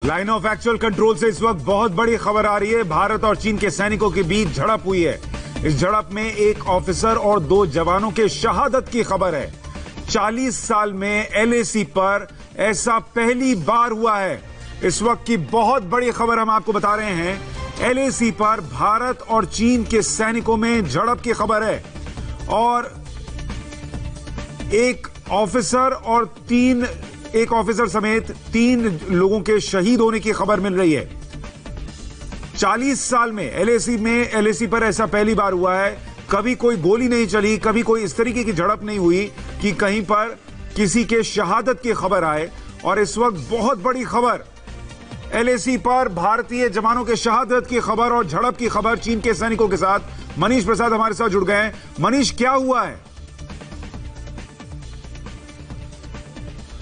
Line of actual control से इस वक्त बहुत बड़ी खबर आ रही है। भारत और चीन के सैनिकों के बीच झड़प हुई है। इस झड़प में एक ऑफिसर और 2 जवानों के शहादत की खबर है। 40 साल में एलएसी पर ऐसा पहली बार हुआ है। इस वक्त की बहुत बड़ी खबर हम आपको बता रहे हैं। एलएसी पर भारत और चीन के सैनिकों में झड़प की खबर है और एक ऑफिसर समेत 3 लोगों के शहीद होने की खबर मिल रही है। 40 साल में एलएसी पर ऐसा पहली बार हुआ है। कभी कोई गोली नहीं चली, कभी कोई इस तरीके की झड़प नहीं हुई कि कहीं पर किसी के शहादत की खबर आए। और इस वक्त बहुत बड़ी खबर, एलएसी पर भारतीय जवानों के शहादत की खबर और झड़प की खबर चीन के सैनिकों के साथ। मनीष प्रसाद हमारे साथ जुड़ गए हैं। मनीष, क्या हुआ है?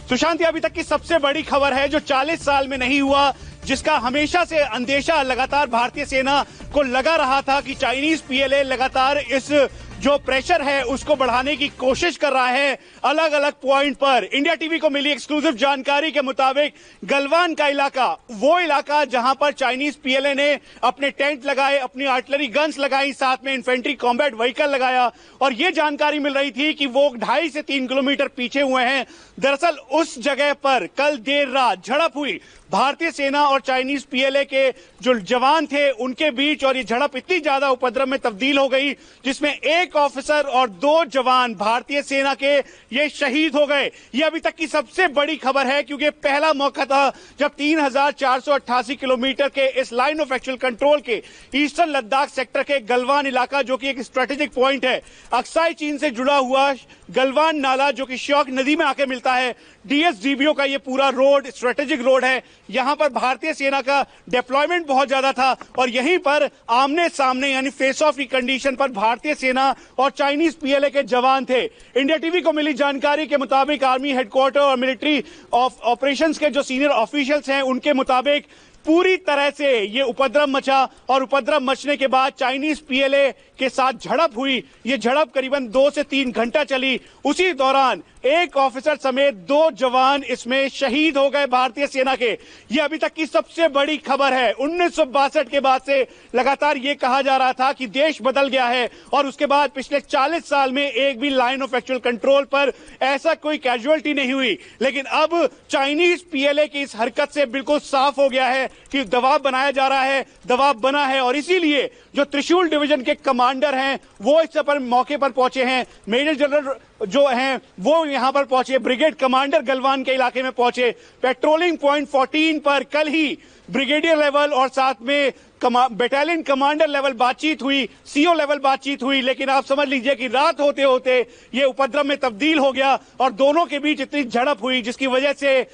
सुशांत, अभी तक की सबसे बड़ी खबर है जो 40 साल में नहीं हुआ, जिसका हमेशा से अंदेशा लगातार भारतीय सेना को लगा रहा था कि चाइनीज पीएलए लगातार इस जो प्रेशर है उसको बढ़ाने की कोशिश कर रहा है अलग अलग पॉइंट पर। इंडिया टीवी को मिली एक्सक्लूसिव जानकारी के मुताबिक गलवान का इलाका, वो इलाका जहां पर चाइनीज पीएलए ने अपने टेंट लगाए, अपनी आर्टिलरी गन्स लगाई, साथ में इन्फेंट्री कॉम्बैट व्हीकल लगाया। और ये जानकारी मिल रही थी कि वो 2.5 से 3 किलोमीटर पीछे हुए हैं। दरअसल उस जगह पर कल देर रात झड़प हुई भारतीय सेना और चाइनीज पीएलए के जो जवान थे उनके बीच, और ये झड़प इतनी ज्यादा उपद्रव में तब्दील हो गई जिसमें एक ऑफिसर और 2 जवान भारतीय सेना के ये शहीद हो गए। ये अभी तक की सबसे बड़ी खबर है, क्योंकि पहला मौका था जब 3488 किलोमीटर के इस लाइन ऑफ एक्चुअल कंट्रोल के ईस्टर्न लद्दाख सेक्टर के गलवान इलाका, जो कि एक स्ट्रेटेजिक पॉइंट है, अक्साई चीन से जुड़ा हुआ गलवान नाला जो कि श्योक नदी में आके मिलता है, डीएसडीबीओ का ये पूरा रोड स्ट्रेटेजिक रोड है। यहां पर भारतीय सेना का डिप्लॉयमेंट बहुत ज्यादा था और यहीं पर आमने सामने यानी फेस ऑफ की कंडीशन पर भारतीय सेना और चाइनीज पीएलए के जवान थे। इंडिया टीवी को मिली जानकारी के मुताबिक आर्मी हेडक्वार्टर और मिलिट्री ऑपरेशंस के जो सीनियर ऑफिशियल्स हैं उनके मुताबिक पूरी तरह से ये उपद्रव मचा और उपद्रव मचने के बाद चाइनीज पीएलए के साथ झड़प हुई। ये झड़प करीबन 2 से 3 घंटा चली। उसी दौरान एक ऑफिसर समेत 2 जवान इसमें शहीद हो गए भारतीय सेना के। ये अभी तक की सबसे बड़ी खबर है। 1962 के बाद से लगातार ये कहा जा रहा था कि देश बदल गया है और उसके बाद पिछले 40 साल में एक भी लाइन ऑफ एक्चुअल कंट्रोल पर ऐसा कोई कैजुअलिटी नहीं हुई। लेकिन अब चाइनीज पीएलए की इस हरकत से बिल्कुल साफ हो गया है कि दबाव बनाया जा रहा है, दबाव बना है। और इसीलिए जो त्रिशूल डिवीजन के कमांडर हैं वो इस पर मौके पर पहुंचे हैं। मेजर जनरल जो हैं वो यहां पर पहुंचे, ब्रिगेड कमांडर गलवान के इलाके में पहुंचे। पेट्रोलिंग पॉइंट 14 पर कल ही ब्रिगेडियर लेवल और साथ में बटालियन कमांडर लेवल बातचीत हुई, सीओ लेवल बातचीत हुई। लेकिन आप समझ लीजिए कि रात होते होते ये उपद्रव में तब्दील हो गया और दोनों के बीच इतनी झड़प हुई जिसकी वजह से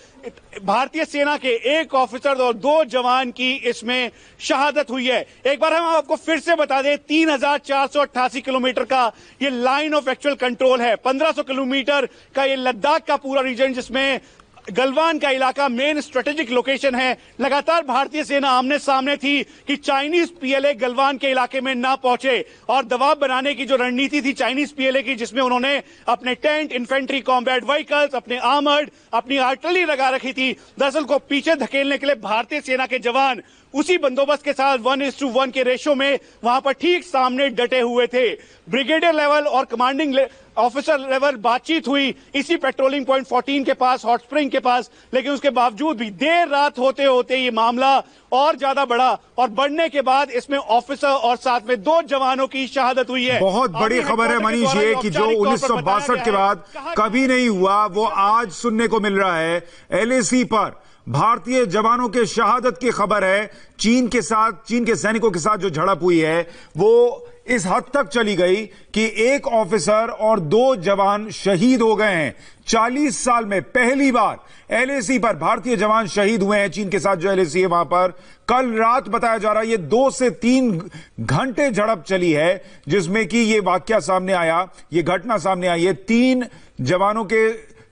भारतीय सेना के एक ऑफिसर और 2 जवान की इसमें शहादत हुई है। एक बार हम आपको फिर से बता दें, 3488 किलोमीटर का ये लाइन ऑफ एक्चुअल कंट्रोल है। 1500 किलोमीटर का ये लद्दाख का पूरा रीजन, जिसमें गलवान का इलाका मेन स्ट्रेटेजिक लोकेशन है। लगातार भारतीय सेना आमने सामने थी कि चाइनीज पीएलए गलवान के इलाके में ना पहुंचे और दबाव बनाने की जो रणनीति थी चाइनीज पीएलए की, जिसमें उन्होंने अपने टेंट, इन्फेंट्री कॉम्बैट व्हीकल्स, अपने आर्मर्ड, अपनी आर्टिलरी लगा रखी थी। दरअसल को पीछे धकेलने के लिए भारतीय सेना के जवान उसी बंदोबस्त के साथ 1:1 के रेशो में वहां पर ठीक सामने डटे हुए थे। ब्रिगेडियर लेवल और कमांडिंग ऑफिसर लेवल बातचीत हुई इसी पेट्रोलिंग पॉइंट 14 के पास, हॉट स्प्रिंग के पास। लेकिन उसके बावजूद भी देर रात होते होते ये मामला और ज्यादा बढ़ा और बढ़ने के बाद इसमें ऑफिसर और साथ में 2 जवानों की शहादत हुई है। बहुत बड़ी खबर है मनीष, ये कि जो 1962 के बाद कभी नहीं हुआ वो आज सुनने को मिल रहा है। एलएसी पर भारतीय जवानों के शहादत की खबर है। चीन के सैनिकों के साथ जो झड़प हुई है वो इस हद तक चली गई कि एक ऑफिसर और 2 जवान शहीद हो गए हैं। 40 साल में पहली बार एलएसी पर भारतीय जवान शहीद हुए हैं। चीन के साथ जो एलएसी है वहां पर कल रात बताया जा रहा है ये 2 से 3 घंटे झड़प चली है, जिसमें कि ये वाकया सामने आया, ये घटना सामने आई है।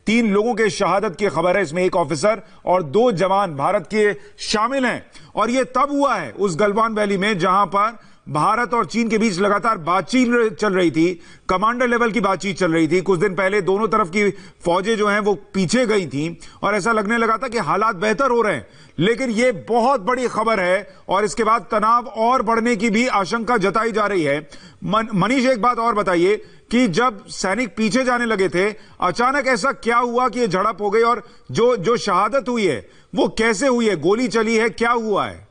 3 लोगों के शहादत की खबर है। इसमें एक ऑफिसर और 2 जवान भारत के शामिल हैं। और यह तब हुआ है उस गलवान वैली में जहां पर भारत और चीन के बीच लगातार बातचीत चल रही थी, कमांडर लेवल की बातचीत चल रही थी। कुछ दिन पहले दोनों तरफ की फौजें जो हैं वो पीछे गई थी और ऐसा लगने लगा था कि हालात बेहतर हो रहे हैं, लेकिन ये बहुत बड़ी खबर है और इसके बाद तनाव और बढ़ने की भी आशंका जताई जा रही है। मनीष, एक बात और बताइए कि जब सैनिक पीछे जाने लगे थे, अचानक ऐसा क्या हुआ कि ये झड़प हो गई और जो शहादत हुई है वो कैसे हुई है? गोली चली है, क्या हुआ है?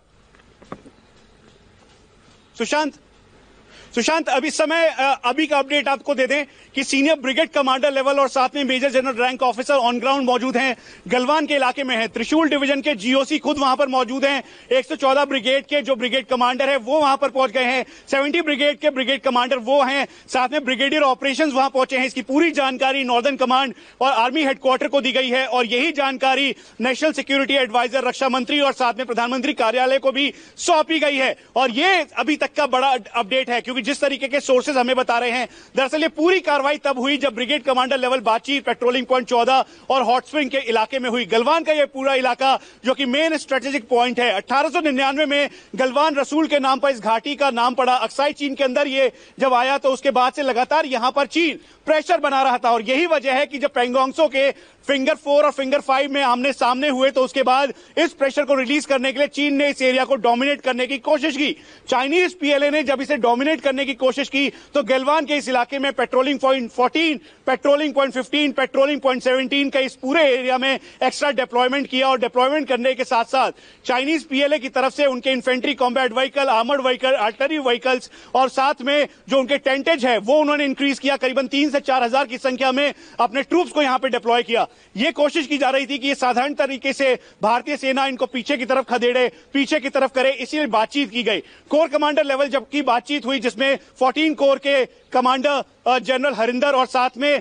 सुशांत अभी समय अभी का अपडेट आपको दे दें कि सीनियर ब्रिगेड कमांडर लेवल और साथ में major general rank officer on ground मौजूद हैं, गलवान के इलाके में है। त्रिशूल डिवीजन के जीओसी खुद वहां पर मौजूद हैं। 114 ब्रिगेड के जो ब्रिगेड कमांडर है वो वहां पर पहुंच गए हैं। 70 ब्रिगेड के ब्रिगेड कमांडर वो हैं, साथ में ब्रिगेडियर ऑपरेशंस वहां पहुंचे हैं। इसकी पूरी जानकारी नॉर्दर्न कमांड और आर्मी हेडक्वार्टर को दी गई है और यही जानकारी नेशनल सिक्योरिटी एडवाइजर, रक्षा मंत्री और साथ में प्रधानमंत्री कार्यालय को भी सौंपी गई है। और ये अभी तक का बड़ा अपडेट है, क्योंकि जिस तरीके के सोर्सेज हमें बता रहे हैं, दरअसल ये पूरी कार्रवाई तब हुई जब ब्रिगेड कमांडर लेवल बातचीत पेट्रोलिंग पॉइंट 14 और हॉट स्प्रिंग के इलाके में हुई। गलवान का ये पूरा इलाका जो कि मेन स्ट्रेटेजिक पॉइंट है, 1899 में गलवान रसूल के नाम पर इस घाटी का नाम पड़ा। अक्साई चीन के अंदर ये जब आया तो उसके बाद से लगातार यहां पर चीन प्रेशर बना रहा था और यही वजह है कि जब पेंगोंगसो के फिंगर 4 और फिंगर 5 में आमने सामने हुए तो उसके बाद इस प्रेशर को रिलीज करने के लिए चीन ने इस एरिया को डोमिनेट करने की कोशिश की। चाइनीज पीएलए ने जब इसे डोमिनेट करने की कोशिश की तो गलवान के इस इलाके में patrolling point 14, patrolling point 15, patrolling point 17 का इस पूरे एरिया में एक्स्ट्रा डिप्लॉयमेंट किया और डिप्लॉयमेंट करने के साथ साथ चाइनीज पीएलए की तरफ से उनके infantry combat vehicle, armoured vehicle, artillery vehicles और साथ में जो उनके टेंटेज है वो उन्होंने इंक्रीज किया। करीबन 3 से 4 हजार की संख्या में अपने ट्रूप्स को यहां पे डिप्लॉय किया। यह कोशिश की जा रही थी कि ये साधारण तरीके से भारतीय सेना इनको पीछे की तरफ खदेड़े, पीछे की तरफ करे, इसीलिए बातचीत की गई। कोर कमांडर लेवल जबकि बातचीत हुई जिसमें 14 कोर के कमांडर जनरल हरिंदर और साथ में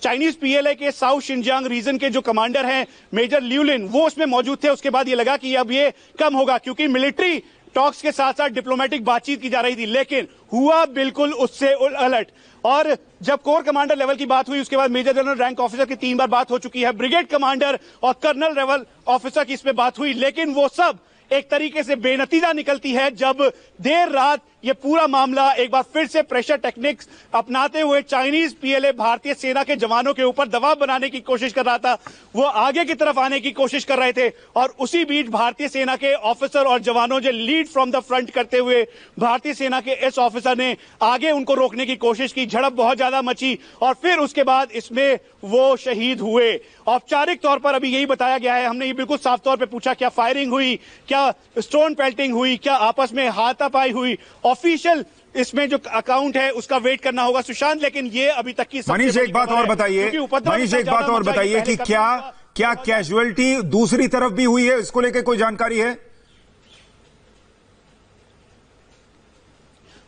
चाइनीज पीएलए के साउथ शिनजियांग रीजन के जो कमांडर हैं मेजर ल्यूलिन, वो उसमें मौजूद थे। उसके बाद ये लगा कि अब ये कम होगा, क्योंकि मिलिट्री टॉक्स के साथ साथ डिप्लोमेटिक बातचीत की जा रही थी, लेकिन हुआ बिल्कुल उससे उलट। और जब कोर कमांडर लेवल की बात हुई उसके बाद मेजर जनरल रैंक ऑफिसर की 3 बार बात हो चुकी है, ब्रिगेड कमांडर और कर्नल लेवल ऑफिसर की इसमें बात हुई, लेकिन वो सब एक तरीके से बेनतीजा निकलती है जब देर रात ये पूरा मामला एक बार फिर से प्रेशर टेक्निक्स अपनाते हुए चाइनीज पीएलए भारतीय सेना के जवानों के ऊपर दबाव बनाने की कोशिश कर रहा था। वो आगे की तरफ आने की कोशिश कर रहे थे और उसी बीच भारतीय सेना के ऑफिसर और जवानों जो लीड फ्रॉम द फ्रंट करते हुए भारतीय सेना के इस ऑफिसर ने आगे उनको रोकने की कोशिश की। झड़प बहुत ज्यादा मची और फिर उसके बाद इसमें वो शहीद हुए। औपचारिक तौर पर अभी यही बताया गया है, हमने ये बिल्कुल साफ तौर पर पूछा क्या फायरिंग हुई, क्या स्टोन पेल्टिंग हुई, क्या आपस में हाथापाई हुई। ऑफिशियल इसमें जो अकाउंट है उसका वेट करना होगा सुशांत, लेकिन ये अभी तक की मनीष एक बात और बताइए, मनीष एक बात और बताइए कि क्या कैजुअलिटी दूसरी तरफ भी हुई है, इसको लेकर कोई जानकारी है?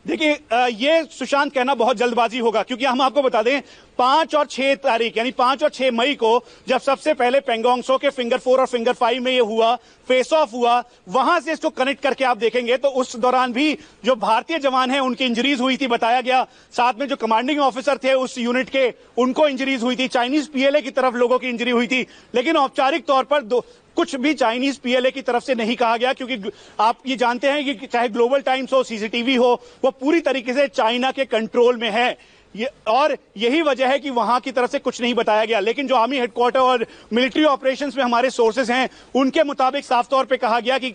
देखिए ये सुशांत कहना बहुत जल्दबाजी होगा, क्योंकि हम आपको बता दें 5 और 6 तारीख यानी 5 और 6 मई को जब सबसे पहले पेंगोंगसो के फिंगर 4 और फिंगर 5 में ये हुआ, फेस ऑफ हुआ, वहां से इसको कनेक्ट करके आप देखेंगे तो उस दौरान भी जो भारतीय जवान हैं उनकी इंजरीज हुई थी, बताया गया। साथ में जो कमांडिंग ऑफिसर थे उस यूनिट के उनको इंजरीज हुई थी, चाइनीज पीएलए की तरफ लोगों की इंजरी हुई थी, लेकिन औपचारिक तौर पर कुछ भी चाइनीज पीएलए की तरफ से नहीं कहा गया, क्योंकि आप ये जानते हैं कि चाहे ग्लोबल टाइम्स हो, सीसीटीवी हो, वो पूरी तरीके से चाइना के कंट्रोल में है। और यही वजह है कि वहां की तरफ से कुछ नहीं बताया गया। लेकिन जो आर्मी हेडक्वार्टर और मिलिट्री ऑपरेशंस में हमारे सोर्सेज हैं उनके मुताबिक साफ तौर पे कहा गया कि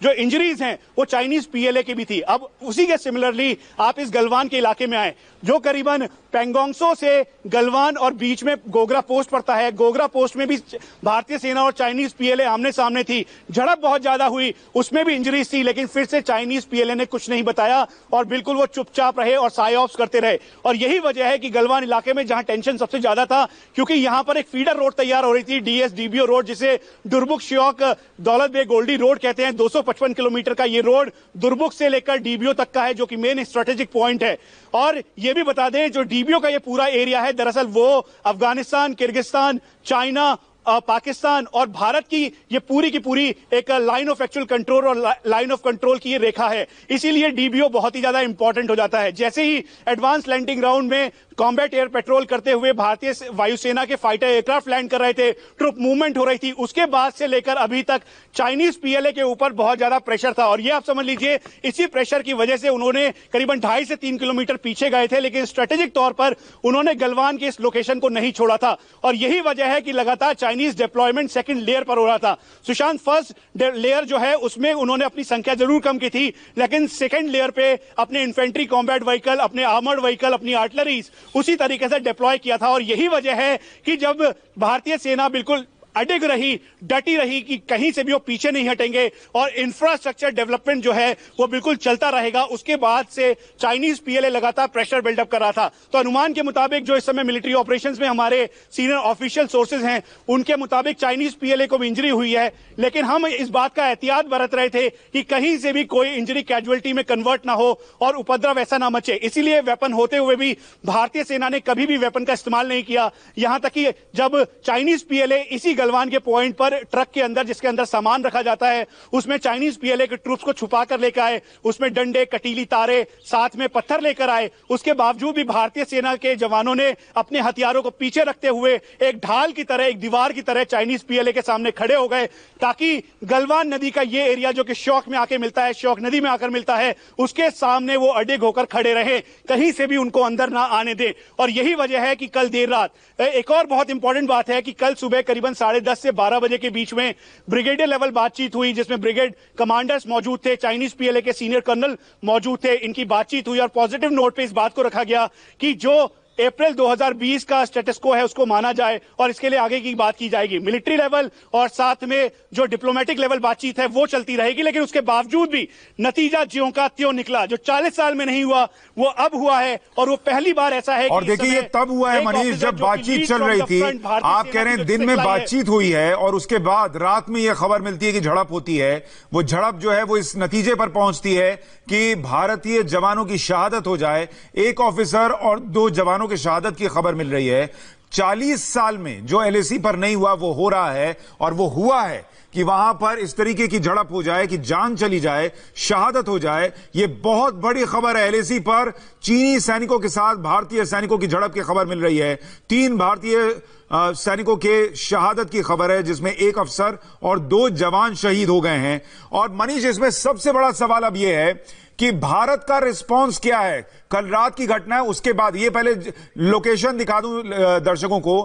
जो इंजरीज हैं वो चाइनीज पीएलए की भी थी। अब उसी के सिमिलरली आप इस गलवान के इलाके में आए जो करीबन पेंगोंगसो से गलवान और बीच में गोगरा पोस्ट पड़ता है। गोगरा पोस्ट में भी भारतीय सेना और चाइनीज पीएलए आमने सामने थी, झड़प बहुत ज्यादा हुई, उसमें भी इंजरीज थी, लेकिन फिर से चाइनीज पीएलए ने कुछ नहीं बताया और बिल्कुल वो चुपचाप रहे और साइऑप्स करते रहे। और यही वजह है कि गलवान इलाके में जहां टेंशन सबसे ज्यादा था, क्योंकि यहां पर एक फीडर रोड तैयार हो रही थी, डीएसडीबीओ रोड, जिसे दुर्बुक श्योक दौलत बे गोल्डी रोड कहते हैं। 255 किलोमीटर का ये रोड दुर्बुक से लेकर डीबीओ तक का है, जो कि मेन स्ट्रेटेजिक पॉइंट है। और ये भी बता दें जो डीबीओ का ये पूरा एरिया है दरअसल वो अफगानिस्तान, किर्गिस्तान, चाइना पाकिस्तान और भारत की ये पूरी की पूरी एक लाइन ऑफ एक्चुअल कंट्रोल और लाइन ऑफ कंट्रोल की ये रेखा है। इसीलिए डीबीओ बहुत ही ज्यादा इंपॉर्टेंट हो जाता है। जैसे ही एडवांस लैंडिंग ग्राउंड में कॉम्बैट एयर पेट्रोल करते हुए भारतीय वायुसेना के फाइटर एयरक्राफ्ट लैंड कर रहे थे, ट्रुप मूवमेंट हो रही थी, उसके बाद से लेकर अभी तक चाइनीज पीएलए के ऊपर बहुत ज्यादा प्रेशर था। और ये आप समझ लीजिए, इसी प्रेशर की वजह से उन्होंने करीबन 2.5 से 3 किलोमीटर पीछे गए थे, लेकिन स्ट्रेटेजिक तौर पर उन्होंने गलवान के इस लोकेशन को नहीं छोड़ा था। और यही वजह है कि लगातार चाइनीज डिप्लॉयमेंट सेकंड लेयर पर हो रहा था। सुशांत, फर्स्ट लेयर जो है उसमें उन्होंने अपनी संख्या जरूर कम की थी, लेकिन सेकंड लेयर पे अपने इन्फेंट्री कॉम्बैट व्हीकल, अपने आर्मर्ड व्हीकल, अपनी आर्टिलरीज उसी तरीके से डिप्लॉय किया था। और यही वजह है कि जब भारतीय सेना बिल्कुल अडिग रही, डटी रही कि कहीं से भी वो पीछे नहीं हटेंगे और इंफ्रास्ट्रक्चर डेवलपमेंट जो है वो बिल्कुल चलता रहेगा, उसके बाद से चाइनीज पीएलए लगातार प्रेशर बिल्डअप कर रहा था। तो अनुमान के मुताबिक जो इस समय मिलिट्री ऑपरेशंस में हमारे सीनियर ऑफिशियल सोर्सेज हैं, उनके मुताबिक चाइनीज पीएलए को भी इंजरी हुई है, लेकिन हम इस बात का एहतियात बरत रहे थे कि कहीं से भी कोई इंजरी कैजुअलिटी में कन्वर्ट ना हो और उपद्रव ऐसा ना मचे। इसीलिए वेपन होते हुए भी भारतीय सेना ने कभी भी वेपन का इस्तेमाल नहीं किया। यहां तक कि जब चाइनीज पीएलए इसी गलवान के पॉइंट पर ट्रक के अंदर, जिसके अंदर सामान रखा जाता है, उसमें चाइनीज पीएलए के ट्रूप्स को छुपा कर लेकर आए, उसमें डंडे, कटीली तारे, साथ में पत्थर लेकर आए, उसके बावजूद भी भारतीय सेना के जवानों ने अपने हथियारों को पीछे रखते हुए एक ढाल की तरह, एक दीवार की तरह चाइनीज पीएलए के सामने खड़े हो गए, ताकि गलवान नदी का ये एरिया जो कि शौक में आके मिलता है, शौक नदी में आकर मिलता है, उसके सामने वो अडिग होकर खड़े रहे, कहीं से भी उनको अंदर ना आने दें। और यही वजह है कि कल देर रात एक और बहुत इंपॉर्टेंट बात है कि कल सुबह करीबन 10:30 से 12 बजे के बीच में ब्रिगेडियर लेवल बातचीत हुई, जिसमें ब्रिगेड कमांडर्स मौजूद थे, चाइनीज पीएलए के सीनियर कर्नल मौजूद थे। इनकी बातचीत हुई और पॉजिटिव नोट पे इस बात को रखा गया कि जो अप्रैल 2020 का स्टेटस को है उसको माना जाए और इसके लिए आगे की बात की जाएगी। मिलिट्री लेवल और साथ में जो डिप्लोमेटिक लेवल बातचीत है वो चलती रहेगी, लेकिन उसके बावजूद भी नतीजा ज्यों का त्यों निकला। जो 40 साल में नहीं हुआ वो अब हुआ है, और वो पहली बार ऐसा है। और देखिए, ये तब हुआ है मनीष, जब बातचीत चल रही थी। आप कह रहे हैं दिन में बातचीत हुई है और उसके बाद रात में यह खबर मिलती है कि झड़प होती है। वो झड़प जो है वो इस नतीजे पर पहुंचती है कि भारतीय जवानों की शहादत हो जाए। एक ऑफिसर और 2 जवानों की शहादत की खबर मिल रही है। 40 साल में जो एलएसी पर नहीं हुआ वो हो रहा है, और वो हुआ है कि वहां पर इस तरीके की झड़प हो जाए कि जान चली जाए, शहादत हो जाए। ये बहुत बड़ी खबर है। एलएसी पर चीनी सैनिकों के साथ भारतीय सैनिकों की झड़प की खबर मिल रही है। 3 भारतीय सैनिकों के शहादत की खबर है, जिसमें 1 अफसर और 2 जवान शहीद हो गए हैं। और मनीष, इसमें सबसे बड़ा सवाल अब यह है कि भारत का रिस्पांस क्या है। कल रात की घटना है, उसके बाद ये पहले लोकेशन दिखा दूं दर्शकों को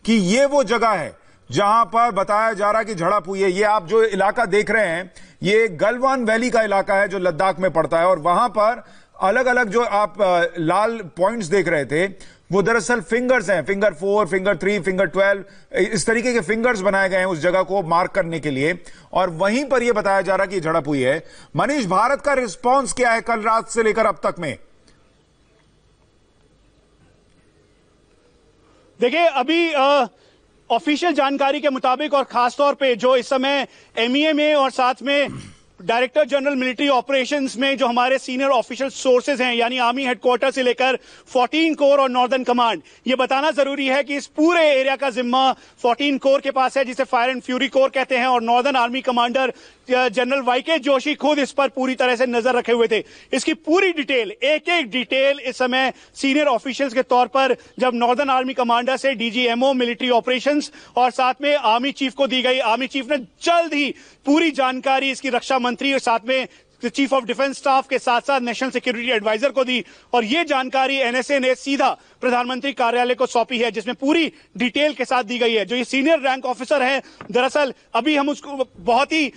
कि ये वो जगह है जहां पर बताया जा रहा है कि झड़प हुई है। ये आप जो इलाका देख रहे हैं, ये गलवान वैली का इलाका है जो लद्दाख में पड़ता है। और वहां पर अलग अलग जो आप लाल पॉइंट्स देख रहे थे, वो दरअसल फिंगर्स हैं, फिंगर 4, फिंगर 3, फिंगर 12, इस तरीके के फिंगर्स बनाए गए हैं उस जगह को मार्क करने के लिए। और वहीं पर यह बताया जा रहा है कि झड़प हुई है। मनीष, भारत का रिस्पांस क्या है कल रात से लेकर अब तक में? देखिए, अभी ऑफिशियल जानकारी के मुताबिक और खासतौर पे जो इस समय एमईए में और साथ में डायरेक्टर जनरल मिलिट्री ऑपरेशंस में जो हमारे सीनियर ऑफिशियल सोर्सेज हैं, यानी आर्मी हेडक्वार्टर से लेकर 14 कोर और नॉर्दर्न कमांड, ये बताना जरूरी है कि इस पूरे एरिया का जिम्मा 14 कोर के पास है, जिसे फायर एंड फ्यूरी कोर कहते हैं। और northern army commander general YK Joshi खुद इस पर पूरी तरह से नजर रखे हुए थे। इसकी पूरी डिटेल, एक एक डिटेल इस समय सीनियर ऑफिशियल्स के तौर पर जब नॉर्दर्न आर्मी कमांडर से डीजीएमओ मिलिट्री ऑपरेशंस और साथ में आर्मी चीफ को दी गई। आर्मी चीफ ने जल्द ही पूरी जानकारी इसकी रक्षा मंत्री और साथ में चीफ ऑफ डिफेंस स्टाफ के साथ साथ नेशनल सिक्योरिटी एडवाइजर को दी, और यह जानकारी एनएसए ने सीधा प्रधानमंत्री कार्यालय को सौंपी है, जिसमें पूरी डिटेल के साथ दी गई है। जो ये सीनियर रैंक ऑफिसर है, दरअसल अभी हम उसको बहुत ही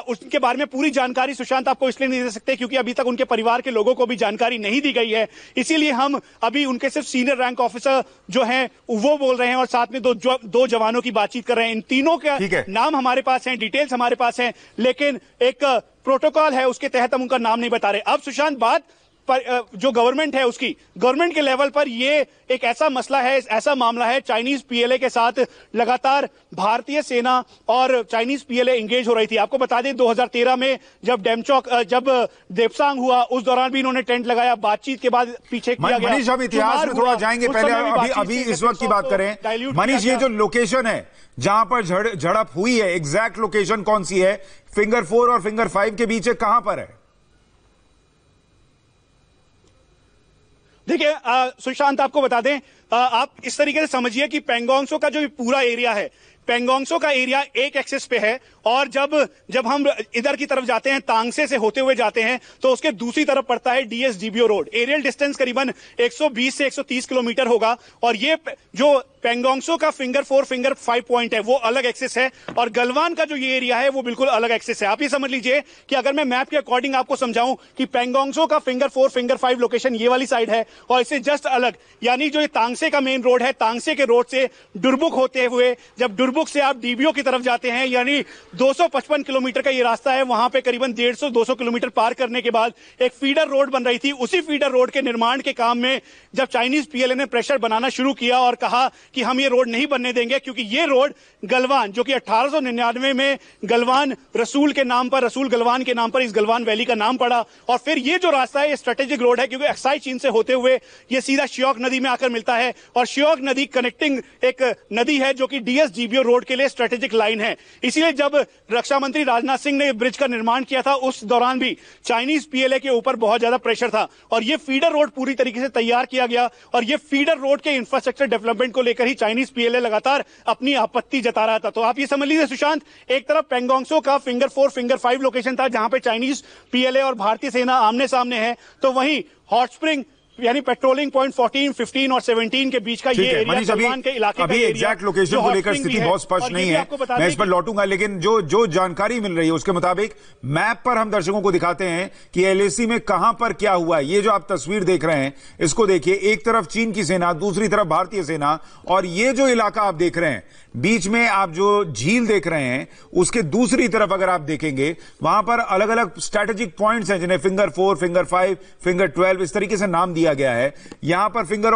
उसके बारे में पूरी जानकारी सुशांत आपको इसलिए नहीं दे सकते क्योंकि अभी तक उनके परिवार के लोगों को भी जानकारी नहीं दी गई है। इसीलिए हम अभी उनके सिर्फ सीनियर रैंक ऑफिसर जो है वो बोल रहे हैं और साथ में 2 जवानों की बातचीत कर रहे हैं। इन तीनों के नाम हमारे पास हैं, डिटेल्स हमारे पास हैं, लेकिन एक प्रोटोकॉल है उसके तहत हम उनका नाम नहीं बता रहे। अब सुशांत, बात जो गवर्नमेंट है उसकी गवर्नमेंट के लेवल पर ये एक ऐसा मसला है, ऐसा मामला है। चाइनीज पीएलए के साथ लगातार भारतीय सेना और चाइनीज पीएलए एंगेज हो रही थी। आपको बता दें 2013 में जब जब देपसांग हुआ उस दौरान भी इन्होंने टेंट लगाया, बातचीत के बाद पीछे किया गया। मनीष, हम इतिहास में थोड़ा जाएंगे, पहले अभी इस वक्त की बात करें। मनीष, ये जो लोकेशन है जहां पर झड़प हुई है, एग्जैक्ट लोकेशन कौन सी है? फिंगर 4 और फिंगर 5 के बीच कहां पर है? देखिए सुशांत, आपको बता दें, आप इस तरीके से समझिए कि पैंगोंग त्सो का जो पूरा एरिया है, पैंगोंग त्सो का एरिया एक एक्सिस पे है, और जब हम इधर की तरफ जाते हैं, तांगसे से होते हुए जाते हैं, तो उसके दूसरी तरफ पड़ता है डीएसडीबीओ रोड। एरियल डिस्टेंस करीबन 120 से 130 किलोमीटर होगा। और ये जो पैंगोंग त्सो का फिंगर 4 फिंगर 5 पॉइंट है वो अलग एक्सिस है, और गलवान का जो ये एरिया है वो बिल्कुल अलग एक्सिस है। आप ये समझ लीजिए कि अगर मैं मैप के अकॉर्डिंग आपको समझाऊं कि पैंगोंग त्सो का फिंगर 4 फिंगर 5 लोकेशन ये वाली साइड है, और इससे जस्ट अलग यानी जो ये तांगसे का मेन रोड है, तांगसे के रोड से डुरबुक होते हुए जब डुरबुक से आप डीबीओ की तरफ जाते हैं, यानी 255 किलोमीटर का ये रास्ता है, वहां पे करीबन 150-200 किलोमीटर पार करने के बाद एक फीडर रोड बन रही थी। उसी फीडर रोड के निर्माण के काम में जब चाइनीज पीएलए ने प्रेशर बनाना शुरू किया और कहा कि हम ये रोड नहीं बनने देंगे, क्योंकि ये रोड गलवान, जो कि 1899 में गलवान रसूल के नाम पर, रसूल गलवान के नाम पर इस गलवान वैली का नाम पड़ा। और फिर ये जो रास्ता है ये स्ट्रेटेजिक रोड है, क्योंकि अक्साई चीन से होते हुए ये सीधा श्योक नदी में आकर मिलता है, और श्योक नदी कनेक्टिंग एक नदी है जो कि डीएसडीबीओ रोड के लिए स्ट्रेटेजिक लाइन है। इसीलिए जब रक्षा मंत्री राजनाथ सिंह ने ब्रिज का निर्माण किया था, उस दौरान भी चाइनीज पीएलए के ऊपर बहुत ज्यादा प्रेशर था, और ये फीडर रोड पूरी तरीके से तैयार किया गया। और ये फीडर रोड के इंफ्रास्ट्रक्चर डेवलपमेंट को लेकर ही चाइनीज पीएलए लगातार अपनी आपत्ति जता रहा था। तो आप ये समझ लीजिए सुशांत, एक तरफ पैंगोंग त्सो का फिंगर 4 फिंगर 5 लोकेशन था जहां पे चाइनीज पीएलए और भारतीय सेना आमने सामने है, तो वहीं हॉट स्प्रिंग यानी पेट्रोलिंग पॉइंट 14, 15 और 17 के बीच का ये एरिया गलवान के इलाके का एरिया, एग्जैक्ट लोकेशन को लेकर स्थिति बहुत स्पष्ट नहीं है, मैं इस पर लौटूंगा। लेकिन जो जानकारी मिल रही है उसके मुताबिक मैप पर हम दर्शकों को दिखाते हैं कि एलएसी में कहां पर क्या हुआ है। ये जो आप तस्वीर देख रहे हैं इसको देखिए, एक तरफ चीन की सेना, दूसरी तरफ भारतीय सेना, और ये जो इलाका आप देख रहे हैं, बीच में आप जो झील देख रहे हैं उसके दूसरी तरफ अगर आप देखेंगे वहां पर अलग अलग स्ट्रैटेजिक पॉइंट्स हैं जिन्हें फिंगर 4 फिंगर 5 फिंगर 12 इस तरीके से नाम दिया गया है। यहां पर फिंगर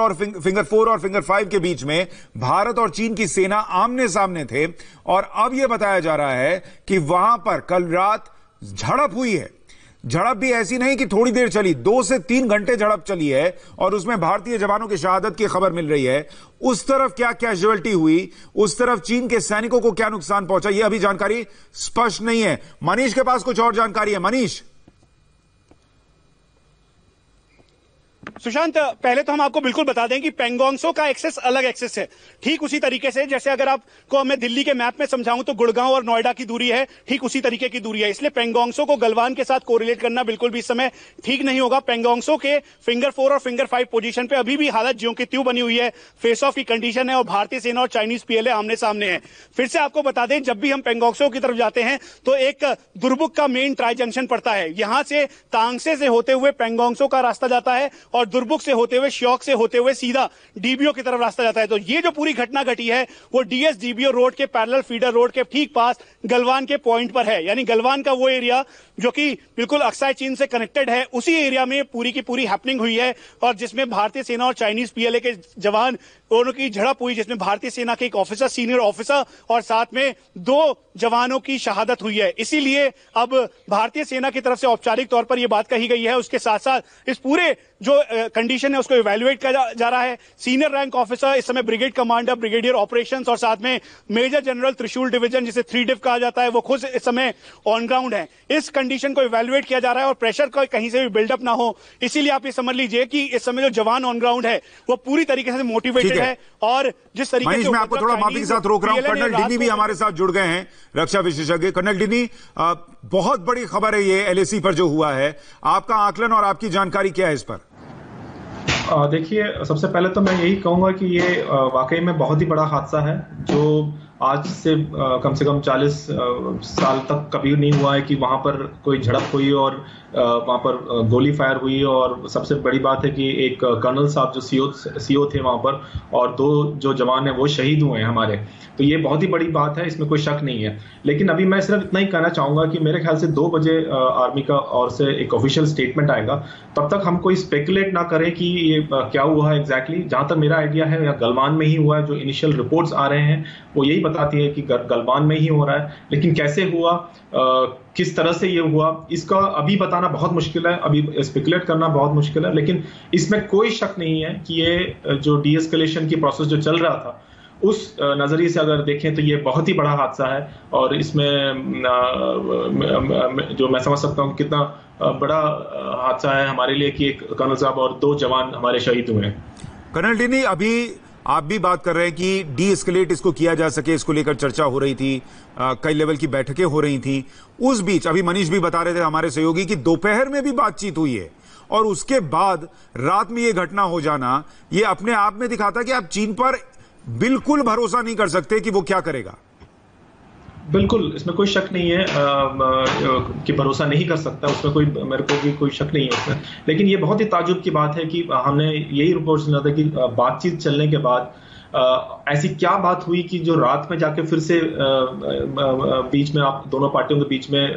4 और फिंगर 5 के बीच में भारत और चीन की सेना आमने सामने थे, और अब यह बताया जा रहा है कि वहां पर कल रात झड़प हुई है। झड़प भी ऐसी नहीं कि थोड़ी देर चली, 2 से 3 घंटे झड़प चली है, और उसमें भारतीय जवानों की शहादत की खबर मिल रही है। उस तरफ क्या कैजुअल्टी हुई, उस तरफ चीन के सैनिकों को क्या नुकसान पहुंचा, यह अभी जानकारी स्पष्ट नहीं है। मनीष के पास कुछ और जानकारी है। मनीष। सुशांत, पहले तो हम आपको बिल्कुल बता दें कि पैंगोंग त्सो का एक्सेस अलग एक्सेस है, ठीक उसी तरीके से जैसे अगर आपको मैं दिल्ली के मैप में समझाऊं तो गुड़गांव और नोएडा की दूरी है, ठीक उसी तरीके की दूरी है। इसलिए पैंगोंग त्सो को गलवान के साथ कोरिलेट करना बिल्कुल भी इस समय ठीक नहीं होगा। पैंगोंग त्सो के फिंगर 4 और फिंगर 5 पोजीशन पे अभी भी हालत ज्यों की त्यों बनी हुई है, फेस ऑफ की कंडीशन है, और भारतीय सेना और चाइनीज पीएलए आमने सामने है। फिर से आपको बता दें, जब भी हम पैंगोंग त्सो की तरफ जाते हैं तो एक दुरबुक का मेन ट्राई जंक्शन पड़ता है, यहां से तांगसे से होते हुए पैंगोंग त्सो का रास्ता जाता है, और दुरबुक से होते हुए, श्योक से होते हुए सीधा डीबीओ की तरफ रास्ता जाता है। तो ये जो पूरी घटना घटी है वो डीएसडीबीओ रोड के पैरेलल फीडर रोड के ठीक पास गलवान के पॉइंट पर है, यानी गलवान का वो एरिया जो कि बिल्कुल अक्साई चीन से कनेक्टेड है, उसी एरिया में पूरी की पूरी हैपनिंग हुई है, और जिसमें भारतीय सेना और चाइनीज पीएलए के जवान दोनों की झड़प हुई, जिसमें भारतीय सेना के एक ऑफिसर, सीनियर ऑफिसर, और साथ में 2 जवानों की शहादत हुई है। इसीलिए अब भारतीय सेना की तरफ से औपचारिक तौर पर यह बात कही गई है। उसके साथ साथ इस पूरे जो कंडीशन है उसको इवैल्यूएट किया जा रहा है। सीनियर रैंक ऑफिसर इस समय ब्रिगेड कमांडर, ब्रिगेडियर ऑपरेशंस, और साथ में मेजर जनरल त्रिशूल डिवीजन जिसे 3 डिव कहा जाता है, वो खुद इस समय ऑन ग्राउंड है। इस कंडीशन को इवैल्यूएट किया जा रहा है और प्रेशर का कहीं से भी बिल्डअप ना हो, इसीलिए आप ये समझ लीजिए कि इस समय जो जवान ऑन ग्राउंड है वो पूरी तरीके से मोटिवेटेड है। और जिस तरीके से मैं आपको थोड़ा माफी के साथ रोक रहा हूं, कर्नल डिनी भी हमारे साथ जुड़ गए हैं, रक्षा विशेषज्ञ। कर्नल डिनी, बहुत बड़ी खबर है ये एलएसी पर जो हुआ है, आपका आकलन और आपकी जानकारी क्या है इस पर? देखिए, सबसे पहले तो मैं यही कहूंगा कि ये वाकई में बहुत ही बड़ा हादसा है जो आज से कम 40 साल तक कभी नहीं हुआ है कि वहां पर कोई झड़प हुई और वहां पर गोली फायर हुई। और सबसे बड़ी बात है कि एक कर्नल साहब जो सीओ थे वहां पर, और 2 जो जवान हैं वो शहीद हुए हैं हमारे। तो ये बहुत ही बड़ी बात है, इसमें कोई शक नहीं है। लेकिन अभी मैं सिर्फ इतना ही कहना चाहूंगा कि मेरे ख्याल से 2 बजे आर्मी का ओर से एक ऑफिशियल स्टेटमेंट आएगा, तब तक हम कोई स्पेकुलेट ना करें कि ये क्या हुआ है एग्जैक्टली। जहां तक मेरा आइडिया है या गलवान में ही हुआ है, जो इनिशियल रिपोर्ट्स आ रहे हैं वो यही बताती है कि गलवान में ही हो रहा है। लेकिन कैसे हुआ, किस तरह से ये हुआ, इसका अभी बताना बहुत मुश्किल है, अभी स्पेकुलेट करना बहुत मुश्किल है। लेकिन इसमें कोई शक नहीं है कि ये जो डीएस्केलेशन की प्रोसेस जो चल रहा था, उस नजरिए से अगर देखें तो ये बहुत ही बड़ा हादसा है। और इसमें जो मैं समझ सकता हूँ कितना बड़ा हादसा है हमारे लिए कि एक कर्नल साहब और 2 जवान हमारे शहीद हुए हैं। कर्नल डिनी, अभी आप भी बात कर रहे हैं कि डी एस्केलेट इसको किया जा सके, इसको लेकर चर्चा हो रही थी, कई लेवल की बैठकें हो रही थी। उस बीच अभी मनीष भी बता रहे थे हमारे सहयोगी कि दोपहर में भी बातचीत हुई है और उसके बाद रात में ये घटना हो जाना, ये अपने आप में दिखाता कि आप चीन पर बिल्कुल भरोसा नहीं कर सकते कि वो क्या करेगा। बिल्कुल, इसमें कोई शक नहीं है कि भरोसा नहीं कर सकता, उसमें कोई मेरे को भी कोई शक नहीं है उसमें। लेकिन ये बहुत ही ताज्जुब की बात है कि हमने यही रिपोर्ट सुना था कि बातचीत चलने के बाद ऐसी क्या बात हुई कि जो रात में जाके फिर से बीच में आप दोनों पार्टियों के बीच में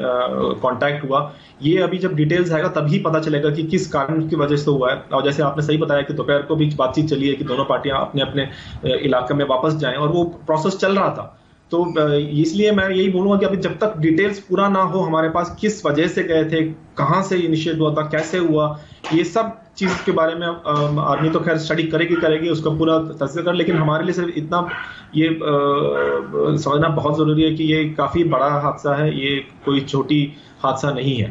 कांटेक्ट हुआ। ये अभी जब डिटेल्स आएगा तभी पता चलेगा कि किस कारण की वजह से हुआ है। और जैसे आपने सही बताया कि दोपहर को भी बातचीत चली है कि दोनों पार्टियां अपने अपने इलाके में वापस जाएं, और वो प्रोसेस चल रहा था। तो इसलिए मैं यही बोलूंगा कि अभी जब तक डिटेल्स पूरा ना हो हमारे पास, किस वजह से गए थे, कहां से इनिशिएट हुआ था, कैसे हुआ, ये सब चीज के बारे में आर्मी तो खैर स्टडी करेगी उसका पूरा तस्वीर कर। लेकिन हमारे लिए सिर्फ इतना ये समझना बहुत जरूरी है कि ये काफी बड़ा हादसा है, ये कोई छोटी हादसा नहीं है।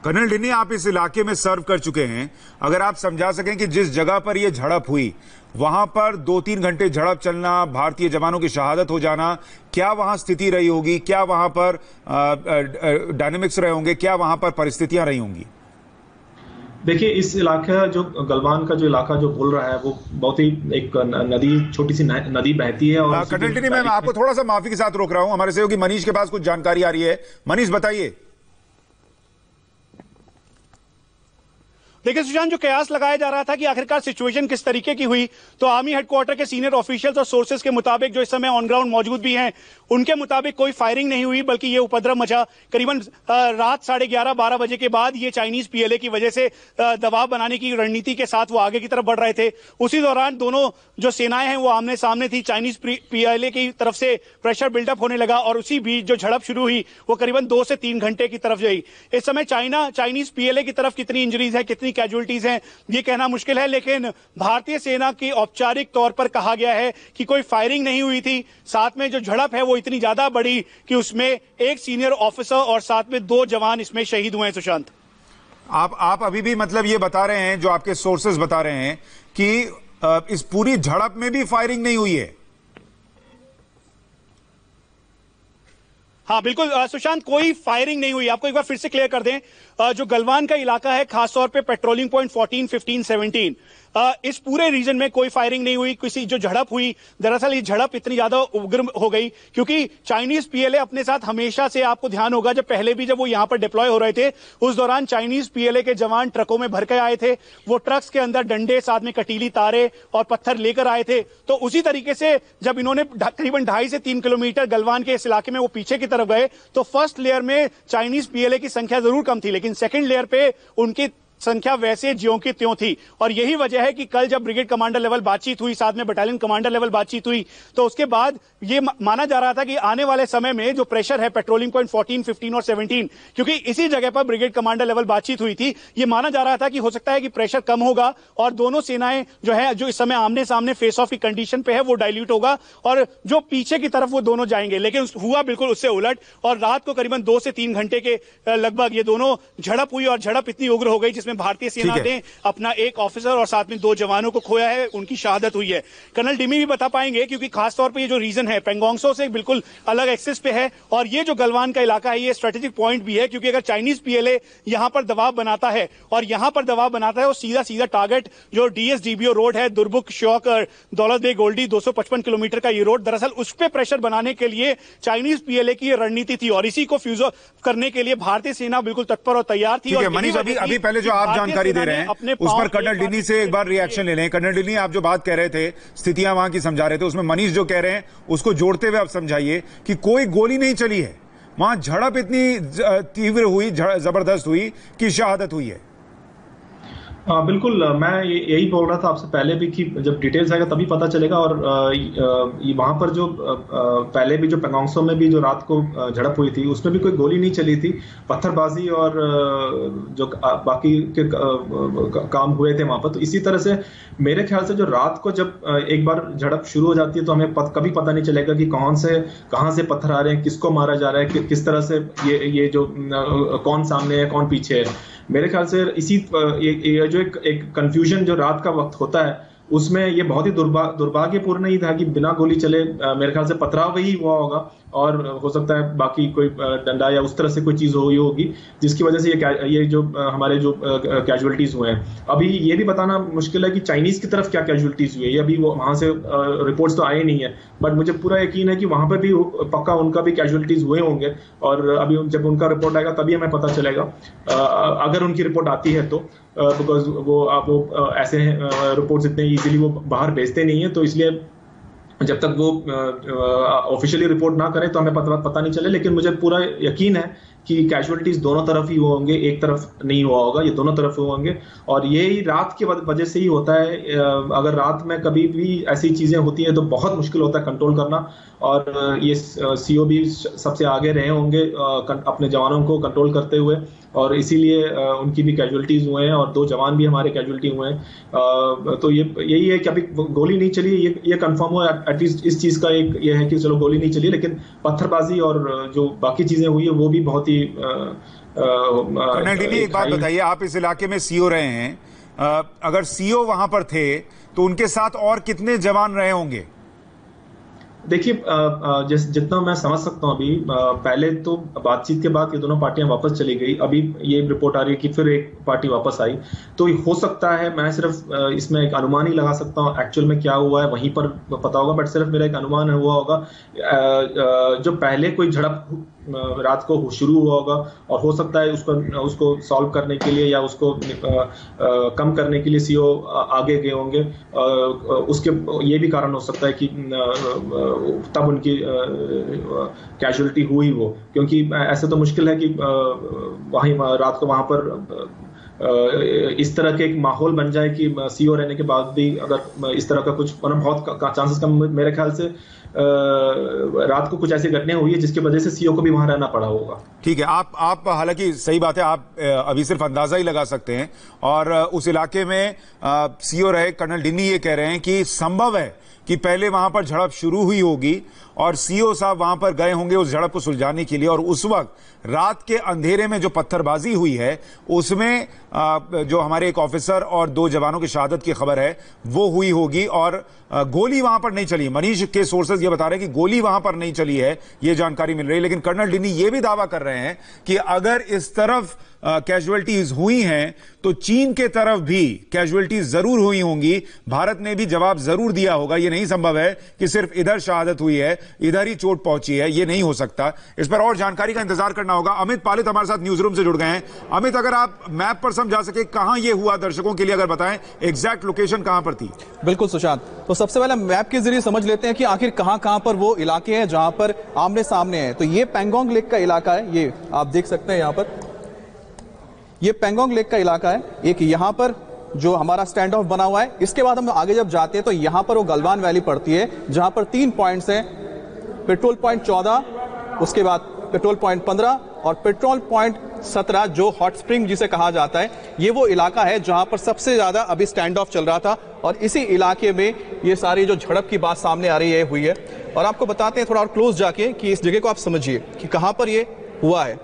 कर्नल डिनी, आप इस इलाके में सर्व कर चुके हैं, अगर आप समझा सकें कि जिस जगह पर यह झड़प हुई वहां पर 2-3 घंटे झड़प चलना, भारतीय जवानों की शहादत हो जाना, क्या वहां स्थिति रही होगी, क्या वहां पर डायनेमिक्स रहे होंगे, क्या वहां पर परिस्थितियां रही होंगी? देखिए, इस इलाका जो गलवान का जो इलाका जो बोल रहा है वो बहुत ही एक नदी, छोटी सी नदी बहती है। और कर्नल डिनी, मैं आपको थोड़ा सा माफी के साथ रोक रहा हूं, हमारे सहयोगी मनीष के पास कुछ जानकारी आ रही है। मनीष, बताइए। देखिए सुशांत, जो कयास लगाया जा रहा था कि आखिरकार सिचुएशन किस तरीके की हुई, तो आर्मी हेडक्वार्टर के सीनियर ऑफिशियल्स और सोर्सेज के मुताबिक, जो इस समय ऑन ग्राउंड मौजूद भी हैं, उनके मुताबिक कोई फायरिंग नहीं हुई, बल्कि ये उपद्रव मचा करीबन रात 11:30-12 बजे के बाद। ये चाइनीज पीएलए की वजह से दबाव बनाने की रणनीति के साथ वो आगे की तरफ बढ़ रहे थे। उसी दौरान दोनों जो सेनाएं हैं वो आमने सामने थी। चाइनीज पीएलए की तरफ से प्रेशर बिल्डअप होने लगा और उसी बीच जो झड़प शुरू हुई वो करीबन 2 से 3 घंटे की तरफ गई। इस समय चाइनीज पीएलए की तरफ कितनी इंजरीज है, कितनी कैजुअलिटीज हैं, ये कहना मुश्किल है। लेकिन भारतीय सेना की औपचारिक तौर पर कहा गया है कि कोई फायरिंग नहीं हुई थी। साथ में जो झड़प है वो इतनी ज्यादा बड़ी कि उसमें एक सीनियर ऑफिसर और साथ में 2 जवान इसमें शहीद हुए हैं। सुशांत, आप अभी भी मतलब ये बता रहे हैं, जो आपके सोर्सेज बता रहे हैं कि इस पूरी झड़प में भी फायरिंग नहीं हुई है? हाँ बिल्कुल सुशांत, कोई फायरिंग नहीं हुई। आपको एक बार फिर से क्लियर कर दें, जो गलवान का इलाका है, खासतौर पे पेट्रोलिंग पॉइंट 14, 15, 17, इस पूरे रीजन में कोई फायरिंग नहीं हुई। किसी जो झड़प हुई, दरअसल ये झड़प इतनी ज्यादा उग्र हो गई क्योंकि चाइनीज पीएलए अपने साथ हमेशा से, आपको ध्यान होगा, जब पहले भी जब वो यहां पर डिप्लॉय हो रहे थे उस दौरान चाइनीज पीएलए के जवान ट्रकों में भर के आए थे। वो ट्रक्स के अंदर डंडे, साथ में कटीली तारे और पत्थर लेकर आए थे। तो उसी तरीके से जब इन्होंने करीबन 2.5 से 3 किलोमीटर गलवान के इस इलाके में वो पीछे की तरफ गए तो फर्स्ट लेयर में चाइनीज पीएलए की संख्या जरूर कम थी, लेकिन सेकेंड लेयर पे उनकी संख्या वैसे ज्यों की त्यों थी। और यही वजह है कि कल जब ब्रिगेड कमांडर लेवल बातचीत हुई, साथ में बटालियन कमांडर लेवल बातचीत हुई, तो उसके बाद ये माना जा रहा था कि आने वाले समय में जो प्रेशर है पेट्रोलिंग पॉइंट 14, 15 और 17, क्योंकि इसी जगह पर ब्रिगेड कमांडर लेवल बातचीत हुई थी, ये माना जा रहा था कि हो सकता है कि प्रेशर कम होगा और दोनों सेनाएं जो है, जो इस समय आमने सामने फेस ऑफ की कंडीशन पे है, वो डाइल्यूट होगा और जो पीछे की तरफ वो दोनों जाएंगे। लेकिन हुआ बिल्कुल उससे उलट और रात को करीबन 2 से 3 घंटे के लगभग ये दोनों झड़प हुई और झड़प इतनी उग्र हो गई जिसमें जिसमें भारतीय सेना ने अपना एक ऑफिसर और साथ में 2 जवानों को खोया है, उनकी शहादत हुई है। कर्नल डिमी भी बता पाएंगे, क्योंकि खासतौर पर ये जो रीजन है पैंगोंग त्सो से बिल्कुल अलग एक्सेस पे है, और ये जो गलवान का इलाका है ये स्ट्रेटेजिक पॉइंट भी है, क्योंकि अगर चाइनीज पीएलए यहां पर दबाव बनाता है और यहां पर दबाव बनाता है और सीधा सीधा टारगेट जो डीएसडीबीओ रोड है, दुर्बुक श्योक और दौलत बेग ओल्डी 255 किलोमीटर का ये रोड, दरअसल उस पर प्रेशर बनाने के लिए चाइनीज पीएलए की रणनीति थी और इसी को फ्यूज करने के लिए भारतीय सेना बिल्कुल तत्पर और तैयार थी। और मनीष, अभी पहले जो आप जानकारी दे रहे हैं उस पर कर्नल डिनी से एक बार रिएक्शन ले लें। कर्नल डिनी, आप जो बात कह रहे थे, स्थितियां वहां की समझा रहे थे, उसमें मनीष जो कह रहे हैं उसको जोड़ते हुए आप समझाइए कि कोई गोली नहीं चली है, वहां झड़प इतनी तीव्र हुई, जबरदस्त हुई कि शहादत हुई है। हाँ बिल्कुल, मैं यही बोल रहा था आपसे पहले भी कि जब डिटेल्स आएगा तभी पता चलेगा। और वहां पर जो पहले भी जो पैंगोंग त्सो में भी जो रात को झड़प हुई थी उसमें भी कोई गोली नहीं चली थी, पत्थरबाजी और जो बाकी के काम हुए थे वहां पर। तो इसी तरह से मेरे ख्याल से जो रात को जब एक बार झड़प शुरू हो जाती है तो हमें कभी पता नहीं चलेगा कि कहाँ से पत्थर आ रहे हैं, किसको मारा जा रहा है, किस तरह से ये जो कौन सामने है कौन पीछे है। मेरे ख्याल से इसी ये जो एक कंफ्यूजन जो रात का वक्त होता है उसमें ये बहुत ही दुर्भाग्यपूर्ण ही था कि बिना गोली चले मेरे ख्याल से पथराव ही हुआ होगा, और हो सकता है बाकी कोई डंडा या उस तरह से कोई चीज हुई होगी जिसकी वजह से ये जो हमारे जो कैजुअलिटीज हुए हैं। अभी ये भी बताना मुश्किल है कि चाइनीज की तरफ क्या कैजुअलिटीज हुई है, ये अभी वहां से रिपोर्ट्स तो आए नहीं है, बट मुझे पूरा यकीन है कि वहां पर भी पक्का उनका भी कैजुअलिटीज हुए होंगे, और अभी जब उनका रिपोर्ट आएगा तभी हमें पता चलेगा, अगर उनकी रिपोर्ट आती है तो, बिकॉज वो ऐसे रिपोर्ट्स इतने इजीली वो बाहर भेजते नहीं है, तो इसलिए जब तक वो ऑफिशियली रिपोर्ट ना करें तो हमें पता नहीं चले। लेकिन मुझे पूरा यकीन है कि कैजुअलिटीज दोनों तरफ ही होंगे, एक तरफ नहीं हुआ होगा, ये दोनों तरफ होंगे। और यही रात की वजह से ही होता है, अगर रात में कभी भी ऐसी चीजें होती हैं तो बहुत मुश्किल होता है कंट्रोल करना, और ये सीओ भी सबसे आगे रहे होंगे अपने जवानों को कंट्रोल करते हुए, और इसीलिए उनकी भी कैजुअलिटीज हुए हैं और 2 जवान भी हमारे कैजुअलिटी हुए हैं। तो यही है कि अभी गोली नहीं चली, ये कंफर्म हुआ एटलीस्ट इस चीज का एक ये है कि चलो गोली नहीं चली, लेकिन पत्थरबाजी और जो बाकी चीजें हुई है वो भी बहुत ही। कर्नल डिनी, एक बात बताइए, आप इस इलाके में सीओ रहे हैं, अगर सीओ वहां पर थे तो उनके साथ और कितने जवान रहे होंगे? देखिए, जितना मैं समझ सकता हूँ अभी, पहले तो बातचीत के बाद ये दोनों पार्टियां वापस चली गई, अभी ये रिपोर्ट आ रही है कि फिर एक पार्टी वापस आई, तो हो सकता है, मैं सिर्फ इसमें एक अनुमान ही लगा सकता हूँ, एक्चुअल में क्या हुआ है वहीं पर पता होगा, बट सिर्फ मेरा एक अनुमान हुआ होगा। जो पहले कोई झड़प रात को शुरू हुआ होगा, और हो सकता है उसको सॉल्व करने के लिए या उसको कम करने के लिए सीओ आगे गए होंगे, उसके ये भी कारण हो सकता है कि तब उनकी कैजुअलिटी हुई वो, क्योंकि ऐसे तो मुश्किल है कि वहीं रात को वहां पर इस तरह के एक माहौल बन जाए कि सीओ रहने के बाद भी अगर इस तरह का कुछ, बहुत चांसेस कम मेरे ख्याल से रात को कुछ ऐसी घटनाएं हुई है जिसकी वजह से सीओ को भी वहां रहना पड़ा होगा। ठीक है, आप हालांकि सही बात है, आप अभी सिर्फ अंदाजा ही लगा सकते हैं, और उस इलाके में सीओ रहे कर्नल डिनी ये कह रहे हैं कि संभव है कि पहले वहां पर झड़प शुरू हुई होगी और सीओ साहब वहां पर गए होंगे उस झड़प को सुलझाने के लिए, और उस वक्त रात के अंधेरे में जो पत्थरबाजी हुई है उसमें जो हमारे एक ऑफिसर और 2 जवानों की शहादत की खबर है वो हुई होगी, और गोली वहां पर नहीं चली। मनीष के सोर्सेज ये बता रहे हैं कि गोली वहां पर नहीं चली है, ये जानकारी मिल रही है, लेकिन कर्नल डिनी ये भी दावा कर रहे हैं कि अगर इस तरफ कैजुअलिटीज हुई हैं तो चीन के तरफ भी कैजुअलिटीज जरूर हुई होंगी, भारत ने भी जवाब जरूर दिया होगा। ये नहीं संभव है कि सिर्फ इधर शहादत हुई है, इधर ही चोट पहुंची है, ये नहीं हो सकता। इस पर और जानकारी का इंतजार करना होगा। अमित पालित हमारे साथ न्यूज रूम से जुड़ गए हैं। अमित, अगर आप मैप पर समझा सके कहां ये हुआ, दर्शकों के लिए अगर बताएं एग्जैक्ट लोकेशन कहां पर थी। बिल्कुल सुशांत, तो सबसे पहले मैप के जरिए समझ लेते हैं कि आखिर कहां पर वो इलाके हैं जहां पर आमने सामने है। तो ये पैंगोंग लेक का इलाका है, ये आप देख सकते हैं यहां पर, ये पैंगोंग लेक का इलाका है। एक यहां पर जो हमारा स्टैंड ऑफ बना हुआ है, इसके बाद हम आगे जब जाते हैं तो यहां पर वो गलवान वैली पड़ती है जहां पर 3 पॉइंट्स हैं, पेट्रोल पॉइंट 14, उसके बाद पेट्रोल पॉइंट 15 और पेट्रोल पॉइंट 17 जो हॉट स्प्रिंग जिसे कहा जाता है। ये वो इलाका है जहां पर सबसे ज्यादा अभी स्टैंड ऑफ चल रहा था, और इसी इलाके में ये सारी जो झड़प की बात सामने आ रही है हुई है। और आपको बताते हैं थोड़ा और क्लोज जाके कि इस जगह को आप समझिए कि कहां पर ये हुआ है।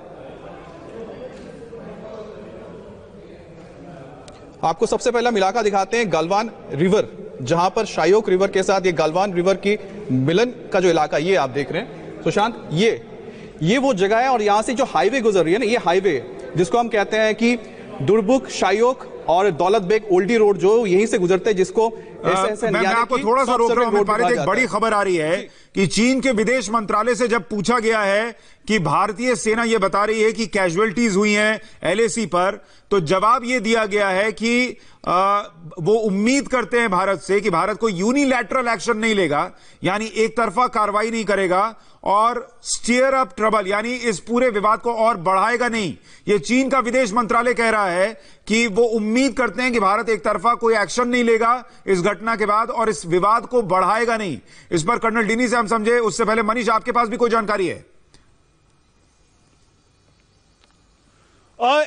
आपको सबसे पहला इलाका दिखाते हैं गलवान रिवर, जहां पर शायोक रिवर के साथ ये गलवान रिवर की मिलन का जो इलाका ये आप देख रहे हैं सुशांत, ये वो जगह है और यहां से जो हाईवे गुजर रही है ना, ये हाईवे जिसको हम कहते हैं कि दुर्बुक, शायोक और दौलत बेग ओल्डी रोड जो यहीं से गुजरते हैं, जिसको मैं आपको थोड़ा सा रोक रहा हूं। एक बड़ी खबर आ रही है कि चीन के विदेश मंत्रालय से जब पूछा गया है कि भारतीय सेना यह बता रही है कि कैजुअल्टीज हुई हैं एलएसी पर, तो जवाब यह दिया गया है कि वो उम्मीद करते हैं भारत से कि भारत कोई यूनिलैटरल एक्शन नहीं लेगा, यानी एक तरफा कार्रवाई नहीं करेगा और स्टीयर अप ट्रबल, यानी इस पूरे विवाद को और बढ़ाएगा नहीं। यह चीन का विदेश मंत्रालय कह रहा है कि वो उम्मीद करते हैं कि भारत एक तरफा कोई एक्शन नहीं लेगा इस घटना के बाद और इस विवाद को बढ़ाएगा नहीं। इस पर कर्नल डिनी से हम समझे, उससे पहले मनीष आपके पास भी कोई जानकारी है?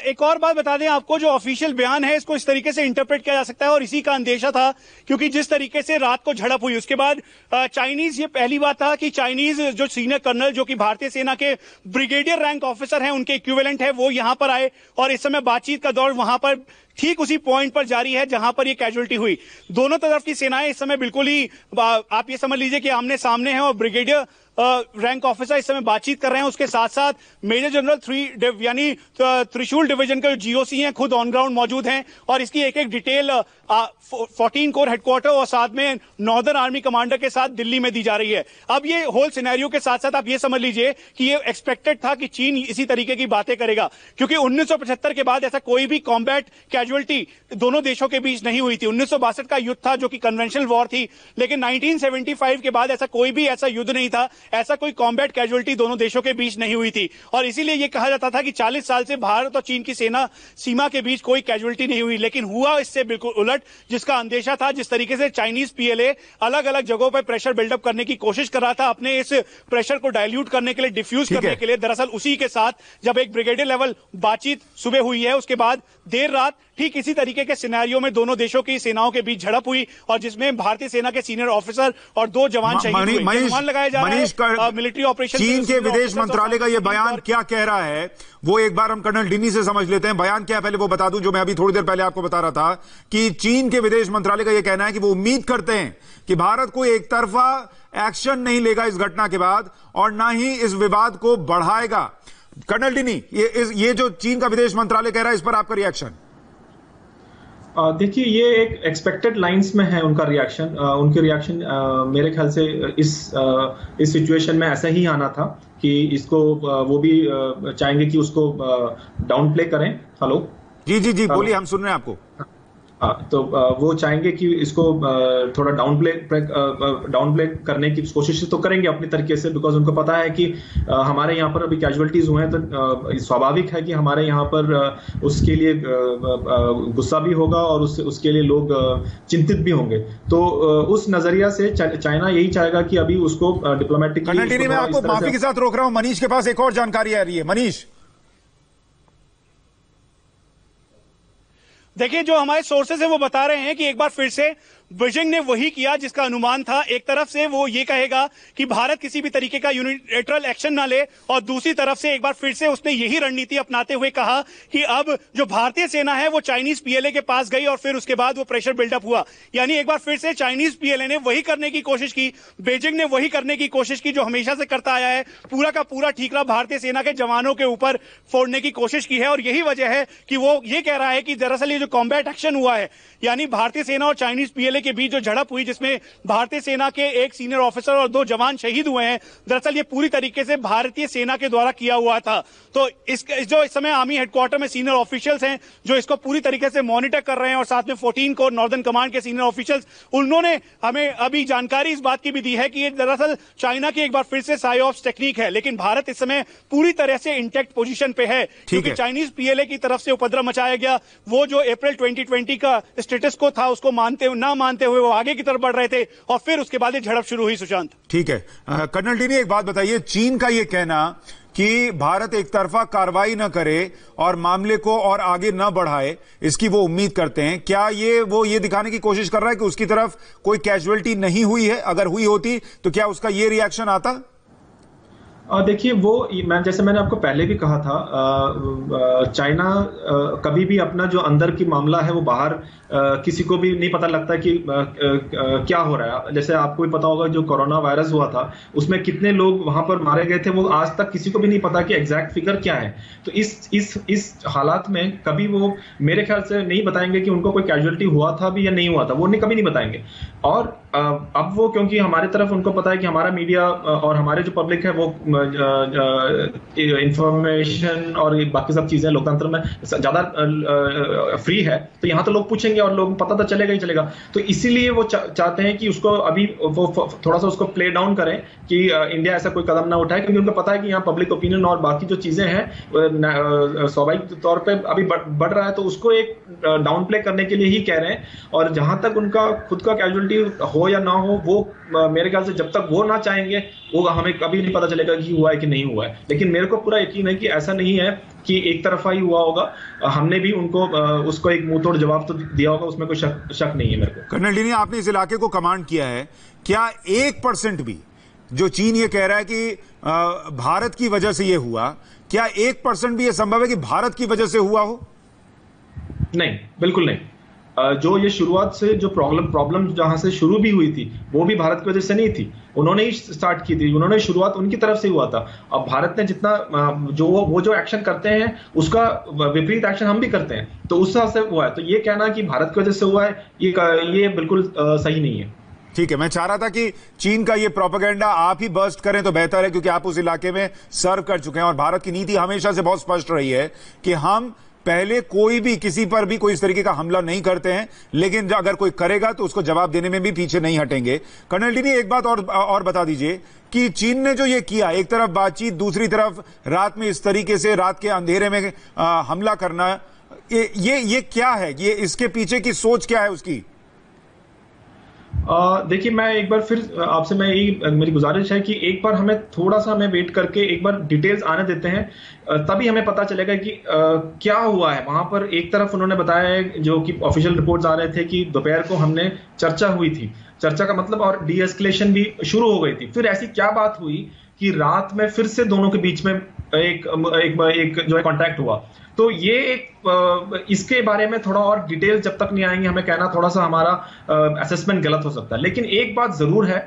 एक और बात बता दें आपको, जो ऑफिशियल बयान है इसको इस तरीके से इंटरप्रेट किया जा सकता है और इसी का अंदेशा था, क्योंकि जिस तरीके से रात को झड़प हुई उसके बाद चाइनीज, ये पहली बात था कि चाइनीज जो सीनियर कर्नल जो कि भारतीय सेना के ब्रिगेडियर रैंक ऑफिसर हैं, उनके इक्विवेलेंट है, वो यहां पर आए और इस समय बातचीत का दौर वहां पर ठीक उसी पॉइंट पर जारी है जहां पर ये कैजुअल्टी हुई। दोनों तरफ की सेनाएं इस समय बिल्कुल ही, आप ये समझ लीजिए कि आमने सामने हैं और ब्रिगेडियर रैंक ऑफिसर इस समय बातचीत कर रहे हैं। उसके साथ साथ मेजर जनरल 3 यानी त्रिशूल डिवीजन के जीओसी हैं, खुद ऑन ग्राउंड मौजूद हैं और इसकी एक एक डिटेल 14 कोर हेडक्वार्टर और साथ में नॉर्दर्न आर्मी कमांडर के साथ दिल्ली में दी जा रही है। अब ये होल सिनेरियो के साथ साथ आप ये समझ लीजिए कि ये एक्सपेक्टेड था कि चीन इसी तरीके की बातें करेगा, क्योंकि 1975 के बाद ऐसा कोई भी कॉम्बैट कैजुअल्टी दोनों देशों के बीच नहीं हुई थी। 1962 का युद्ध था जो कि कन्वेंशनल वॉर थी, लेकिन 1975 के बाद ऐसा कोई भी ऐसा युद्ध नहीं था, ऐसा कोई कॉम्बैट कैजुअल्टी दोनों देशों के बीच नहीं हुई थी। और इसीलिए यह कहा जाता था कि 40 साल से भारत और चीन की सेना सीमा के बीच कोई कैजुअल्टी नहीं हुई, लेकिन हुआ इससे बिल्कुल उलट, जिसका अंदेशा था। जिस तरीके से चाइनीज पीएलए अलग अलग जगहों पर प्रेशर बिल्डअप करने की कोशिश कर रहा था, अपने इस प्रेशर को डाइल्यूट करने के लिए, डिफ्यूज करने के लिए, दरअसल उसी के साथ जब एक ब्रिगेडियर लेवल बातचीत सुबह हुई है, उसके बाद देर रात ठीक इसी तरीके के सिनेरियो में दोनों देशों की सेनाओं के बीच झड़प हुई और जिसमें भारतीय सेना के सीनियर ऑफिसर और 2 जवान शहीद हुए। अनुमान लगाया जा रहा है मिलिट्री ऑपरेशन। चीन के विदेश मंत्रालय का यह बयान क्या कह रहा है वो एक बार हम कर्नल डिनी से समझ लेते हैं। बयान क्या है पहले वो बता दूं, जो मैं अभी थोड़ी देर पहले आपको बता रहा था कि चीन के विदेश मंत्रालय का यह कहना है कि वो उम्मीद करते हैं कि भारत कोई एक तरफा एक्शन नहीं लेगा इस घटना के बाद और ना ही इस विवाद को बढ़ाएगा। कर्नल डिनी, ये जो चीन का विदेश मंत्रालय कह रहा है, इस पर आपका रिएक्शन? देखिए, ये एक एक्सपेक्टेड लाइंस में है उनका रिएक्शन। उनके रिएक्शन मेरे ख्याल से इस सिचुएशन में ऐसा ही आना था कि इसको वो भी चाहेंगे कि उसको डाउन प्ले करें। हेलो जी जी जी बोलिए, हम सुन रहे हैं आपको। तो वो चाहेंगे कि इसको थोड़ा डाउन प्ले करने की कोशिश तो करेंगे अपनी तरीके से, बिकॉज उनको पता है कि हमारे यहाँ पर अभी कैजुअल्टीज हुए हैं, तो स्वाभाविक है कि हमारे यहाँ पर उसके लिए गुस्सा भी होगा और उसके लिए लोग चिंतित भी होंगे। तो उस नजरिया से चाइना यही चाहेगा कि अभी उसको डिप्लोमेटिकली। मैं आपको माफी के साथ रोक रहा हूं, मनीष के पास एक और जानकारी आ रही है। मनीष, देखिए, जो हमारे सोर्सेस हैं वो बता रहे हैं कि एक बार फिर से बीजिंग ने वही किया जिसका अनुमान था। एक तरफ से वो ये कहेगा कि भारत किसी भी तरीके का यूनिलैटरल एक्शन ना ले और दूसरी तरफ से एक बार फिर से उसने यही रणनीति अपनाते हुए कहा कि अब जो भारतीय सेना है वो चाइनीज पीएलए के पास गई और फिर उसके बाद वो प्रेशर बिल्डअप हुआ। यानी एक बार फिर से चाइनीज पीएलए ने वही करने की कोशिश की, बीजिंग ने वही करने की कोशिश की जो हमेशा से करता आया है, पूरा का पूरा ठीकरा भारतीय सेना के जवानों के ऊपर फोड़ने की कोशिश की है। और यही वजह है कि वो ये कह रहा है कि दरअसल ये जो कॉम्बैट एक्शन हुआ है, यानी भारतीय सेना और चाइनीज पीएलए के बीच जो झड़प हुई जिसमें भारतीय सेना के एक सीनियर ऑफिसर और 2 जवान शहीद हुए हैं, दरअसल ये पूरी तरीके से भारतीय सेना के द्वारा किया हुआ था। तो जो इस समय आर्मी हेडक्वार्टर में सीनियर ऑफिशियल्स हैं जो इसको पूरी तरीके से मॉनिटर कर रहे हैं और साथ में 14 कोर नॉर्दर्न कमांड के सीनियर ऑफिशियल्स, उन्होंने हमें अभी जानकारी इस बात की भी दी है कि ये दरअसल चाइना की एक बार फिर से साइऑप्स टेक्निक है, लेकिन भारत इस समय पूरी तरह से इंटैक्ट पोजीशन पे है क्योंकि चाइनीज पीएलए की तरफ से उपद्रव मचाया गया। वो जो अप्रैल 2020 का स्टेटस को था उसको ना मानते हुए वो आगे की तरफ बढ़ रहे थे और फिर उसके बाद ये झड़प शुरू हुई। सुशांत, ठीक है। कर्नल डिनी, एक बात बताइए, चीन का ये कहना कि भारत एक तरफा कार्रवाई न करे और मामले को और आगे न बढ़ाए, इसकी वो उम्मीद करते हैं, क्या वो ये दिखाने की कोशिश कर रहा है कि उसकी तरफ कोई कैजुअल्टी नहीं हुई है? अगर हुई होती तो क्या उसका ये रिएक्शन आता? देखिए वो जैसे मैंने आपको पहले भी कहा था, चाइना कभी भी अपना जो अंदर की मामला है वो बाहर किसी को भी नहीं पता लगता कि क्या हो रहा है। जैसे आपको भी पता होगा जो कोरोना वायरस हुआ था उसमें कितने लोग वहां पर मारे गए थे, वो आज तक किसी को भी नहीं पता कि एग्जैक्ट फिगर क्या है। तो इस हालात में कभी वो मेरे ख्याल से नहीं बताएंगे कि उनको कोई कैजुअलिटी हुआ था भी या नहीं हुआ था, वो कभी नहीं बताएंगे। और अब वो क्योंकि हमारे तरफ उनको पता है कि हमारा मीडिया और हमारे जो पब्लिक है वो इंफॉर्मेशन और बाकी सब चीजें लोकतंत्र में ज्यादा फ्री है, तो यहाँ तो लोग पूछेंगे और लोगों को पता तो चलेगा ही चलेगा। तो इसीलिए वो चाहते हैं कि उसको अभी वो थोड़ा सा उसको प्ले डाउन करें कि इंडिया ऐसा कोई कदम ना उठाए, क्योंकि उनको पता है कि यहाँ पब्लिक ओपिनियन और बाकी जो चीजें हैं स्वाभाविक तौर पर अभी बढ़ रहा है, तो उसको एक डाउन प्ले करने के लिए ही कह रहे हैं। और जहां तक उनका खुद का कैजुअलिटी हो या ना हो, वो मेरे ख्याल से जब तक वो ना चाहेंगे वो हमें कभी नहीं पता चलेगा कि हुआ है कि नहीं हुआ है। लेकिन मेरे को पूरा यकीन है कि ऐसा नहीं है कि एक तरफा ही हुआ होगा, हमने भी उनको उसको एक मुंह तोड़ जवाब तो दिया होगा, उसमें कोई शक नहीं है मेरे को। कर्नल डीनी, आपने इस इलाके को कमांड किया है, क्या 1% भी जो चीन ये कह रहा है कि भारत की वजह से ये हुआ, क्या 1% भी ये संभव है कि भारत की वजह से हुआ हो? नहीं, बिल्कुल नहीं। जो ये शुरुआत से जो प्रॉब्लम जहां से शुरू भी हुई थी वो भी भारत की वजह से नहीं थी, उन्होंने ही स्टार्ट की थी, उन्होंने शुरुआत उनकी तरफ से हुआ था। अब भारत ने जितना वो जो एक्शन करते हैं उसका विपरीत एक्शन हम भी करते हैं, तो उस हिसाब से हुआ है। तो ये कहना कि भारत की वजह से हुआ है ये बिल्कुल सही नहीं है। ठीक है, मैं चाह रहा था कि चीन का ये प्रोपेगेंडा आप ही बर्स्ट करें तो बेहतर है, क्योंकि आप उस इलाके में सर्व कर चुके हैं और भारत की नीति हमेशा से बहुत स्पष्ट रही है कि हम पहले कोई भी किसी पर भी कोई इस तरीके का हमला नहीं करते हैं, लेकिन अगर कोई करेगा तो उसको जवाब देने में भी पीछे नहीं हटेंगे। कर्नल डीनी, एक बात और बता दीजिए कि चीन ने जो ये किया, एक तरफ बातचीत, दूसरी तरफ रात में इस तरीके से रात के अंधेरे में हमला करना, ये क्या है? ये इसके पीछे की सोच क्या है उसकी? देखिए, मैं एक बार फिर आपसे मेरी गुजारिश है कि एक बार हमें वेट करके एक बार डिटेल्स आने देते हैं, तभी हमें पता चलेगा कि क्या हुआ है वहां पर। एक तरफ उन्होंने बताया है जो कि ऑफिशियल रिपोर्ट्स आ रहे थे कि दोपहर को हमने चर्चा हुई थी, चर्चा का मतलब और डी एस्केलेशन भी शुरू हो गई थी। फिर ऐसी क्या बात हुई कि रात में फिर से दोनों के बीच में एक जो है कॉन्टैक्ट हुआ। तो ये इसके बारे में थोड़ा और डिटेल जब तक नहीं आएंगे, हमें कहना थोड़ा सा हमारा असेसमेंट गलत हो सकता है। लेकिन एक बात जरूर है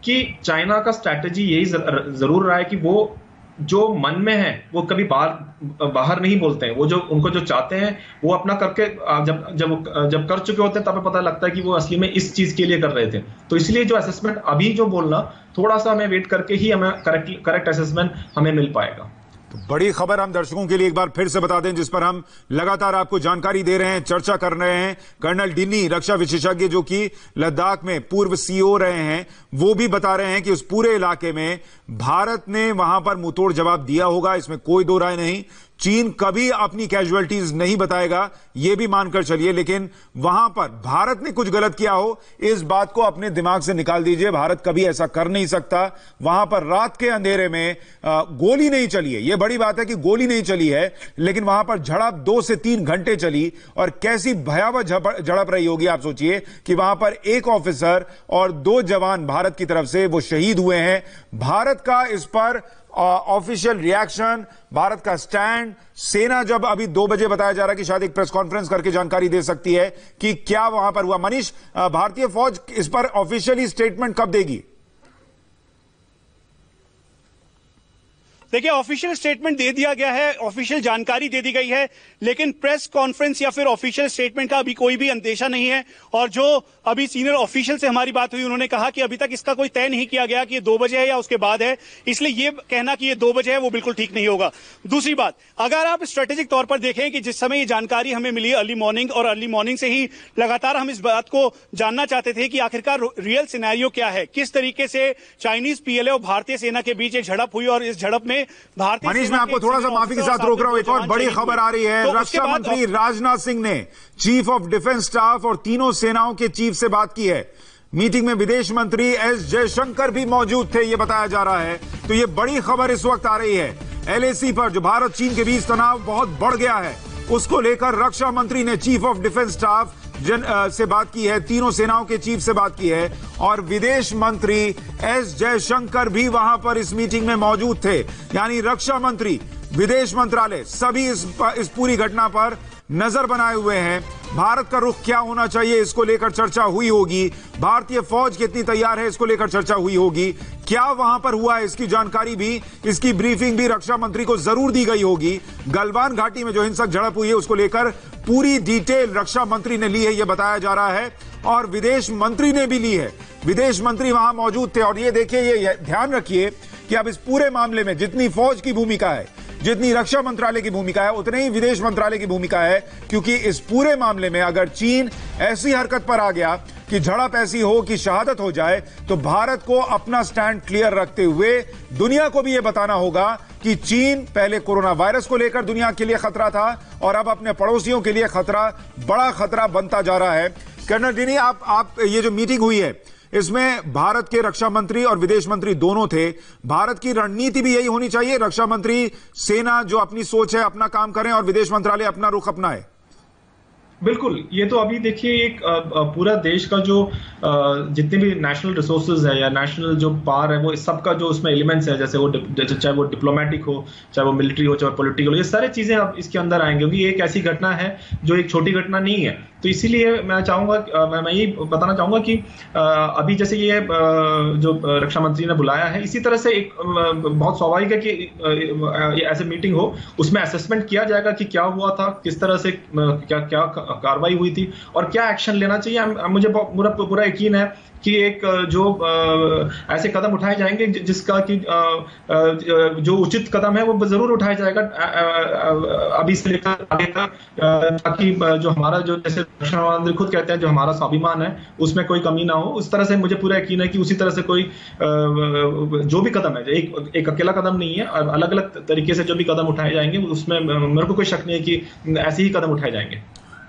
कि चाइना का स्ट्रैटेजी यही जरूर रहा है कि वो जो मन में है वो कभी बाहर नहीं बोलते हैं। वो उनको जो चाहते हैं वो अपना करके जब कर चुके होते हैं तब पता लगता है कि वो असली में इस चीज के लिए कर रहे थे। तो इसलिए जो असेसमेंट अभी जो बोलना, थोड़ा सा हमें वेट करके ही हमें करेक्ट असेसमेंट हमें मिल पाएगा। तो बड़ी खबर हम दर्शकों के लिए एक बार फिर से बता दें, जिस पर हम लगातार आपको जानकारी दे रहे हैं, चर्चा कर रहे हैं। कर्नल डीनी, रक्षा विशेषज्ञ जो कि लद्दाख में पूर्व सीओ रहे हैं, वो भी बता रहे हैं कि उस पूरे इलाके में भारत ने वहां पर मुंहतोड़ जवाब दिया होगा, इसमें कोई दो राय नहीं। चीन कभी अपनी कैजुअलिटीज नहीं बताएगा, यह भी मानकर चलिए, लेकिन वहां पर भारत ने कुछ गलत किया हो, इस बात को अपने दिमाग से निकाल दीजिए। भारत कभी ऐसा कर नहीं सकता। वहां पर रात के अंधेरे में गोली नहीं चली है, यह बड़ी बात है कि गोली नहीं चली है, लेकिन वहां पर झड़प 2 से 3 घंटे चली, और कैसी भयावह झड़प रही होगी। आप सोचिए कि वहां पर एक ऑफिसर और 2 जवान भारत की तरफ से वो शहीद हुए हैं। भारत का इस पर ऑफिशियल रिएक्शन, भारत का स्टैंड, सेना जब अभी 2 बजे बताया जा रहा है कि शायद एक प्रेस कॉन्फ्रेंस करके जानकारी दे सकती है कि क्या वहां पर हुआ। मनीष, भारतीय फौज इस पर ऑफिशियली स्टेटमेंट कब देगी? देखिए, ऑफिशियल स्टेटमेंट दे दिया गया है, ऑफिशियल जानकारी दे दी गई है, लेकिन प्रेस कॉन्फ्रेंस या फिर ऑफिशियल स्टेटमेंट का अभी कोई भी अंदेशा नहीं है। और जो अभी सीनियर ऑफिशियल से हमारी बात हुई, उन्होंने कहा कि अभी तक इसका कोई तय नहीं किया गया कि ये 2 बजे है या उसके बाद है, इसलिए ये कहना कि ये 2 बजे है वो बिल्कुल ठीक नहीं होगा। दूसरी बात, अगर आप स्ट्रेटेजिक तौर पर देखें कि जिस समय ये जानकारी हमें मिली अर्ली मॉर्निंग, और अर्ली मॉर्निंग से ही लगातार हम इस बात को जानना चाहते थे कि आखिरकार रियल सिनेरियो क्या है, किस तरीके से चाइनीज पीएलए और भारतीय सेना के बीच एक झड़प हुई, और इस झड़प में भारतीय मनीष, मैं आपको थोड़ा सा माफी के साथ रोक रहा हूं। एक और बड़ी खबर आ रही है, रक्षा मंत्री राजनाथ सिंह ने चीफ ऑफ डिफेंस स्टाफ और तीनों सेनाओं के चीफ से बात की है। मीटिंग में विदेश मंत्री एस जयशंकर भी मौजूद थे, यह बताया जा रहा है। तो यह बड़ी खबर इस वक्त आ रही है। एलएसी पर जो भारत चीन के बीच तनाव बहुत बढ़ गया है, उसको लेकर रक्षा मंत्री ने चीफ ऑफ डिफेंस स्टाफ से बात की है, तीनों सेनाओं के चीफ से बात की है और विदेश मंत्री एस जयशंकर भी वहां पर इस मीटिंग में मौजूद थे। यानी रक्षा मंत्री, विदेश मंत्रालय सभी इस पूरी घटना पर नजर बनाए हुए हैं। भारत का रुख क्या होना चाहिए इसको लेकर चर्चा हुई होगी। भारतीय फौज कितनी तैयार है इसको लेकर चर्चा हुई होगी। क्या वहां पर हुआ है इसकी जानकारी भी, इसकी ब्रीफिंग भी रक्षा मंत्री को जरूर दी गई होगी। गलवान घाटी में जो हिंसक झड़प हुई है उसको लेकर पूरी डिटेल रक्षा मंत्री ने ली है, यह बताया जा रहा है और विदेश मंत्री ने भी ली है। विदेश मंत्री वहां मौजूद थे और ये देखिए, ये ध्यान रखिए कि अब इस पूरे मामले में जितनी फौज की भूमिका है, जितनी रक्षा मंत्रालय की भूमिका है, उतने ही विदेश मंत्रालय की भूमिका है, क्योंकि इस पूरे मामले में अगर चीन ऐसी हरकत पर आ गया कि झड़प ऐसी हो कि शहादत हो जाए, तो भारत को अपना स्टैंड क्लियर रखते हुए दुनिया को भी यह बताना होगा कि चीन पहले कोरोना वायरस को लेकर दुनिया के लिए खतरा था और अब अपने पड़ोसियों के लिए खतरा, बड़ा खतरा बनता जा रहा है। कर्नल डिनी, आप ये जो मीटिंग हुई है इसमें भारत के रक्षा मंत्री और विदेश मंत्री दोनों थे। भारत की रणनीति भी यही होनी चाहिए, रक्षा मंत्री सेना जो अपनी सोच है अपना काम करें और विदेश मंत्रालय अपना रुख अपनाए। बिल्कुल, ये तो अभी देखिए एक पूरा देश का जो जितने भी नेशनल रिसोर्सेज है या नेशनल जो पावर है, वो सबका जो उसमें एलिमेंट्स है, जैसे वो चाहे वो डिप्लोमेटिक हो, चाहे वो मिलिट्री हो, चाहे पॉलिटिकल हो, ये सारी चीजें अब इसके अंदर आएंगी, क्योंकि ये एक ऐसी घटना है जो एक छोटी घटना नहीं है। तो इसीलिए मैं चाहूंगा, मैं ये बताना चाहूंगा कि अभी जैसे ये जो रक्षा मंत्री ने बुलाया है, इसी तरह से एक बहुत स्वाभाविक है कि ऐसे मीटिंग हो, उसमें असेसमेंट किया जाएगा कि क्या हुआ था, किस तरह से क्या कार्रवाई हुई थी और क्या एक्शन लेना चाहिए। मुझे पूरा यकीन है कि एक जो ऐसे कदम उठाए जाएंगे जिसका कि जो उचित कदम है वो जरूर उठाया जाएगा अभी से लेकर आगे तक, ताकि जो हमारा जो जैसे रक्षा मंत्री खुद कहते हैं जो हमारा स्वाभिमान है उसमें कोई कमी ना हो। उस तरह से मुझे पूरा यकीन है कि उसी तरह से कोई जो भी कदम है, एक अकेला कदम नहीं है, अलग अलग तरीके से जो भी कदम उठाए जाएंगे उसमें मेरे को कोई शक नहीं है कि ऐसे ही कदम उठाए जाएंगे।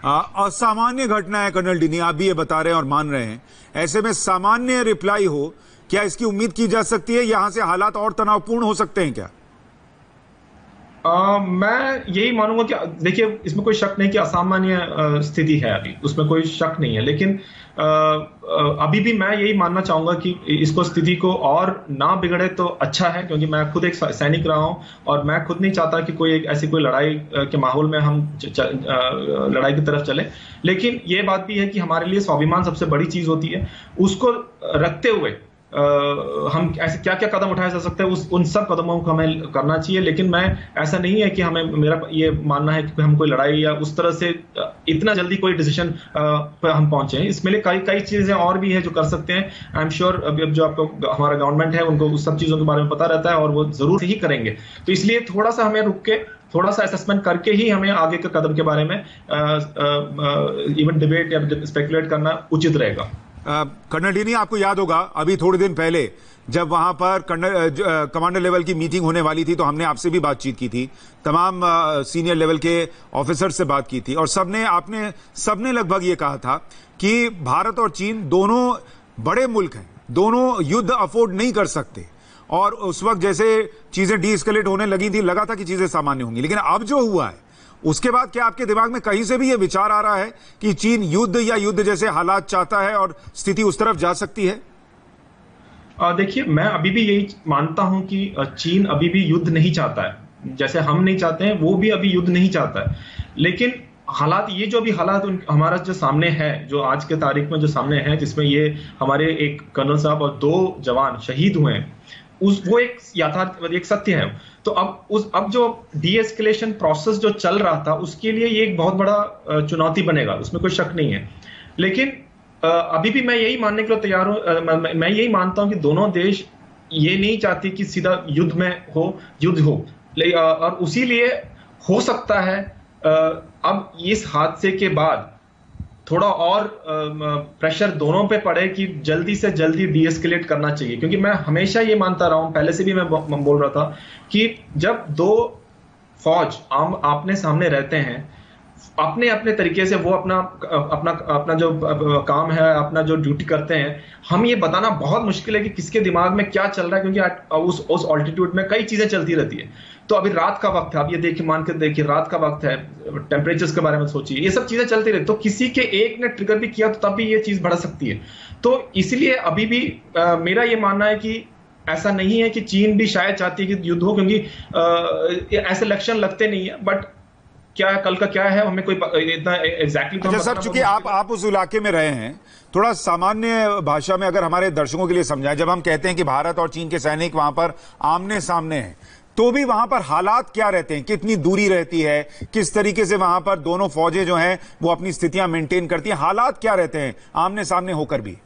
असामान्य घटना है कर्नल डिनी, आप भी ये बता रहे हैं और मान रहे हैं, ऐसे में सामान्य रिप्लाई हो, क्या इसकी उम्मीद की जा सकती है? यहां से हालात और तनावपूर्ण हो सकते हैं क्या? मैं यही मानूंगा कि देखिए इसमें कोई शक नहीं कि असामान्य स्थिति है, अभी उसमें कोई शक नहीं है, लेकिन अभी भी मैं यही मानना चाहूंगा कि इसको स्थिति को और ना बिगड़े तो अच्छा है, क्योंकि मैं खुद एक सैनिक रहा हूं और मैं खुद नहीं चाहता कि कोई ऐसी कोई लड़ाई के माहौल में हम लड़ाई की तरफ चले। लेकिन ये बात भी है कि हमारे लिए स्वाभिमान सबसे बड़ी चीज होती है, उसको रखते हुए हम ऐसे क्या क्या कदम उठाए जा सकते हैं, उन सब कदमों को हमें करना चाहिए। लेकिन मैं ऐसा नहीं है कि हमें, मेरा ये मानना है कि हम कोई लड़ाई या उस तरह से इतना जल्दी कोई डिसीजन पर हम पहुंचे हैं। इसमें कई चीजें और भी है जो कर सकते हैं। आई एम श्योर अब जो आपको हमारा गवर्नमेंट है उनको उस सब चीजों के बारे में पता रहता है और वो जरूर ही करेंगे। तो इसलिए थोड़ा सा हमें रुक के, थोड़ा सा असेसमेंट करके ही हमें आगे के कदम के बारे में इवन डिबेट या स्पेकुलेट करना उचित रहेगा। कर्नल डिनी, आपको याद होगा अभी थोड़े दिन पहले जब वहां पर कमांडर लेवल की मीटिंग होने वाली थी तो हमने आपसे भी बातचीत की थी, तमाम सीनियर लेवल के ऑफिसर से बात की थी और सबने लगभग ये कहा था कि भारत और चीन दोनों बड़े मुल्क हैं, दोनों युद्ध अफोर्ड नहीं कर सकते और उस वक्त जैसे चीजें डीएस्केलेट होने लगी थी लगा था कि चीजें सामान्य होंगी। लेकिन अब जो हुआ है उसके बाद क्या आपके दिमाग में कहीं से भी ये विचार आ रहा है कि चीन युद्ध या युद्ध जैसे हालात चाहता है और स्थिति उस तरफ जा सकती है? देखिए, मैं अभी भी यही मानता हूं कि चीन अभी भी युद्ध नहीं चाहता है, जैसे हम नहीं चाहते हैं वो भी अभी युद्ध नहीं चाहता है। लेकिन हालात, ये जो भी हालात हमारा जो सामने है, जो आज के तारीख में जो सामने है, जिसमें ये हमारे एक कर्नल साहब और 2 जवान शहीद हुए हैं, वो एक यथार्थ, एक सत्य है। तो अब जो डीएस्केलेशन प्रोसेस जो चल रहा था उसके लिए ये एक बहुत बड़ा चुनौती बनेगा, उसमें कोई शक नहीं है। लेकिन अभी भी मैं यही मानने के लिए तैयार हूं, मैं यही मानता हूं कि दोनों देश ये नहीं चाहती कि सीधा युद्ध हो, और उसीलिए हो सकता है अब इस हादसे के बाद थोड़ा और प्रेशर दोनों पे पड़े कि जल्दी से जल्दी डीएस्केलेट करना चाहिए। क्योंकि मैं हमेशा ये मानता रहा हूं, पहले से भी मैं बोल रहा था कि जब 2 फौज आपने सामने रहते हैं, अपने अपने तरीके से वो अपना जो काम है, अपना जो ड्यूटी करते हैं, हम ये बताना बहुत मुश्किल है कि किसके दिमाग में क्या चल रहा है, क्योंकि उस ऑल्टीट्यूड में कई चीजें चलती रहती है। तो अभी रात का वक्त है, आप ये देखिए, मान के देखिए रात का वक्त है, टेम्परेचर्स के बारे में सोचिए, ये सब चीजें चलती रही तो किसी के एक ने ट्रिगर भी किया तो तब भी ये चीज बढ़ सकती है। तो इसलिए अभी भी मेरा ये मानना है कि ऐसा नहीं है कि चीन भी शायद चाहती है कि युद्ध हो, क्योंकि ऐसे लक्षण लगते नहीं है, बट क्या कल का क्या है हमें कोई इतना एग्जैक्टली। अच्छा सर, चूंकि आप उस इलाके में रहे हैं, थोड़ा सामान्य भाषा में अगर हमारे दर्शकों के लिए समझाएं, जब हम कहते हैं कि भारत और चीन के सैनिक वहां पर आमने सामने हैं, तो भी वहां पर हालात क्या रहते हैं, कितनी दूरी रहती है, किस तरीके से वहां पर दोनों फौजें जो हैं वो अपनी स्थितियां मेंटेन करती हैं, हालात क्या रहते हैं आमने सामने होकर भी?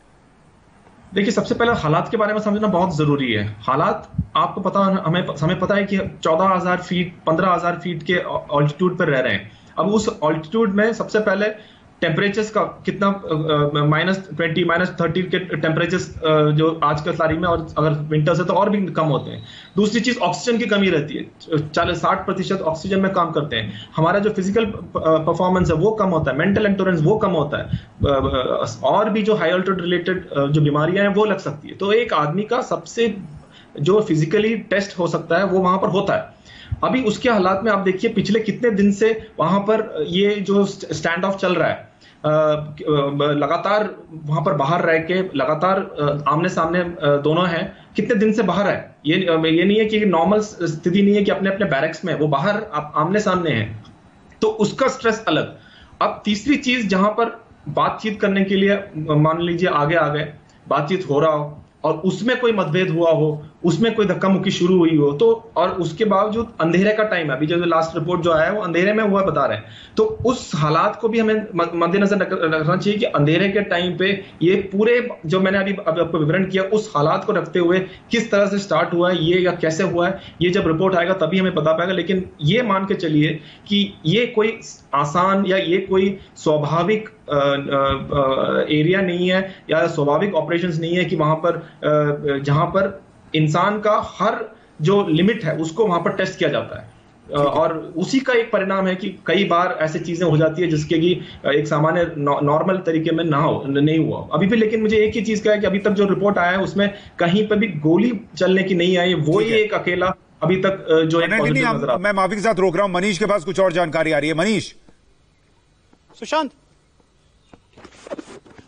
देखिए, सबसे पहले हालात के बारे में समझना बहुत जरूरी है। हालात आपको पता, हमें पता है कि 14,000 फीट 15,000 फीट के ऑल्टीट्यूड पर रह रहे हैं। अब उस ऑल्टीट्यूड में सबसे पहले टेम्परेचर्स का कितना -20 -30 के टेम्परेचर्स जो आज की तारीख में, और अगर विंटर्स है तो और भी कम होते हैं। दूसरी चीज ऑक्सीजन की कमी रहती है, 40-60% ऑक्सीजन में काम करते हैं। हमारा जो फिजिकल परफॉर्मेंस है वो कम होता है, मेंटल एंड्योरेंस वो कम होता है, और भी जो हाई अल्टीट्यूड रिलेटेड जो बीमारियां हैं वो लग सकती है। तो एक आदमी का सबसे जो फिजिकली टेस्ट हो सकता है वो वहां पर होता है। अभी उसके हालात में आप देखिए पिछले कितने दिन से वहां पर ये जो स्टैंड ऑफ चल रहा है, लगातार वहां पर बाहर रह के लगातार आमने सामने दोनों हैं, कितने दिन से बाहर है। ये नहीं है कि नॉर्मल स्थिति नहीं है कि अपने अपने बैरक्स में, वो बाहर आमने सामने हैं, तो उसका स्ट्रेस अलग। अब तीसरी चीज जहां पर बातचीत करने के लिए मान लीजिए आगे आ गए, बातचीत हो रहा हो और उसमें कोई मतभेद हुआ हो, उसमें कोई धक्का मुक्की शुरू हुई हो, तो और उसके बावजूद अंधेरे का टाइम है, अभी जो लास्ट रिपोर्ट जो आया है वो अंधेरे में हुआ बता रहे हैं, तो उस हालात को भी हमें मद्देनजर रखना चाहिए कि अंधेरे के टाइम पे ये पूरे जो मैंने अभी आपको विवरण किया उस हालात को रखते हुए किस तरह से स्टार्ट हुआ है ये, या कैसे हुआ है ये, जब रिपोर्ट आएगा तभी हमें पता पाएगा। लेकिन ये मान के चलिए कि ये कोई आसान या ये कोई स्वाभाविक एरिया नहीं है या स्वाभाविक ऑपरेशंस नहीं है कि वहां पर जहां पर इंसान का हर जो लिमिट है उसको वहां पर टेस्ट किया जाता है, और उसी का एक परिणाम है कि कई बार ऐसी चीजें हो जाती है जिसके कि एक सामान्य नॉर्मल तरीके में नहीं हुआ अभी भी। लेकिन मुझे एक ही चीज का है कि अभी तक जो रिपोर्ट आया है उसमें कहीं पर भी गोली चलने की नहीं आई, वो ही एक अकेला अभी तक जो एक पॉजिटिव नजर आता है। मैं माफी के साथ रोक रहा हूं, मनीष के पास कुछ और जानकारी आ रही है। मनीष। सुशांत,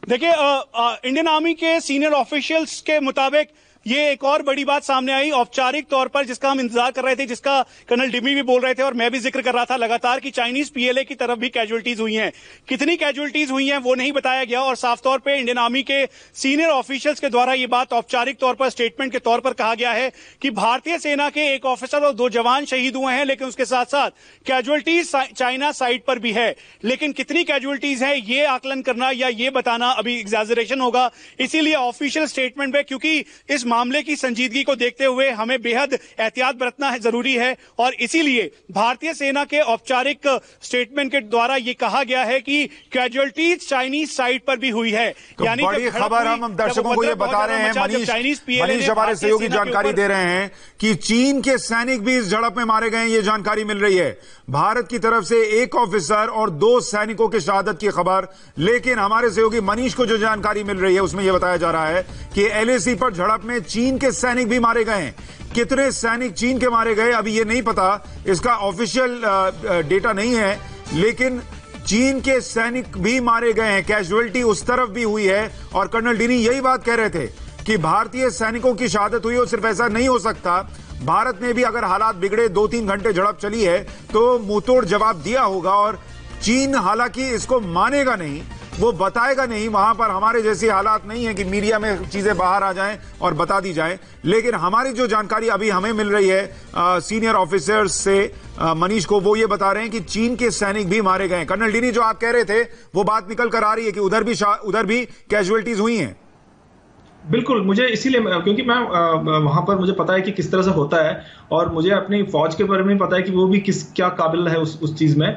देखिए, इंडियन आर्मी के सीनियर ऑफिशियल्स के मुताबिक ये एक और बड़ी बात सामने आई औपचारिक तौर पर, जिसका हम इंतजार कर रहे थे, जिसका कर्नल डिमी भी बोल रहे थे और मैं भी जिक्र कर रहा था लगातार, कि चाइनीज पीएलए की तरफ भी कैजुअलिटीज हुई हैं। कितनी कैजुअलिटीज हुई हैं वो नहीं बताया गया, और साफ तौर पे इंडियन आर्मी के सीनियर ऑफिशियल्स के द्वारा ये बात औपचारिक तौर पर स्टेटमेंट के तौर पर कहा गया है कि भारतीय सेना के एक ऑफिसर और 2 जवान शहीद हुए हैं, लेकिन उसके साथ साथ कैजुअलिटीज चाइना साइड पर भी है। लेकिन कितनी कैजुअलिटीज है ये आकलन करना या ये बताना अभी एग्जैजरेशन होगा। इसीलिए ऑफिशियल स्टेटमेंट में, क्योंकि इस मामले की संजीदगी को देखते हुए हमें बेहद एहतियात बरतना है जरूरी है, और इसीलिए भारतीय सेना के औपचारिक स्टेटमेंट के द्वारा यह कहा गया है कि कैजुअलिटीज चाइनीज साइड पर भी हुई है। यानी बड़ी खबर हम दर्शकों को ये बता रहे हैं, मनीष हमारे सहयोगी जानकारी दे रहे हैं कि चीन के सैनिक भी इस झड़प में मारे गए, ये जानकारी मिल रही है। भारत की तरफ से 1 ऑफिसर और 2 सैनिकों की शहादत की खबर, लेकिन हमारे सहयोगी मनीष को जो जानकारी मिल रही है उसमें यह बताया जा रहा है कि एलएसी पर झड़प में चीन के सैनिक भी मारे गए हैं। कितने सैनिक चीन के मारे गए अभी ये नहीं पता, इसका ऑफिशियल डेटा नहीं है, लेकिन चीन के सैनिक भी मारे गए हैं, कैजुअलिटी उस तरफ भी हुई है। और कर्नल डिनी यही बात कह रहे थे कि भारतीय सैनिकों की शहादत हुई, और सिर्फ ऐसा नहीं हो सकता, भारत ने भी अगर हालात बिगड़े, 2-3 घंटे झड़प चली है तो मुंहतोड़ जवाब दिया होगा। और चीन हालांकि इसको मानेगा नहीं, वो बताएगा नहीं, वहां पर हमारे जैसी हालात नहीं है कि मीडिया में चीजें बाहर आ जाएं और बता दी जाएं। लेकिन हमारी जो जानकारी अभी हमें मिल रही है सीनियर ऑफिसर्स से, मनीष को, वो ये बता रहे हैं कि चीन के सैनिक भी मारे गए। कर्नल डिनी, जो आप कह रहे थे वो बात निकल कर आ रही है कि उधर भी कैजुअलिटीज हुई हैं। बिल्कुल, मुझे इसीलिए, क्योंकि मैं वहां पर मुझे पता है कि किस तरह से होता है, और मुझे अपनी फौज के बारे में पता है कि वो भी क्या काबिल है उस चीज में।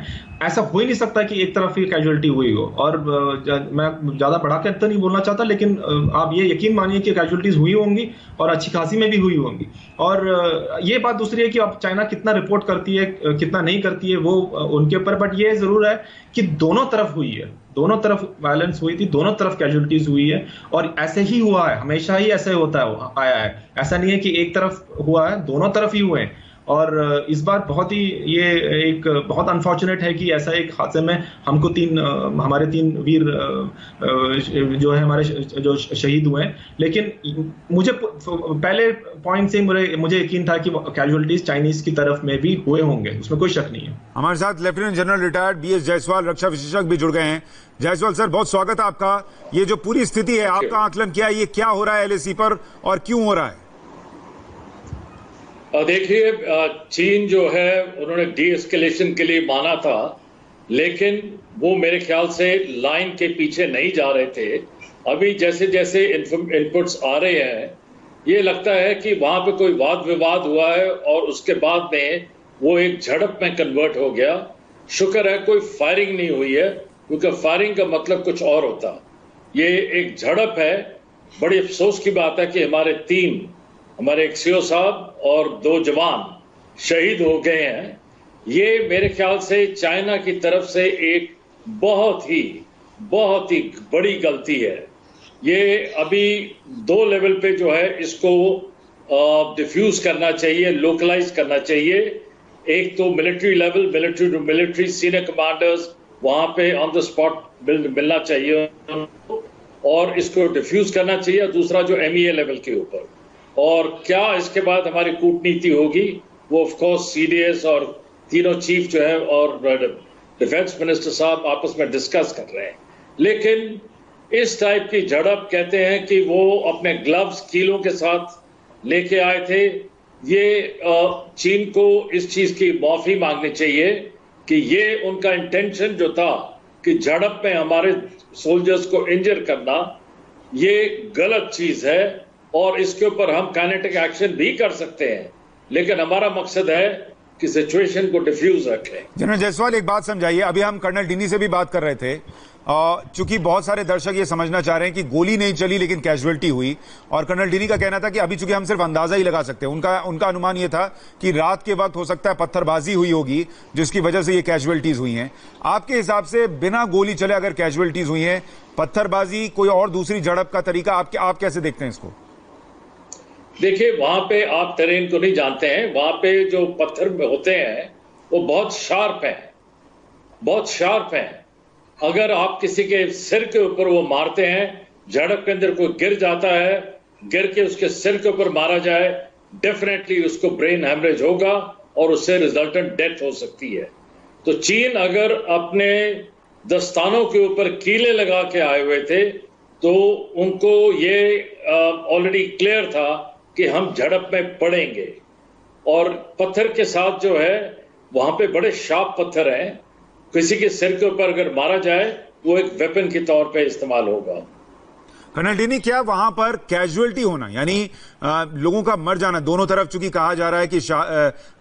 ऐसा हो ही नहीं सकता कि एक तरफ ही कैजुअलिटी हुई हो। और मैं ज्यादा बढ़ा कर तो नहीं बोलना चाहता, लेकिन आप ये यकीन मानिए कि कैजुअलिटीज हुई होंगी और अच्छी खासी में भी हुई होंगी। और ये बात दूसरी है कि अब चाइना कितना रिपोर्ट करती है कितना नहीं करती है वो उनके ऊपर, बट ये जरूर है कि दोनों तरफ हुई है, दोनों तरफ वायलेंस हुई थी, दोनों तरफ कैजुअलिटीज हुई है। और ऐसे ही हुआ है, हमेशा ही ऐसे होता है, आया है। ऐसा नहीं है कि एक तरफ हुआ है, दोनों तरफ ही हुए हैं। और इस बार बहुत ही ये एक बहुत अनफॉर्चुनेट है कि ऐसा एक हादसे में हमको हमारे 3 वीर जो है हमारे जो शहीद हुए हैं। लेकिन मुझे पहले पॉइंट से मुझे यकीन था कि कैजुअलिटीज चाइनीज की तरफ में भी हुए होंगे, उसमें कोई शक नहीं है। हमारे साथ lieutenant general retired BS Jaiswal रक्षा विशेषज्ञ भी जुड़ गए हैं। जायसवाल सर, बहुत स्वागत है आपका। ये जो पूरी स्थिति है, आपका आकलन क्या है, ये क्या हो रहा है एलएसी पर और क्यों हो रहा है? देखिए, चीन जो है उन्होंने डी एस्केलेशन के लिए माना था, लेकिन वो मेरे ख्याल से लाइन के पीछे नहीं जा रहे थे। अभी जैसे जैसे इनपुट्स आ रहे हैं, ये लगता है कि वहां पे कोई वाद विवाद हुआ है और उसके बाद में वो एक झड़प में कन्वर्ट हो गया। शुक्र है कोई फायरिंग नहीं हुई है, क्योंकि फायरिंग का मतलब कुछ और होता। ये एक झड़प है। बड़ी अफसोस की बात है कि हमारे एक सीओ साहब और 2 जवान शहीद हो गए हैं। ये मेरे ख्याल से चाइना की तरफ से एक बहुत ही बड़ी गलती है। ये अभी 2 लेवल पे जो है इसको डिफ्यूज करना चाहिए, लोकलाइज करना चाहिए। एक तो military level, military to military senior commanders वहां पे ऑन द स्पॉट मिलना चाहिए और इसको डिफ्यूज करना चाहिए। दूसरा जो MEA लेवल के ऊपर, और क्या इसके बाद हमारी कूटनीति होगी वो ऑफ कोर्स CDS और तीनों चीफ जो है और डिफेंस मिनिस्टर साहब आपस में डिस्कस कर रहे हैं। लेकिन इस टाइप की झड़प कहते हैं कि वो अपने ग्लव्स कीलों के साथ लेके आए थे। ये चीन को इस चीज की माफी मांगनी चाहिए कि ये उनका इंटेंशन जो था कि झड़प में हमारे सोल्जर्स को इंजर करना, ये गलत चीज है और इसके ऊपर हम काइनेटिक एक्शन भी कर सकते हैं, लेकिन हमारा मकसद है कि सिचुएशन को डिफ्यूज रखें। जनरल जायसवाल, एक बात समझाइए। अभी हम कर्नल डिनी से भी बात कर रहे थे, चूंकि बहुत सारे दर्शक ये समझना चाह रहे हैं कि गोली नहीं चली लेकिन कैजुअलिटी हुई, और कर्नल डिनी का कहना था कि अभी चूंकि हम सिर्फ अंदाजा ही लगा सकते हैं। उनका अनुमान ये था कि रात के वक्त हो सकता है पत्थरबाजी हुई होगी जिसकी वजह से ये कैजुअलिटीज हुई हैं। आपके हिसाब से बिना गोली चले अगर कैजुअलिटीज हुई हैं, पत्थरबाजी, कोई और दूसरी झड़प का तरीका आप कैसे देखते हैं इसको? देखिए, वहां पे आप टेरेन को नहीं जानते हैं। वहां पे जो पत्थर होते हैं वो बहुत शार्प हैं। अगर आप किसी के सिर के ऊपर वो मारते हैं, झड़प के अंदर कोई गिर जाता है, गिर के उसके सिर के ऊपर मारा जाए, डेफिनेटली उसको ब्रेन हैमरेज होगा और उससे रिजल्टेंट डेथ हो सकती है। तो चीन अगर अपने दस्तानों के ऊपर कीले लगा के आए हुए थे तो उनको ये ऑलरेडी क्लियर था कि हम झड़प में पड़ेंगे, और पत्थर के साथ जो है वहां पे बड़े शार्प पत्थर हैं। किसी के सिर के ऊपर अगर मारा जाए वो एक वेपन के तौर पे इस्तेमाल होगा। कर्नल डिनी, क्या वहां पर कैजुअलिटी होना यानी लोगों का मर जाना, दोनों तरफ चूंकि कहा जा रहा है कि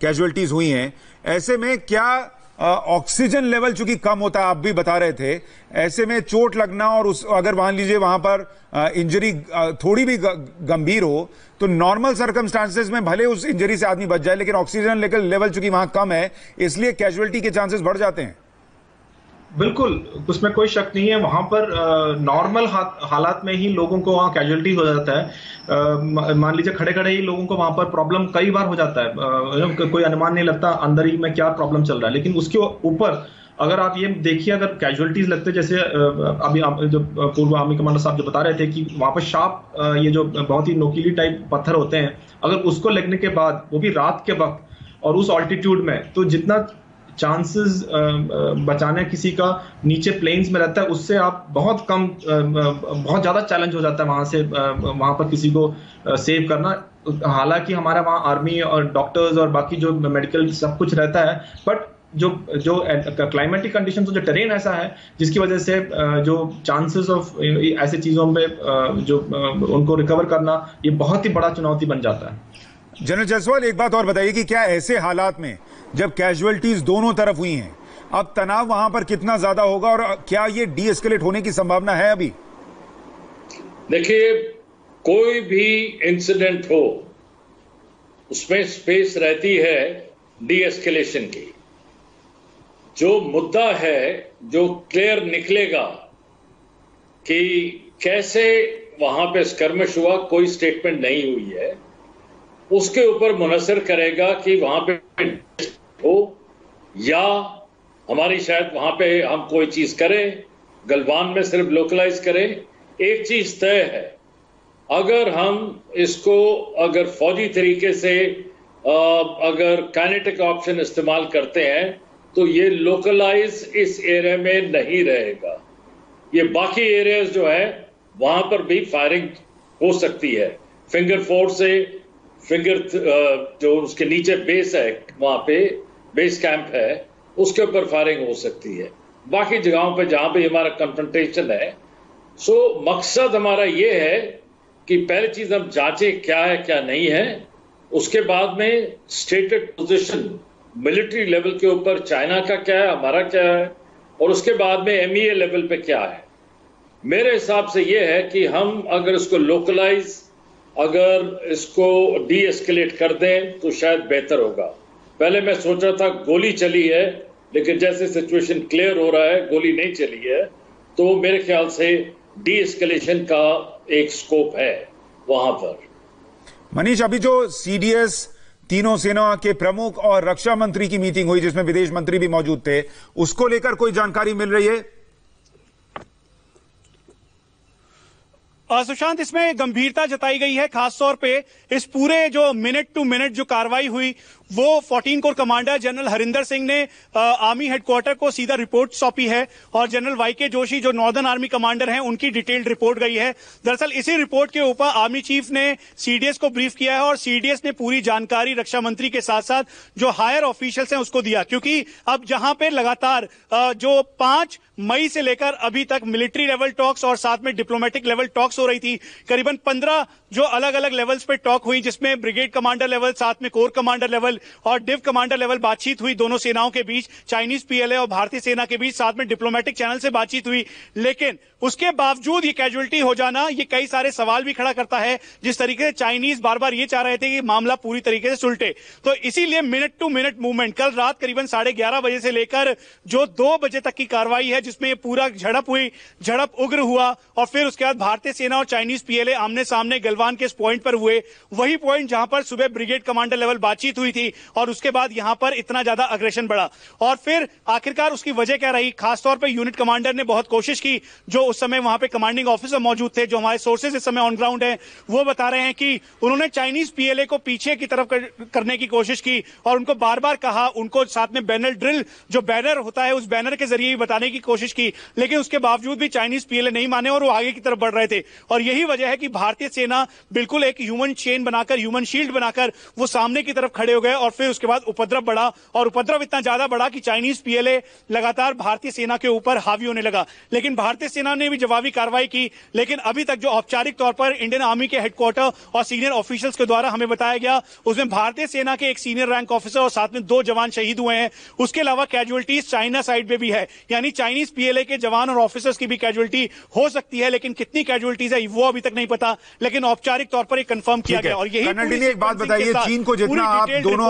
कैजुअलिटीज हुई हैं, ऐसे में क्या ऑक्सीजन लेवल चूंकि कम होता है, आप भी बता रहे थे, ऐसे में चोट लगना और अगर मान लीजिए वहां पर इंजरी थोड़ी भी गंभीर हो तो नॉर्मल सर्कमस्टांसेस में भले उस इंजरी से आदमी बच जाए, लेकिन ऑक्सीजन लेवल चूंकि वहां कम है इसलिए कैजुअलिटी के चांसेस बढ़ जाते हैं। बिल्कुल, उसमें कोई शक नहीं है। वहां पर नॉर्मल हालात में ही लोगों को वहां कैजुअलिटी हो जाता है। मान लीजिए खड़े खड़े ही लोगों को वहां पर प्रॉब्लम कई बार हो जाता है, कोई अनुमान नहीं लगता अंदर ही में क्या प्रॉब्लम चल रहा है। लेकिन उसके ऊपर अगर आप ये देखिए, अगर कैजुअलिटीज लगते, जैसे अभी जो पूर्व आर्मी कमांडर साहब जो बता रहे थे कि वहां पर शार्प ये जो बहुत ही नोकीली टाइप पत्थर होते हैं, अगर उसको लगने के बाद वो भी रात के वक्त और उस ऑल्टीट्यूड में, तो जितना चांसेस बचाने किसी का नीचे प्लेन्स में रहता है उससे आप बहुत ज्यादा चैलेंज हो जाता है वहां पर किसी को सेव करना। हालांकि हमारा वहां आर्मी और डॉक्टर्स और बाकी जो मेडिकल सब कुछ रहता है, बट जो क्लाइमेटिक कंडीशन, जो टेरेन ऐसा है जिसकी वजह से जो चांसेस ऑफ ऐसे चीजों पे जो उनको रिकवर करना, ये बहुत ही बड़ा चुनौती बन जाता है। जनरल जायसवाल, एक बात और बताइए कि क्या ऐसे हालात में जब कैजुअलिटीज दोनों तरफ हुई हैं, अब तनाव वहां पर कितना ज्यादा होगा और क्या ये डी एस्केलेट होने की संभावना है अभी? देखिए, कोई भी इंसिडेंट हो उसमें स्पेस रहती है डी एस्केलेशन की। जो मुद्दा है, जो क्लियर निकलेगा कि कैसे वहां पे स्कर्मिश हुआ, कोई स्टेटमेंट नहीं हुई है। उसके ऊपर मुनसर करेगा कि वहां पे हो या हमारी शायद वहां पे हम कोई चीज करें, गलवान में सिर्फ लोकलाइज करें। एक चीज तय है, अगर हम इसको अगर फौजी तरीके से अगर काइनेटिक ऑप्शन इस्तेमाल करते हैं तो ये लोकलाइज इस एरिया में नहीं रहेगा। ये बाकी एरियाज जो है वहां पर भी फायरिंग हो सकती है। फिंगर फोर से फिंगर जो उसके नीचे बेस है, वहां पे बेस कैंप है, उसके ऊपर फायरिंग हो सकती है। बाकी जगहों पे जहां पे हमारा कन्फ्रंटेशन है, सो मकसद हमारा ये है कि पहली चीज हम जांचें क्या है क्या नहीं है, उसके बाद में स्टेटेड पोजीशन मिलिट्री लेवल के ऊपर चाइना का क्या है, हमारा क्या है, और उसके बाद में MEA लेवल पे क्या है। मेरे हिसाब से ये है कि हम अगर इसको लोकलाइज, अगर इसको डी एस्केलेट कर दें तो शायद बेहतर होगा। पहले मैं सोच रहा था गोली चली है, लेकिन जैसे सिचुएशन क्लियर हो रहा है गोली नहीं चली है, तो मेरे ख्याल से डी एस्केलेशन का एक स्कोप है वहां पर। मनीष, अभी जो CDS तीनों सेना के प्रमुख और रक्षा मंत्री की मीटिंग हुई जिसमें विदेश मंत्री भी मौजूद थे, उसको लेकर कोई जानकारी मिल रही है? सुशांत, इसमें गंभीरता जताई गई है, खासतौर पे इस पूरे जो मिनट टू मिनट जो कार्रवाई हुई वो 14 core commander general Harinder Singh ने आर्मी हेडक्वार्टर को सीधा रिपोर्ट सौंपी है और जनरल YK जोशी जो नॉर्दर्न आर्मी कमांडर हैं उनकी डिटेल्ड रिपोर्ट गई है। दरअसल इसी रिपोर्ट के ऊपर आर्मी चीफ ने CDS को ब्रीफ किया है और CDS ने पूरी जानकारी रक्षा मंत्री के साथ साथ जो हायर ऑफिशियल्स हैं उसको दिया, क्योंकि अब जहां पे लगातार जो 5 मई से लेकर अभी तक मिलिट्री लेवल टॉक्स और साथ में डिप्लोमेटिक लेवल टॉक्स हो रही थी, करीबन 15 जो अलग अलग लेवल्स पे टॉक हुई, जिसमें ब्रिगेड कमांडर लेवल, साथ में कोर कमांडर लेवल और डिव कमांडर लेवल बातचीत हुई दोनों सेनाओं के बीच, चाइनीज PLA और भारतीय सेना के बीच, साथ में डिप्लोमेटिक चैनल से बातचीत हुई। लेकिन उसके बावजूद ये कैजुअलिटी हो जाना ये कई सारे सवाल भी खड़ा करता है। जिस तरीके से चाइनीज बार बार ये चाह रहे थे कि मामला पूरी तरीके से सुलटे, तो इसीलिए मिनट टू मिनट मूवमेंट कल रात करीबन 11:30 बजे से लेकर जो 2 बजे तक की कार्रवाई है, जिसमें ये पूरा झड़प हुई, झड़प उग्र हुआ और फिर उसके बाद भारतीय सेना और चाइनीज PLA आमने सामने गलवान के इस पॉइंट पर हुए, वही पॉइंट जहां पर सुबह ब्रिगेड कमांडर लेवल बातचीत हुई थी और उसके बाद यहां पर इतना ज्यादा अग्रेशन बढ़ा। और फिर आखिरकार उसकी वजह क्या रही? खासतौर पर यूनिट कमांडर ने बहुत कोशिश की, जो उस समय वहां पे कमांडिंग ऑफिसर मौजूद थे, जो हमारे सोर्सेज इस समय ऑन ग्राउंड है, वो बता रहे हैं कि उन्होंने चाइनीज PLA को पीछे की तरफ करने की कोशिश की और उनको बार बार कहा, उनको साथ में बैनर ड्रिल जो बैनर होता है उस बैनर के जरिए बताने की कोशिश की, लेकिन उसके बावजूद भी चाइनीज PLA नहीं माने और वो आगे की तरफ बढ़ रहे थे। और यही वजह है कि भारतीय सेना बिल्कुल एक ह्यूमन चेन बनाकर, ह्यूमन शील्ड बनाकर वो सामने की तरफ खड़े हो गए और फिर उसके बाद उपद्रव बढ़ा और उपद्रव इतना ज्यादा बढ़ा कि चाइनीज PLA लगातार भारतीय सेना के ऊपर हावी होने लगा। लेकिन भारतीय सेना ने भी जवाबी कार्रवाई की, लेकिन अभी तक जो औपचारिक तौर पर इंडियन आर्मी के हेडक्वार्टर और सीनियर ऑफिशियल्स के द्वारा हमें बताया गया, उसमें भारतीय सेना के एक सीनियर रैंक ऑफिसर और साथ में 2 जवान शहीद हुए हैं। उसके अलावा कैजुअलिटीज चाइना साइड पे भी है, यानी चाइनीज PLA के जवान और ऑफिसर्स की भी कैजुअलिटी हो सकती है, लेकिन कितनी कैजुअलिटीज है वो अभी तक नहीं पता, लेकिन औपचारिक तौर पर कंफर्म किया गया। और यही एक बात बताइए, चीन को जितना आप दोनों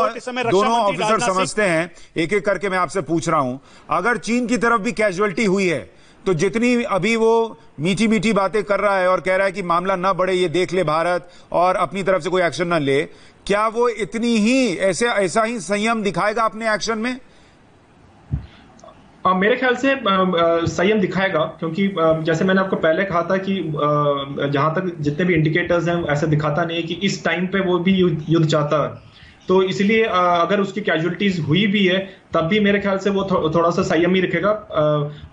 ऑफिसर समझते हैं, एक एक करके मैं आपसे पूछ रहा हूं, अगर चीन की तरफ भी कैजुअलिटी हुई है तो जितनी अभी वो मीठी मीठी बातें कर रहा है और कह रहा है कि मामला ना बढ़े, ये देख ले भारत और अपनी तरफ से कोई एक्शन ना ले, क्या वो इतनी ही ऐसा ही संयम दिखाएगा अपने एक्शन में? मेरे ख्याल से संयम दिखाएगा, क्योंकि जैसे मैंने आपको पहले कहा था कि जहां तक जितने भी इंडिकेटर्स हैं ऐसा दिखाता नहीं है कि इस टाइम पे वो भी युद्ध चाहता है। तो इसलिए अगर उसकी कैजुअलिटीज हुई भी है तब भी मेरे ख्याल से वो थोड़ा सा संयम ही रखेगा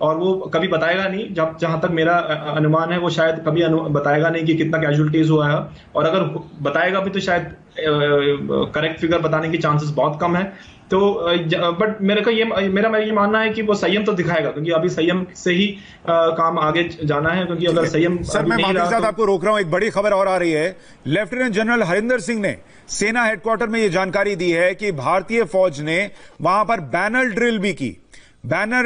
और वो कभी बताएगा नहीं। जहां तक मेरा अनुमान है वो शायद कभी बताएगा नहीं कि कितना कैजुअलिटीज हुआ है, और अगर बताएगा भी तो शायद करेक्ट फिगर बताने की चांसेस बहुत कम है। तो बट मेरा ये मानना है कि वो संयम तो दिखाएगा, क्योंकि अभी संयम से ही काम आगे जाना है, क्योंकि अगर संयम सर मैं माफी के साथ आपको रोक रहा हूं, एक बड़ी खबर और आ रही है। लेफ्टिनेंट जनरल हरिंदर सिंह ने सेना हेडक्वार्टर में यह जानकारी दी है कि भारतीय फौज ने वहां पर बैनर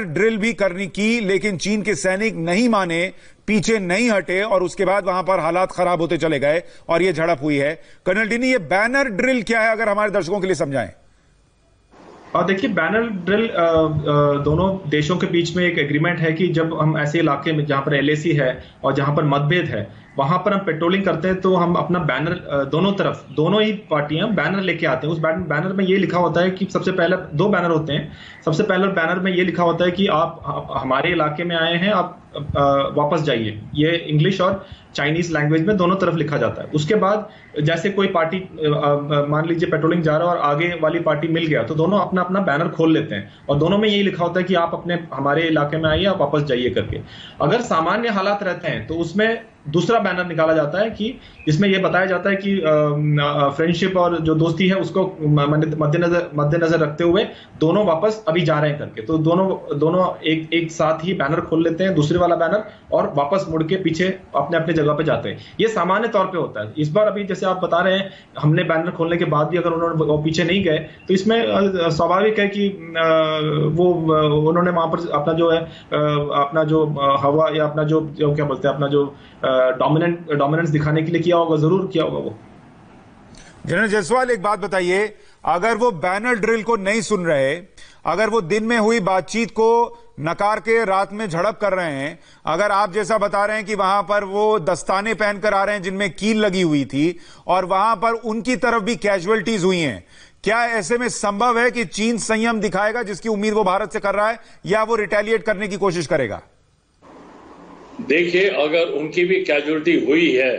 ड्रिल भी करनी की, लेकिन चीन के सैनिक नहीं माने, पीछे नहीं हटे और उसके बाद वहां पर हालात खराब होते चले गए और यह झड़प हुई है। कर्नल डिनी, ये बैनर ड्रिल क्या है, अगर हमारे दर्शकों के लिए समझाएं। और देखिए, बैनर ड्रिल दोनों देशों के बीच में एक एग्रीमेंट है कि जब हम ऐसे इलाके में जहां पर LAC है और जहां पर मतभेद है, वहां पर हम पेट्रोलिंग करते हैं, तो हम अपना बैनर दोनों तरफ, दोनों ही पार्टियां बैनर लेके आते हैं। उस बैनर में ये लिखा होता है कि सबसे पहले 2 बैनर होते हैं। सबसे पहले बैनर में ये लिखा होता है कि आप हमारे इलाके में आए हैं, आप वापस जाइए। ये इंग्लिश और चाइनीज लैंग्वेज में दोनों तरफ लिखा जाता है। उसके बाद जैसे कोई पार्टी मान लीजिए पेट्रोलिंग जा रहा है और आगे वाली पार्टी मिल गया, तो दोनों अपना अपना बैनर खोल लेते हैं और दोनों में यही लिखा होता है कि आप हमारे इलाके में आइए, आप वापस जाइए करके। अगर सामान्य हालात रहते हैं तो उसमें दूसरा बैनर निकाला जाता है कि जिसमें यह बताया जाता है कि फ्रेंडशिप और जो दोस्ती है उसको मद्देनजर रखते हुए दोनों वापस अभी जा रहे हैं करके। तो दोनों एक साथ ही बैनर खोल लेते हैं, दूसरे वाला बैनर, और वापस मुड़ के पीछे अपने अपने जगह पे जाते हैं। ये सामान्य तौर पे होता है। इस बार अभी जैसे आप बता रहे हैं, हमने बैनर खोलने के बाद भी अगर उन्होंने पीछे नहीं गए, तो इसमें स्वाभाविक है कि वो उन्होंने वहां पर अपना जो है अपना जो हवा या अपना जो क्या बोलते हैं, अपना जो डोमिनेंस दिखाने के लिए किया होगा, जरूर किया होगा वो। जनरल जायसवाल, एक बात बताइए, अगर वो बैनर ड्रिल को नहीं सुन रहे, अगर वो दिन में हुई बातचीत को नकार के रात में झड़प कर रहे हैं, अगर आप जैसा बता रहे हैं कि वहां पर वो दस्ताने पहनकर आ रहे हैं जिनमें कील लगी हुई थी और वहां पर उनकी तरफ भी कैजुअलिटीज हुई हैं, क्या ऐसे में संभव है कि चीन संयम दिखाएगा जिसकी उम्मीद वो भारत से कर रहा है, या वो रिटेलिएट करने की कोशिश करेगा? देखिए, अगर उनकी भी कैजुअलिटी हुई है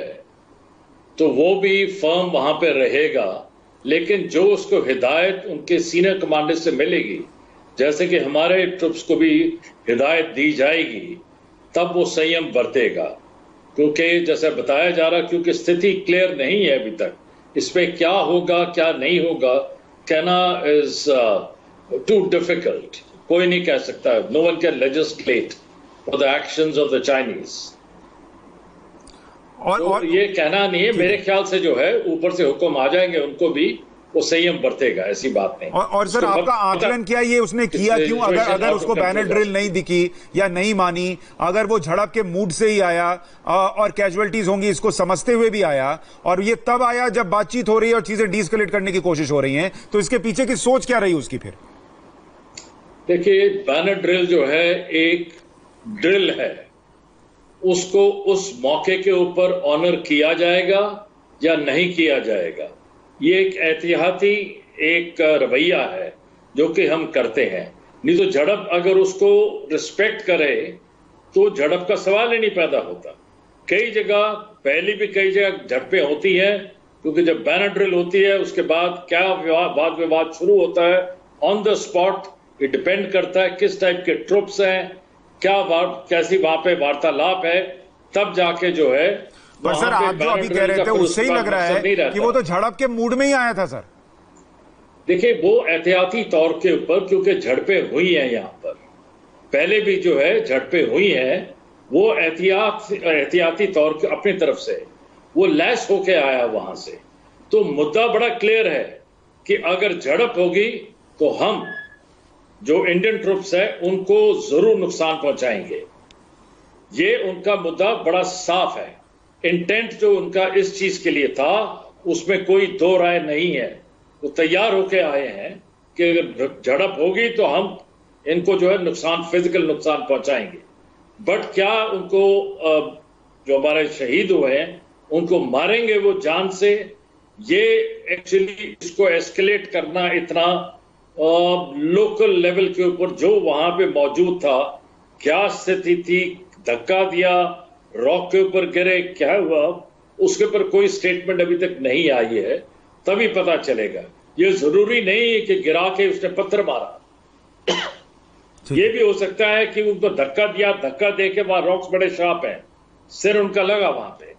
तो वो भी फर्म वहां पे रहेगा, लेकिन जो उसको हिदायत उनके सीनियर कमांडर से मिलेगी, जैसे कि हमारे ट्रुप्स को भी हिदायत दी जाएगी, तब वो संयम बरतेगा। क्योंकि जैसे बताया जा रहा, क्योंकि स्थिति क्लियर नहीं है अभी तक, इसमें क्या होगा क्या नहीं होगा कहना इज टू डिफिकल्ट। कोई नहीं कह सकता। No one can legislate for the actions of the Chinese. और ये कहना नहीं है, मेरे ख्याल से जो है ऊपर से हुक्म आ जाएंगे उनको भी, वो संयम बरतेगा, ऐसी बात नहीं। और सर, आपका आकलन क्या ये उसने किया क्यों? अगर उसको बैनर ड्रिल नहीं दिखी या नहीं मानी, अगर वो झड़प के मूड से ही आया और कैजुअलिटीज होंगी इसको समझते हुए भी आया, और ये तब आया जब बातचीत हो रही है और चीजें डीएस्केलेट करने की कोशिश हो रही हैं, तो इसके पीछे की सोच क्या रही उसकी फिर? देखिए, बैनर ड्रिल जो है एक ड्रिल है, उसको उस मौके के ऊपर ऑनर किया जाएगा या नहीं किया जाएगा, ये एक एहतियाती एक रवैया है जो कि हम करते हैं। नहीं तो झड़प अगर उसको रिस्पेक्ट करे तो झड़प का सवाल ही नहीं पैदा होता। कई जगह पहले भी कई जगह झड़पें होती हैं, क्योंकि जब बैनर ड्रिल होती है उसके बाद क्या वाद विवाद शुरू होता है ऑन द स्पॉट। ये डिपेंड करता है किस टाइप के ट्रुप्स हैं, कैसी वहां पे वार्तालाप है, तब जाके जो है। पर सर, आप जो अभी कह रहे थे उससे ही लग रहा है कि वो तो झड़प के मूड में ही आया था सर। देखिए, वो एहतियाती तौर के ऊपर, क्योंकि झड़पें हुई हैं यहां पर, पहले भी जो है झड़पें हुई हैं, वो एहतियाती तौर के अपनी तरफ से वो लैस होके आया वहां से। तो मुद्दा बड़ा क्लियर है कि अगर झड़प होगी तो हम जो इंडियन ट्रुप्स है उनको जरूर नुकसान पहुंचाएंगे। ये उनका मुद्दा बड़ा साफ है। इंटेंट जो उनका इस चीज के लिए था उसमें कोई दो राय नहीं है। वो तैयार होके आए हैं कि अगर झड़प होगी तो हम इनको जो है नुकसान, फिजिकल नुकसान पहुंचाएंगे। बट क्या उनको जो हमारे शहीद हुए हैं उनको मारेंगे वो जान से? ये एक्चुअली इसको एस्केलेट करना इतना लोकल लेवल के ऊपर जो वहां पे मौजूद था, क्या स्थिति थी, धक्का दिया, रॉक के ऊपर गिरे, क्या हुआ, उसके ऊपर कोई स्टेटमेंट अभी तक नहीं आई है। तभी पता चलेगा। ये जरूरी नहीं है कि गिरा के उसने पत्थर मारा। ये भी हो सकता है कि उनको धक्का दिया, धक्का दे के वहां रॉक्स बड़े शार्प हैं, सिर उनका लगा वहां पे।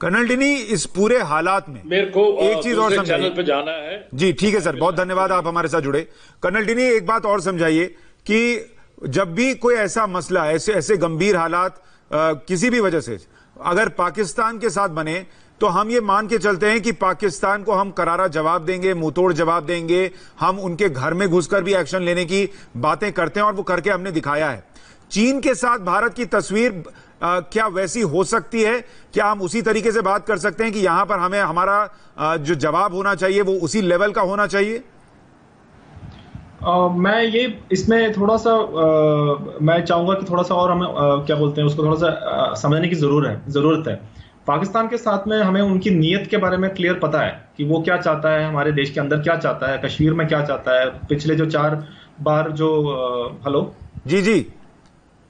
कर्नल डिनी, इस पूरे हालात में मेरे को एक चीज और चैनल पे जाना है। जी ठीक है सर, बहुत धन्यवाद, आप हमारे साथ जुड़े। कर्नल डिनी, एक बात और समझाइए कि जब भी कोई ऐसा मसला, ऐसे गंभीर हालात किसी भी वजह से अगर पाकिस्तान के साथ बने, तो हम ये मान के चलते हैं कि पाकिस्तान को हम करारा जवाब देंगे, मुंहतोड़ जवाब देंगे, हम उनके घर में घुसकर भी एक्शन लेने की बातें करते हैं और वो करके हमने दिखाया है। चीन के साथ भारत की तस्वीर क्या वैसी हो सकती है? क्या हम उसी तरीके से बात कर सकते हैं कि यहां पर हमें हमारा जो जवाब होना चाहिए वो उसी लेवल का होना चाहिए? मैं ये इसमें थोड़ा सा मैं चाहूंगा कि थोड़ा सा और हमें क्या बोलते हैं उसको थोड़ा सा समझने की जरूरत है। पाकिस्तान के साथ में हमें उनकी नीयत के बारे में क्लियर पता है कि वो क्या चाहता है, हमारे देश के अंदर क्या चाहता है, कश्मीर में क्या चाहता है। पिछले जो 4 बार जो हेलो जी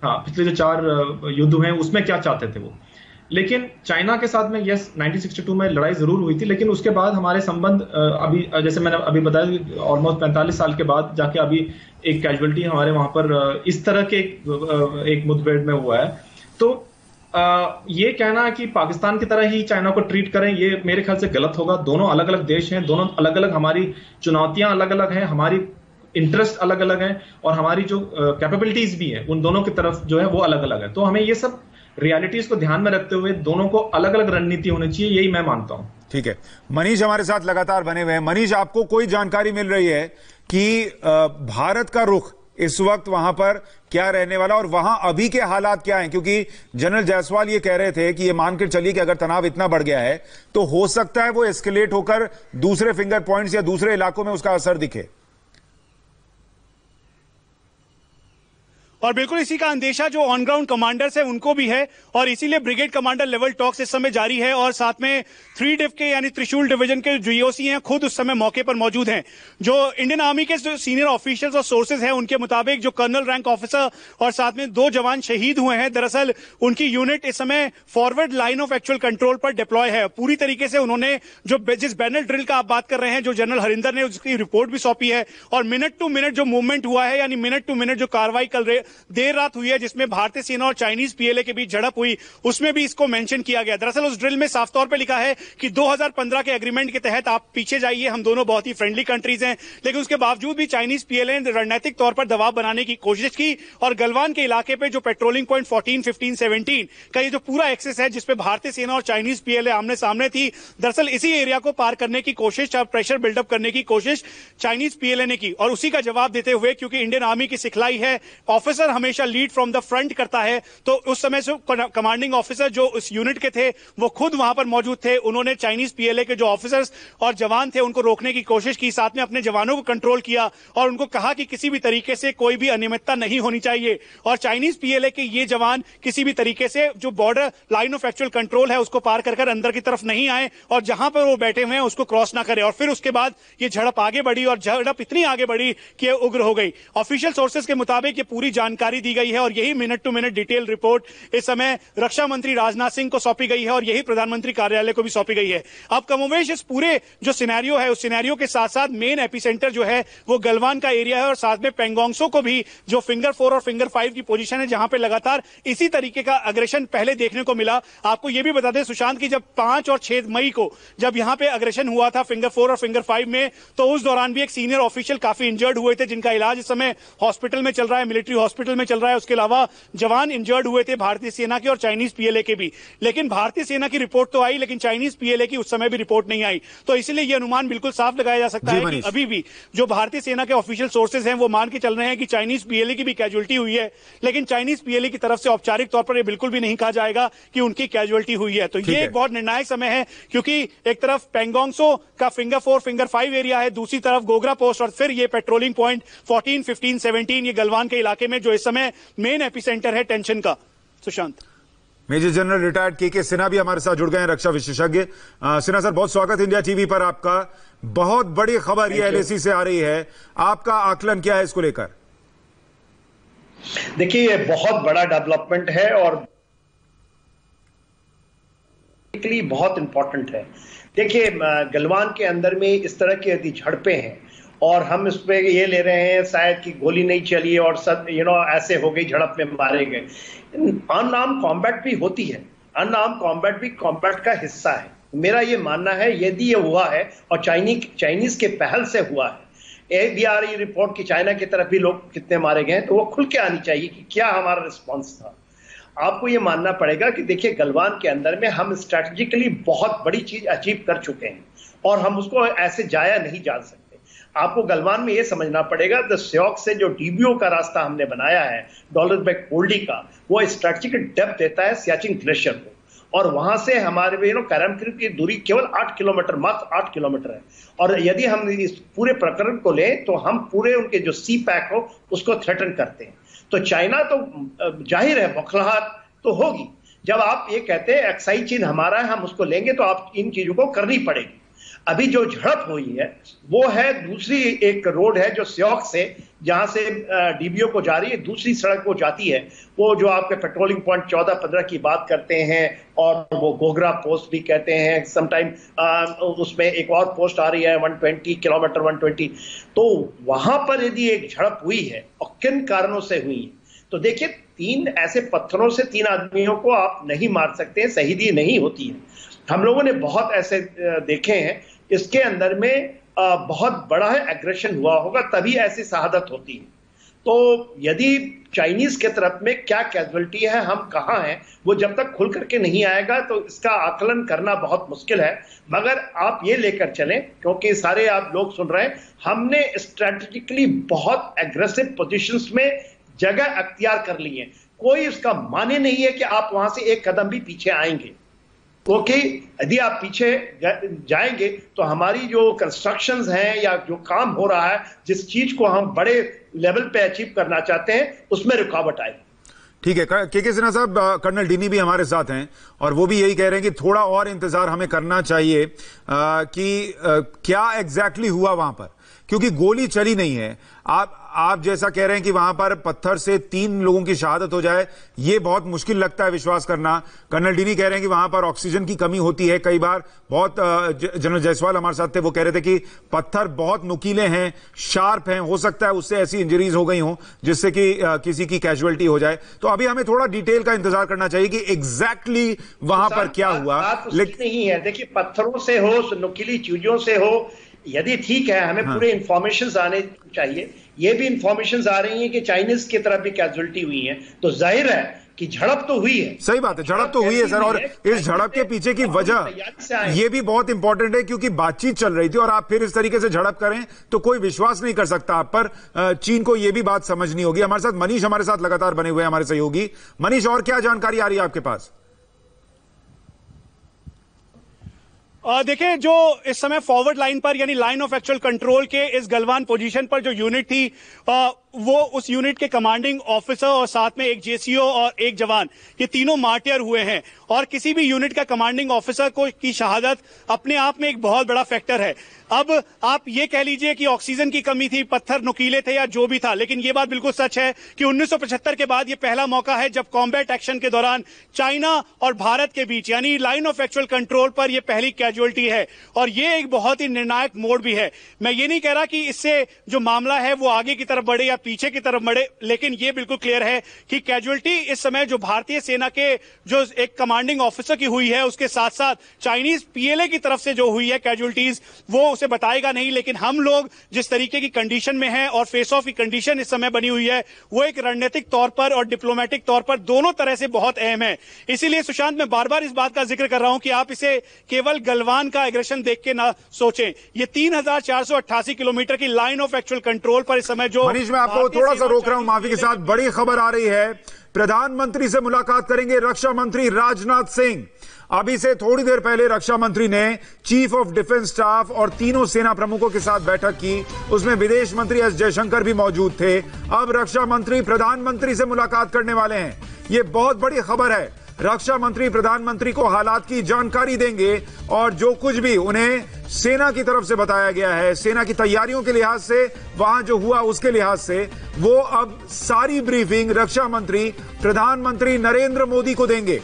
हाँ, पिछले जो 4 युद्ध हुए उसमें क्या चाहते थे वो। लेकिन चाइना के साथ में यस 1962 में लड़ाई जरूर हुई थी, लेकिन उसके बाद हमारे संबंध अभी जैसे मैंने अभी बताया ऑलमोस्ट 45 साल के बाद जाके अभी एक कैजुअलिटी हमारे वहां पर इस तरह के एक मुठभेड़ में हुआ है। तो ये कहना कि पाकिस्तान की तरह ही चाइना को ट्रीट करें, ये मेरे ख्याल से गलत होगा। दोनों अलग अलग देश हैं, दोनों अलग अलग, हमारी चुनौतियां अलग अलग हैं, हमारी इंटरेस्ट अलग अलग हैं और हमारी जो कैपेबिलिटीज भी हैं उन दोनों की तरफ जो है वो अलग अलग है। तो हमें ये सब रियलिटीज को ध्यान में रखते हुए दोनों को अलग अलग रणनीति होनी चाहिए, यही मैं मानता हूं। ठीक है, मनीष हमारे साथ लगातार बने हुए हैं। मनीष, आपको कोई जानकारी मिल रही है कि भारत का रुख इस वक्त वहां पर क्या रहने वाला और वहां अभी के हालात क्या हैं? क्योंकि जनरल जायसवाल ये कह रहे थे कि ये मान कर चलिए कि अगर तनाव इतना बढ़ गया है तो हो सकता है वो एस्केलेट होकर दूसरे फिंगर पॉइंट्स या दूसरे इलाकों में उसका असर दिखे। और बिल्कुल इसी का अंदेशा जो ऑन ग्राउंड कमांडर्स हैं उनको भी है और इसीलिए ब्रिगेड कमांडर लेवल टॉक्स इस समय जारी है और साथ में 3 डिव के यानी त्रिशूल डिवीजन के जीओसी हैं खुद उस समय मौके पर मौजूद हैं। जो इंडियन आर्मी के जो सीनियर ऑफिशियल्स और सोर्सेज हैं उनके मुताबिक जो कर्नल रैंक ऑफिसर और साथ में 2 जवान शहीद हुए हैं। दरअसल उनकी यूनिट इस समय forward line of actual control पर डिप्लॉय है। पूरी तरीके से उन्होंने जो जिस बैनल ड्रिल का आप बात कर रहे हैं जो जनरल हरिंदर ने उसकी रिपोर्ट भी सौंपी है और मिनट टू मिनट जो मूवमेंट हुआ है यानी मिनट टू मिनट जो कार्रवाई कल देर रात हुई है जिसमें भारतीय सेना और चाइनीज पीएलए के बीच झड़प हुई उसमें भी इसको मेंशन किया गया। दरअसल उस ड्रिल में साफ तौर पे लिखा है कि 2015 के एग्रीमेंट के तहत आप पीछे जाइए, हम दोनों बहुत ही फ्रेंडली कंट्रीज हैं, लेकिन उसके बावजूद भी चाइनीज पीएलए ने रणनीतिक तौर पर दबाव बनाने की कोशिश की और गलवान के इलाके पे जो पेट्रोलिंग पॉइंट 14, 15, 17 का ये जो पूरा एक्सेस है जिसपे भारतीय सेना और चाइनीज पीएलए आमने सामने थी, दरअसल इसी एरिया को पार करने की कोशिश, प्रेशर बिल्डअप करने की कोशिश चाइनीज पीएलए ने की और उसी का जवाब देते हुए क्योंकि इंडियन आर्मी की सिखलाई है ऑफिसर हमेशा लीड फ्रॉम द फ्रंट करता है, तो उस समय से कमांडिंग ऑफिसर जो उस यूनिट के थे वो खुद वहां पर मौजूद थे। उन्होंने चाइनीज पीएलए के जो ऑफिसर्स और जवान थे उनको रोकने की कोशिश की, साथ में अपने जवानों को कंट्रोल किया और उनको कहा कि किसी भी तरीके से कोई भी अनियमितता नहीं होनी चाहिए और चाइनीज पीएलए के ये जवान किसी भी तरीके से जो border line of actual control है उसको पार कर अंदर की तरफ नहीं आए और जहां पर वो बैठे हुए हैं उसको क्रॉस ना करें। और फिर उसके बाद ये झड़प आगे बढ़ी और झड़प इतनी आगे बढ़ी कि उग्र हो गई। ऑफिशियल सोर्सेज के मुताबिक ये पूरी जानकारी दी गई है और यही minute to minute detail report इस समय रक्षा मंत्री राजनाथ सिंह को सौंपी गई है और यही प्रधानमंत्री कार्यालय को भी सौंपी गई है। अब कमोवेश इस पूरे जो सिनेरियो है उस सिनेरियो के साथ साथ मेन एपिसेंटर जो है वो गलवान का एरिया है और साथ में पेंगोंगसो को भी जो फिंगर 4 और फिंगर 5 की पोजीशन है जहां पे लगातार इसी तरीके का अग्रेशन पहले देखने को मिला। आपको यह भी बता दें सुशांत की जब 5 और 6 मई को जब यहां पे अग्रेशन हुआ था फिंगर 4 और फिंगर 5 में तो उस दौरान भी एक सीनियर ऑफिशियल काफी इंजर्ड हुए थे जिनका इलाज इस समय हॉस्पिटल में चल रहा है, मिलिट्री हॉस्पिटल में चल रहा है। उसके अलावा जवान इंजर्ड हुए थे भारतीय सेना के और चाइनीज पीएलए के भी, लेकिन भारतीय सेना की रिपोर्ट तो आई लेकिन चाइनीज पीएलए की उस समय भी रिपोर्ट नहीं आई। तो इसलिए यह अनुमान बिल्कुल साफ लगाया जा सकता है कि अभी भी जो भारतीय सेना के ऑफिशियल सोर्सेज हैं वो मान के चल रहे हैं कि चाइनीज पीएलए की भी कैजुअलिटी हुई है, लेकिन चाइनीज पीएलए की तरफ से औपचारिक तौर पर यह बिल्कुल भी नहीं कहा जाएगा कि उनकी कैजुअलिटी हुई है। तो ये एक बहुत निर्णायक समय है क्योंकि एक तरफ पेंगोंगसो का फिंगर 4 फिंगर 5 एरिया है, दूसरी तरफ गोगरा पोस्ट और फिर ये पेट्रोलिंग पॉइंट 14, 15, 17 ये गलवान के इलाके में जो इस समय मेन एपिसेंटर है टेंशन का। सुशांत। मेजर जनरल रिटायर्ड के सिन्हा भी हमारे साथ जुड़ गए हैं, रक्षा विशेषज्ञ। सिन्हा सर, बहुत स्वागत इंडिया टीवी पर आपका। बहुत बड़ी खबर ये एलएसी से आ रही है, आपका आकलन क्या है इसको लेकर? देखिए ये बहुत बड़ा डेवलपमेंट है और बहुत इंपॉर्टेंट है। देखिए गलवान के अंदर में इस तरह की यदि झड़पें हैं और हम इस पे ये ले रहे हैं शायद कि गोली नहीं चली और सब ऐसे हो गई, झड़प में मारे गए। अनआर्म्ड कॉम्बैट भी होती है, अनआर्म्ड कॉम्बैट भी कॉम्बैट का हिस्सा है। मेरा ये मानना है यदि ये हुआ है और चाइनीज के पहल से हुआ है, एक भी आ रही रिपोर्ट कि चाइना की तरफ भी लोग कितने मारे गए, तो वो खुल के आनी चाहिए कि क्या हमारा रिस्पॉन्स था। आपको ये मानना पड़ेगा कि देखिए गलवान के अंदर में हम स्ट्रेटेजिकली बहुत बड़ी चीज अचीव कर चुके हैं और हम उसको ऐसे जाया नहीं जान सकते। आपको गलवान में ये समझना पड़ेगा द स्योक से जो डीबीओ का रास्ता हमने बनाया है डॉलर बैक कोल्डी का, वो स्ट्रेटेजिक डेप्थ देता है सियाचिन ग्लेशियर को और वहां से हमारे करमक्रीक की दूरी केवल 8 किलोमीटर, मात्र 8 किलोमीटर है। और यदि हम इस पूरे प्रकरण को लें तो हम पूरे उनके जो सी पैक हो उसको थ्रेटन करते हैं। तो चाइना तो जाहिर है बौखलाहट तो होगी। जब आप ये कहते हैं एक्साइज चीन हमारा है, हम उसको लेंगे, तो आप इन चीजों को करनी पड़ेगी। अभी जो झड़प हुई है वो है दूसरी एक रोड है जो स्योक से, जहां से डीबीओ को जा रही है, दूसरी सड़क को जाती है, वो जो आपके पेट्रोलिंग पॉइंट 14-15 की बात करते हैं और वो गोगरा पोस्ट भी कहते हैं समटाइम। उसमें एक और पोस्ट आ रही है 120 किलोमीटर 120। तो वहां पर यदि एक झड़प हुई है और किन कारणों से हुई है, तो देखिए 3 ऐसे पत्थरों से 3 आदमियों को आप नहीं मार सकते, शहीदी नहीं होती है। हम लोगों ने बहुत ऐसे देखे हैं, इसके अंदर में बहुत बड़ा है एग्रेशन हुआ होगा, तभी ऐसी शहादत होती है। तो यदि चाइनीज के तरफ में क्या कैजुअलिटी है, हम कहां हैं, वो जब तक खुल करके नहीं आएगा तो इसका आकलन करना बहुत मुश्किल है। मगर आप ये लेकर चलें, क्योंकि सारे आप लोग सुन रहे हैं, हमने स्ट्रेटेजिकली बहुत एग्रेसिव पोजीशंस में जगह अख्तियार कर ली है। कोई उसका माने नहीं है कि आप वहां से एक कदम भी पीछे आएंगे, क्योंकि यदि आप पीछे जाएंगे तो हमारी जो कंस्ट्रक्शंस हैं या जो काम हो रहा है, जिस चीज को हम बड़े लेवल पे अचीव करना चाहते हैं, उसमें रुकावट आएगी। ठीक है, के सिन्हा साहब, कर्नल डीनी भी हमारे साथ हैं और वो भी यही कह रहे हैं कि थोड़ा और इंतजार हमें करना चाहिए कि क्या एग्जैक्टली हुआ वहां पर, क्योंकि गोली चली नहीं है। आप जैसा कह रहे हैं कि वहां पर पत्थर से 3 लोगों की शहादत हो जाए, ये बहुत मुश्किल लगता है विश्वास करना। कर्नल डीनी कह रहे हैं कि वहां पर ऑक्सीजन की कमी होती है कई बार। बहुत जनरल जायसवाल हमारे साथ थे, वो कह रहे थे कि पत्थर बहुत नुकीले हैं, शार्प हैं, हो सकता है उससे ऐसी इंजरीज हो गई हो जिससे कि किसी की कैजुअलिटी हो जाए। तो अभी हमें थोड़ा डिटेल का इंतजार करना चाहिए कि एग्जैक्टली वहां पर क्या हुआ। लेकिन नहीं है, देखिए पत्थरों से हो, नुकीली चीजों से हो, यदि ठीक है, हमें पूरे इंफॉर्मेशन आने चाहिए। ये भी इंफॉर्मेशन आ रही है कि चाइनीज की तरफ भी कैजुअलिटी हुई है, तो जाहिर है कि झड़प तो हुई है। सही बात है, झड़प तो हुई है सर। और इस झड़प के पीछे की वजह ये भी बहुत इंपॉर्टेंट है, क्योंकि बातचीत चल रही थी और आप फिर इस तरीके से झड़प करें तो कोई विश्वास नहीं कर सकता आप पर। चीन को यह भी बात समझनी होगी। हमारे साथ मनीष हमारे साथ लगातार बने हुए हैं, हमारे सहयोगी। मनीष, और क्या जानकारी आ रही है आपके पास? देखिए, जो इस समय फॉरवर्ड लाइन पर यानी लाइन ऑफ एक्चुअल कंट्रोल के इस गलवान पोजीशन पर जो यूनिट थी, वो उस यूनिट के कमांडिंग ऑफिसर और साथ में एक जेसीओ और एक जवान, ये तीनों मार्टियर हुए हैं। और किसी भी यूनिट का कमांडिंग ऑफिसर की शहादत अपने आप में एक बहुत बड़ा फैक्टर है। अब आप ये कह लीजिए कि ऑक्सीजन की कमी थी, पत्थर नुकीले थे या जो भी था, लेकिन ये बात बिल्कुल सच है कि 1975 के बाद ये पहला मौका है जब कॉम्बैट एक्शन के दौरान चाइना और भारत के बीच यानी लाइन ऑफ एक्चुअल कंट्रोल पर यह पहली कैजुअलिटी है। और ये एक बहुत ही निर्णायक मोड़ भी है। मैं ये नहीं कह रहा कि इससे जो मामला है वो आगे की तरफ बढ़े या पीछे की तरफ बढ़े, लेकिन ये बिल्कुल क्लियर है कि कैजुअलिटी इस समय जो भारतीय सेना के जो एक कमांडिंग ऑफिसर की हुई है, उसके साथ साथ चाइनीज पीएलए की तरफ से जो हुई है कैजुअलिटीज, वो उसे बताएगा नहीं। लेकिन हम लोग जिस तरीके की कंडीशन में हैं और फेस ऑफ की कंडीशन इस समय बनी हुई है, वो एक रणनीतिक तौर पर और डिप्लोमेटिक तौर पर दोनों तरह से बहुत अहम है। इसीलिए सुशांत, मैं बार बार इस बात का जिक्र कर रहा हूं कि आप इसे केवल गलवान का एग्रेशन देख के ना सोचें। ये 3488 किलोमीटर की लाइन ऑफ एक्चुअल कंट्रोल पर इस समय जो मनीष, मैं आपको थोड़ा सा रोक रहा हूं माफी के साथ। बड़ी खबर आ रही है, प्रधानमंत्री से मुलाकात करेंगे रक्षा मंत्री राजनाथ सिंह। अभी से थोड़ी देर पहले रक्षा मंत्री ने चीफ ऑफ डिफेंस स्टाफ और तीनों सेना प्रमुखों के साथ बैठक की, उसमें विदेश मंत्री एस जयशंकर भी मौजूद थे। अब रक्षा मंत्री प्रधानमंत्री से मुलाकात करने वाले हैं। यह बहुत बड़ी खबर है। रक्षा मंत्री प्रधानमंत्री को हालात की जानकारी देंगे और जो कुछ भी उन्हें सेना की तरफ से बताया गया है, सेना की तैयारियों के लिहाज से, वहां जो हुआ उसके लिहाज से, वो अब सारी ब्रीफिंग रक्षा मंत्री प्रधानमंत्री नरेंद्र मोदी को देंगे।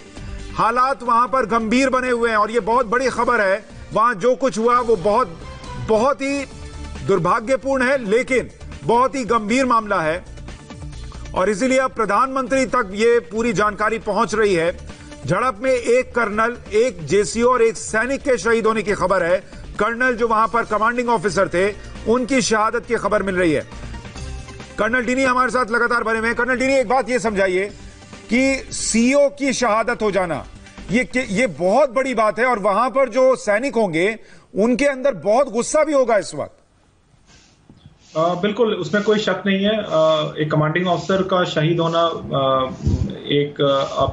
हालात वहां पर गंभीर बने हुए हैं और यह बहुत बड़ी खबर है। वहां जो कुछ हुआ वो बहुत ही दुर्भाग्यपूर्ण है, लेकिन बहुत ही गंभीर मामला है और इसीलिए अब प्रधानमंत्री तक ये पूरी जानकारी पहुंच रही है। झड़प में एक कर्नल, एक जेसीओ और एक सैनिक के शहीद होने की खबर है। कर्नल जो वहां पर कमांडिंग ऑफिसर थे, उनकी शहादत की खबर मिल रही है। कर्नल डीनी हमारे साथ लगातार बने हुए हैं। कर्नल डीनी, एक बात ये समझाइए कि सीओ की शहादत हो जाना ये बहुत बड़ी बात है और वहां पर जो सैनिक होंगे उनके अंदर बहुत गुस्सा भी होगा इस वक्त। बिल्कुल, उसमें कोई शक नहीं है। एक कमांडिंग ऑफिसर का शहीद होना एक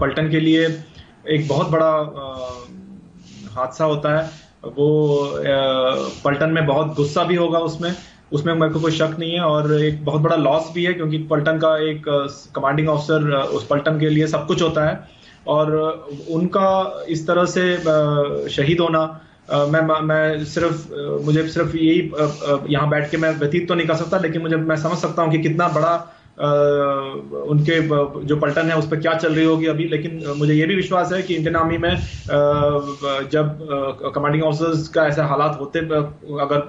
पलटन के लिए एक बहुत बड़ा हादसा होता है। वो पलटन में बहुत गुस्सा भी होगा उसमें मेरे को कोई शक नहीं है, और एक बहुत बड़ा लॉस भी है, क्योंकि पलटन का एक कमांडिंग ऑफिसर उस पलटन के लिए सब कुछ होता है, और उनका इस तरह से शहीद होना, मुझे सिर्फ यही यहाँ बैठ के मैं व्यतीत तो नहीं कर सकता, लेकिन मैं समझ सकता हूँ कि कितना बड़ा उनके जो पलटन है उस पर क्या चल रही होगी अभी। लेकिन मुझे ये भी विश्वास है कि इंडियन आर्मी में जब कमांडिंग ऑफिसर्स का ऐसे हालात होते, अगर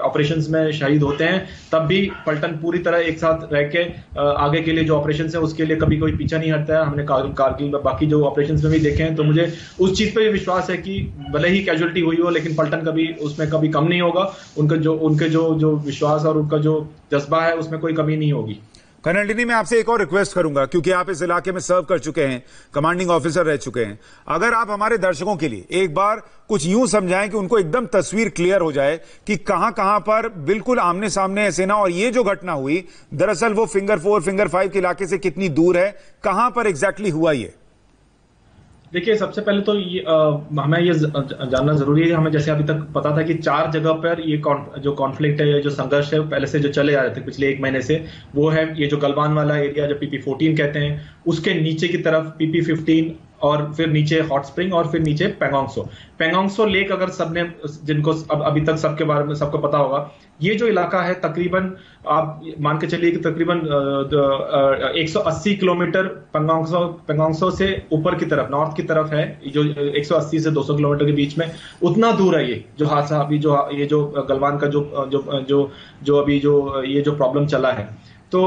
ऑपरेशंस में शहीद होते हैं, तब भी पलटन पूरी तरह एक साथ रह के आगे के लिए जो ऑपरेशंस है उसके लिए कभी कोई पीछा नहीं हटता है। हमने कारगिल बाकी जो ऑपरेशंस में भी देखे हैं, तो मुझे उस चीज पे भी विश्वास है कि भले ही कैजुअलिटी हुई हो, लेकिन पलटन कभी उसमें कभी कम नहीं होगा। उनके जो विश्वास और उनका जो जज्बा है उसमें कोई कमी नहीं होगी। कर्नल डिनी, मैं आपसे एक और रिक्वेस्ट करूंगा, क्योंकि आप इस इलाके में सर्व कर चुके हैं, कमांडिंग ऑफिसर रह चुके हैं। अगर आप हमारे दर्शकों के लिए एक बार कुछ यूं समझाएं कि उनको एकदम तस्वीर क्लियर हो जाए कि कहां कहां पर बिल्कुल आमने सामने है सेना, और ये जो घटना हुई दरअसल वो फिंगर 4, फिंगर 5 के इलाके से कितनी दूर है, कहां पर एग्जैक्टली हुआ ये? देखिए, सबसे पहले तो हमें ये जानना जरूरी है। हमें जैसे अभी तक पता था कि 4 जगह पर ये जो कॉन्फ्लिक्ट है, जो संघर्ष है, पहले से जो चले आ रहे थे पिछले 1 महीने से, वो है ये जो गलवान वाला एरिया जो PP14 कहते हैं, उसके नीचे की तरफ PP15, और फिर नीचे हॉट स्प्रिंग, और फिर नीचे पेंगोंगसो लेक। अगर सबने जिनको अभी तक सबके बारे में सबको पता होगा, ये जो इलाका है तकरीबन आप मान के चलिए कि तकरीबन 180 किलोमीटर पेंगोंगसो से ऊपर की तरफ, नॉर्थ की तरफ है, जो 180 से 200 किलोमीटर के बीच में उतना दूर है ये जो हादसा अभी ये जो गलवान का ये जो प्रॉब्लम चला है। तो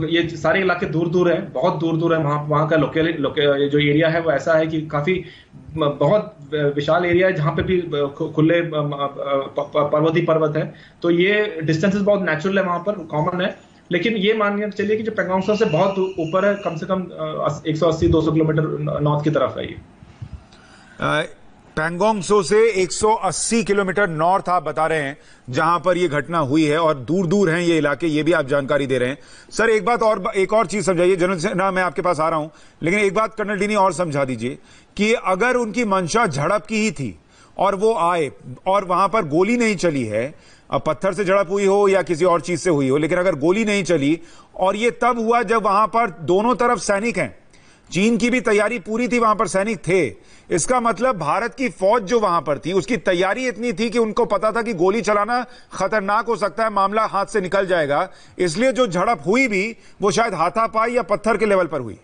ये सारे इलाके दूर दूर है, बहुत दूर दूर है। वहां का जो एरिया है वो ऐसा है कि काफी बहुत विशाल एरिया है, जहां पे भी खुले पर्वत ही पर्वत है। तो ये डिस्टेंसेस बहुत नेचुरल है, वहां पर कॉमन है। लेकिन ये मान के चलिए कि जो पेंगोंगसो से बहुत ऊपर है, कम से कम 180-200 किलोमीटर नॉर्थ की तरफ है ये। पेंगोंगसो से 180 किलोमीटर नॉर्थ आप बता रहे हैं जहां पर यह घटना हुई है, और दूर दूर हैं ये इलाके, ये भी आप जानकारी दे रहे हैं। सर एक और चीज समझाइए। जनरल सेना, मैं आपके पास आ रहा हूं, लेकिन एक बात कर्नल डिनी और समझा दीजिए कि अगर उनकी मंशा झड़प की ही थी और वो आए और वहां पर गोली नहीं चली है, अब पत्थर से झड़प हुई हो या किसी और चीज से हुई हो, लेकिन अगर गोली नहीं चली और ये तब हुआ जब वहां पर दोनों तरफ सैनिक हैं, चीन की भी तैयारी पूरी थी, वहां पर सैनिक थे, इसका मतलब भारत की फौज जो वहां पर थी उसकी तैयारी इतनी थी कि उनको पता था कि गोली चलाना खतरनाक हो सकता है, मामला हाथ से निकल जाएगा। इसलिए जो झड़प हुई भी वो शायद हाथापाई या पत्थर के लेवल पर हुई।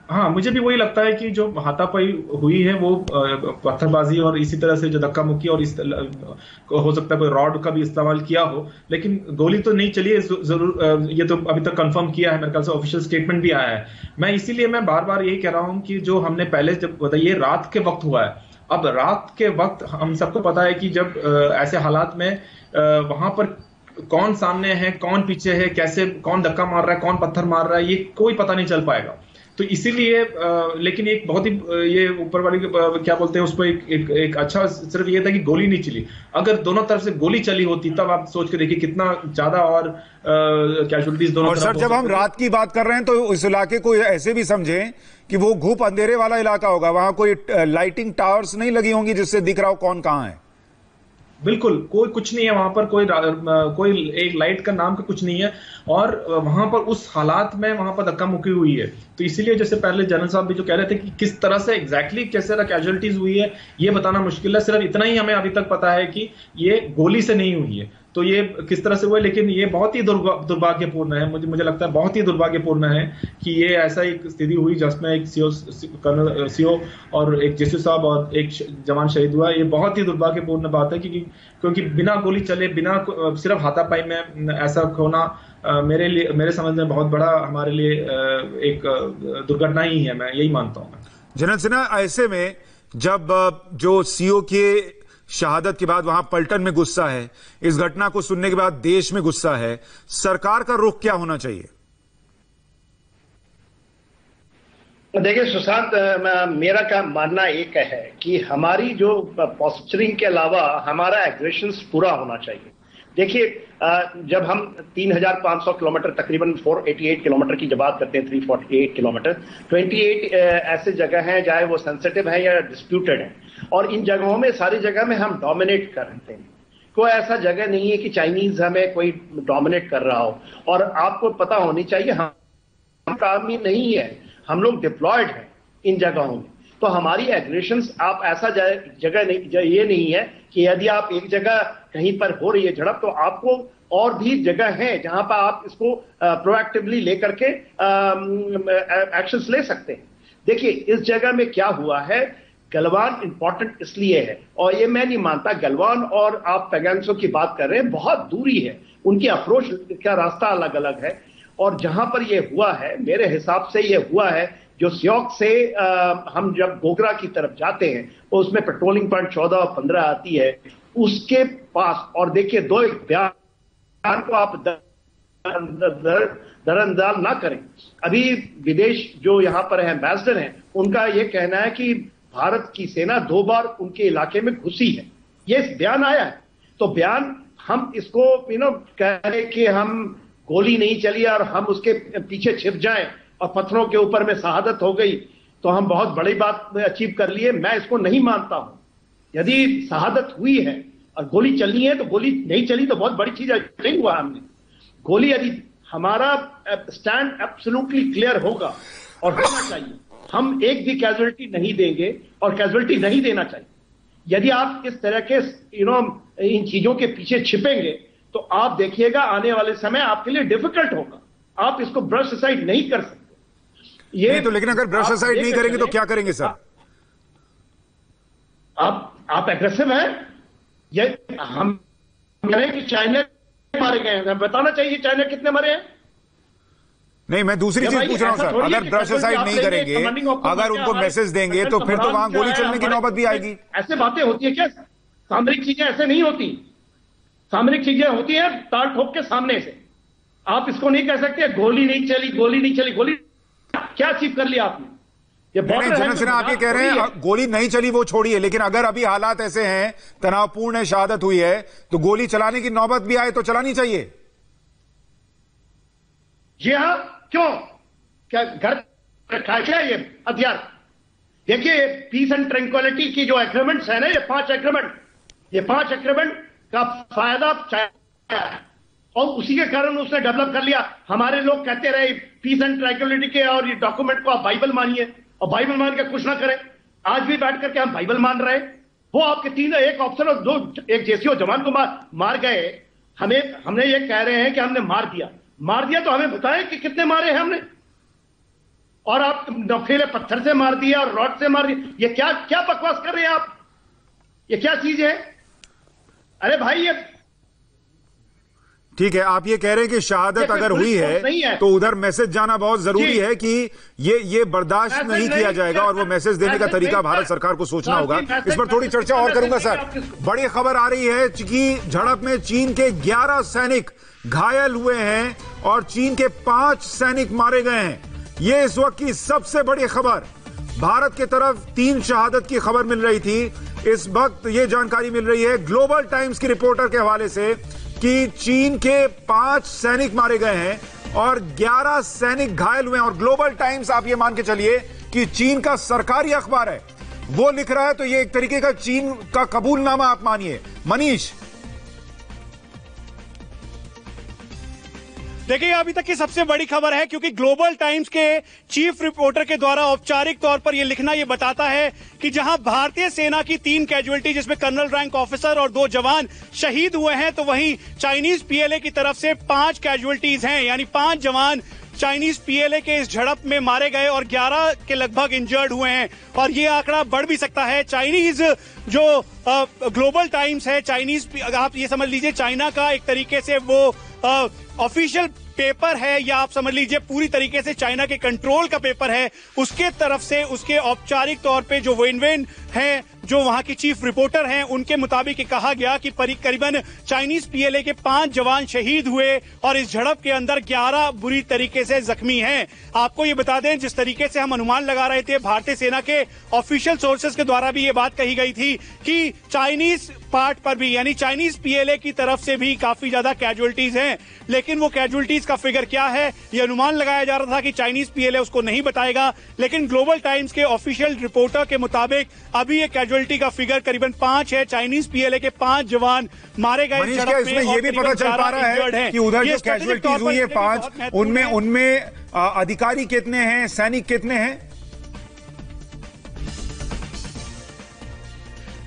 हाँ, मुझे भी वही लगता है कि जो हाथापाई हुई है वो पत्थरबाजी और इसी तरह से जो धक्का मुक्की, और हो सकता है कोई रॉड का भी इस्तेमाल किया हो, लेकिन गोली तो नहीं चली है जरूर। ये तो अभी तक कंफर्म किया है, मेरे ख्याल से ऑफिशियल स्टेटमेंट भी आया है। इसीलिए मैं बार बार यही कह रहा हूं कि जो हमने पहले जब बताइए रात के वक्त हुआ है, अब रात के वक्त हम सबको पता है कि जब ऐसे हालात में वहां पर कौन सामने है, कौन पीछे है, कैसे कौन धक्का मार रहा है, कौन पत्थर मार रहा है, ये कोई पता नहीं चल पाएगा। तो इसीलिए लेकिन एक बहुत ही ये ऊपर वाली क्या बोलते हैं उसको एक अच्छा सिर्फ ये था कि गोली नहीं चली। अगर दोनों तरफ से गोली चली होती तब आप सोच के देखिए कितना ज्यादा और कैजुअलिटीज दोनों तरफ। और सर, जब हम रात की बात कर रहे हैं तो इस इलाके को ऐसे भी समझें कि वो घूप अंधेरे वाला इलाका होगा, वहां कोई लाइटिंग टावर्स नहीं लगी होंगी जिससे दिख रहा हो कौन कहां है। बिल्कुल कुछ नहीं है वहां पर, कोई एक लाइट का नाम का कुछ नहीं है, और वहां पर उस हालात में वहां पर धक्का मुक्की हुई है। तो इसीलिए जैसे पहले जनरल साहब भी जो कह रहे थे कि किस तरह से एग्जैक्टली कैसे कैजुअलिटीज हुई है ये बताना मुश्किल है। सिर्फ इतना ही हमें अभी तक पता है कि ये गोली से नहीं हुई है, तो ये किस तरह से हुआ, लेकिन ये बहुत ही दुर्भाग्यपूर्ण है। मुझे लगता है बहुत ही दुर्भाग्यपूर्ण है कि ये ऐसा एक स्थिति हुई जिसमें एक सीओ और एक जेसू साहब और एक जवान शहीद हुआ। ये बहुत ही दुर्भाग्यपूर्ण बात है क्योंकि बिना गोली चले, बिना सिर्फ हाथापाई में ऐसा होना मेरे समझ में बहुत बड़ा हमारे लिए एक दुर्घटना ही है, मैं यही मानता हूं। जनरल सिन्हा, ऐसे में जब जो सीओ के शहादत के बाद वहां पलटन में गुस्सा है, इस घटना को सुनने के बाद देश में गुस्सा है, सरकार का रुख क्या होना चाहिए? देखिए सुशांत, मेरा क्या मानना एक है कि हमारी जो पोस्चरिंग के अलावा हमारा एग्रेशन पूरा होना चाहिए। देखिए, जब हम 3,500 किलोमीटर, तकरीबन 488 किलोमीटर की जब बात करते हैं, 348 किलोमीटर, 28 ऐसे जगह हैं चाहे वो सेंसिटिव है या डिस्प्यूटेड है, और इन जगहों में, सारी जगह में हम डोमिनेट कर रहे हैं। कोई ऐसा जगह नहीं है कि चाइनीज हमें कोई डोमिनेट कर रहा हो। और आपको पता होनी चाहिए, हम काम ही नहीं है, हम लोग डिप्लॉयड हैं इन जगहों में। तो हमारी एग्रेशंस, आप ऐसा जगह नहीं, ये नहीं है कि यदि आप एक जगह कहीं पर हो रही है झड़प, तो आपको और भी जगह है जहां पर आप इसको प्रोएक्टिवली लेकर के एक्शंस ले सकते हैं। देखिए, इस जगह में क्या हुआ है, गलवान इंपॉर्टेंट इसलिए है, और ये मैं नहीं मानता, गलवान और आप पैंगोंग की बात कर रहे हैं, बहुत दूरी है, उनकी अप्रोच का रास्ता अलग अलग है। और जहां पर ये हुआ है, मेरे हिसाब से ये हुआ है जो स्योक से हम जब गोगरा की तरफ जाते हैं, तो उसमें पेट्रोलिंग पॉइंट 14 और 15 आती है, उसके पास। और देखिए, दो एक बयान को आप दरअंदाज ना करें। अभी विदेश जो यहां पर है, एम्बेसडर हैं, उनका यह कहना है कि भारत की सेना 2 बार उनके इलाके में घुसी है, ये बयान आया है। तो बयान, हम इसको कह रहे कि हम गोली नहीं चली और हम उसके पीछे छिप जाएं और पत्थरों के ऊपर में शहादत हो गई, तो हम बहुत बड़ी बात अचीव कर लिए, मैं इसको नहीं मानता हूं। यदि शहादत हुई है और गोली चलनी है, तो गोली नहीं चली तो बहुत बड़ी चीज नहीं हुआ हमने। गोली, यदि हमारा स्टैंड एब्सोल्युटली क्लियर होगा और होना चाहिए, हम एक भी कैजुअलिटी नहीं देंगे और कैजुअलिटी नहीं देना चाहिए। यदि आप इस तरह के इन चीजों के पीछे छिपेंगे, तो आप देखिएगा आने वाले समय आपके लिए डिफिकल्ट होगा, आप इसको ब्रश असाइड नहीं कर सकते। ये तो, लेकिन अगर ब्रश असाइड नहीं करेंगे तो क्या करेंगे सर? आप एग्रेसिव हैं, ये हम कह रहे हैं कि चाइना मारे गए हैं, बताना चाहिए चाइना कितने मरे हैं। नहीं, मैं दूसरी चीज पूछ रहा हूं सर, अगर ब्रश असाइड नहीं करेंगे, अगर उनको मैसेज देंगे, तो फिर तो वहां गोली चलने की नौबत भी आएगी। ऐसे बातें होती है क्या? सामरिक चीजें ऐसे नहीं होती, सामरिक चीजें होती है ताल ठोक के सामने से। आप इसको नहीं कह सकते गोली नहीं चली, गोली नहीं चली। गोली क्या अचीव कर लिया आपने? जनरल सिन्हा, आप ये कह रहे हैं गोली नहीं चली, वो छोड़िए, लेकिन अगर अभी हालात ऐसे हैं, तनावपूर्ण है, शहादत हुई है, तो गोली चलाने की नौबत भी आए तो चलानी चाहिए। जी हाँ, क्यों? क्या घर रखा है क्या ये हथियार? देखिए, पीस एंड ट्रैंक्विलिटी की जो एग्रीमेंट्स है ना, ये 5 एग्रीमेंट का फायदा चाहे, और उसी के कारण उसने डेवलप कर लिया। हमारे लोग कहते रहे पीस एंड ट्रैंक्विलिटी के और ये डॉक्यूमेंट को आप बाइबल मानिए, और बाइबल मान के कुछ ना करें। आज भी बैठ करके हम बाइबल मान रहे हैं। वो आपके 3, एक ऑफिसर और 2 एक जेसीओ जवान को मार गए। हमने ये कह रहे हैं कि हमने मार दिया, तो हमें बताएं कि कितने मारे हैं हमने। और आप नफेले पत्थर से मार दिया और रॉड से मार दिया, ये क्या बकवास कर रहे हैं आप? ये क्या चीज है? अरे भाई, ये ठीक है, आप ये कह रहे हैं कि शहादत अगर हुई है तो उधर मैसेज जाना बहुत जरूरी है कि ये बर्दाश्त नहीं किया जाएगा, और वो मैसेज देने का तरीका भारत सरकार को सोचना होगा। इस पर थोड़ी चर्चा और करूंगा सर। बड़ी खबर आ रही है कि झड़प में चीन के 11 सैनिक घायल हुए हैं और चीन के 5 सैनिक मारे गए हैं। ये इस वक्त की सबसे बड़ी खबर। भारत की तरफ 3 शहादत की खबर मिल रही थी, इस वक्त ये जानकारी मिल रही है ग्लोबल टाइम्स की रिपोर्टर के हवाले से कि चीन के 5 सैनिक मारे गए हैं और 11 सैनिक घायल हुए हैं। और ग्लोबल टाइम्स, आप ये मान के चलिए कि चीन का सरकारी अखबार है, वो लिख रहा है, तो ये एक तरीके का चीन का कबूलनामा आप मानिए। मनीष, देखिए, अभी तक की सबसे बड़ी खबर है, क्योंकि ग्लोबल टाइम्स के चीफ रिपोर्टर के द्वारा औपचारिक तौर पर यह लिखना यह बताता है कि जहां भारतीय सेना की 3 कैजुअलिटी, जिसमें कर्नल रैंक ऑफिसर और 2 जवान शहीद हुए हैं, तो वहीं चाइनीज पीएलए की तरफ से 5 कैजुअलिटीज हैं, यानी 5 जवान चाइनीज पीएलए के इस झड़प में मारे गए और 11 के लगभग इंजर्ड हुए हैं। और ये आंकड़ा बढ़ भी सकता है। चाइनीज जो ग्लोबल टाइम्स है, चाइनीज, आप ये समझ लीजिए चाइना का एक तरीके से वो ऑफिशियल पेपर है, या आप समझ लीजिए पूरी तरीके से चाइना के कंट्रोल का पेपर है। उसके तरफ से उसके औपचारिक तौर पे जो वेनवेन है जो वहां की चीफ रिपोर्टर हैं उनके मुताबिक कहा गया कि करीबन चाइनीज पीएलए के 5 जवान शहीद हुए और इस झड़प के अंदर 11 बुरी तरीके से जख्मी हैं। आपको ये बता दें, जिस तरीके से हम अनुमान लगा रहे थे, भारतीय सेना के ऑफिशियल सोर्सेज के द्वारा भी ये बात कही गई थी कि चाइनीज पार्ट पर भी, यानी चाइनीज पीएलए की तरफ से भी काफी ज्यादा कैजुअलिटीज हैं। लेकिन वो कैजुअलिटीज का फिगर क्या है, ये अनुमान लगाया जा रहा था कि चाइनीज पीएलए उसको नहीं बताएगा, लेकिन ग्लोबल टाइम्स के ऑफिशियल रिपोर्टर के मुताबिक अभी ये कैजुअलिटी का फिगर करीबन 5 है। चाइनीज पीएलए के 5 जवान मारे गए झड़प में, इसमें ये भी पता चल पा रहा है कि उधर जो कैजुअलिटीज हुई है 5, उनमें अधिकारी कितने हैं, सैनिक कितने हैं?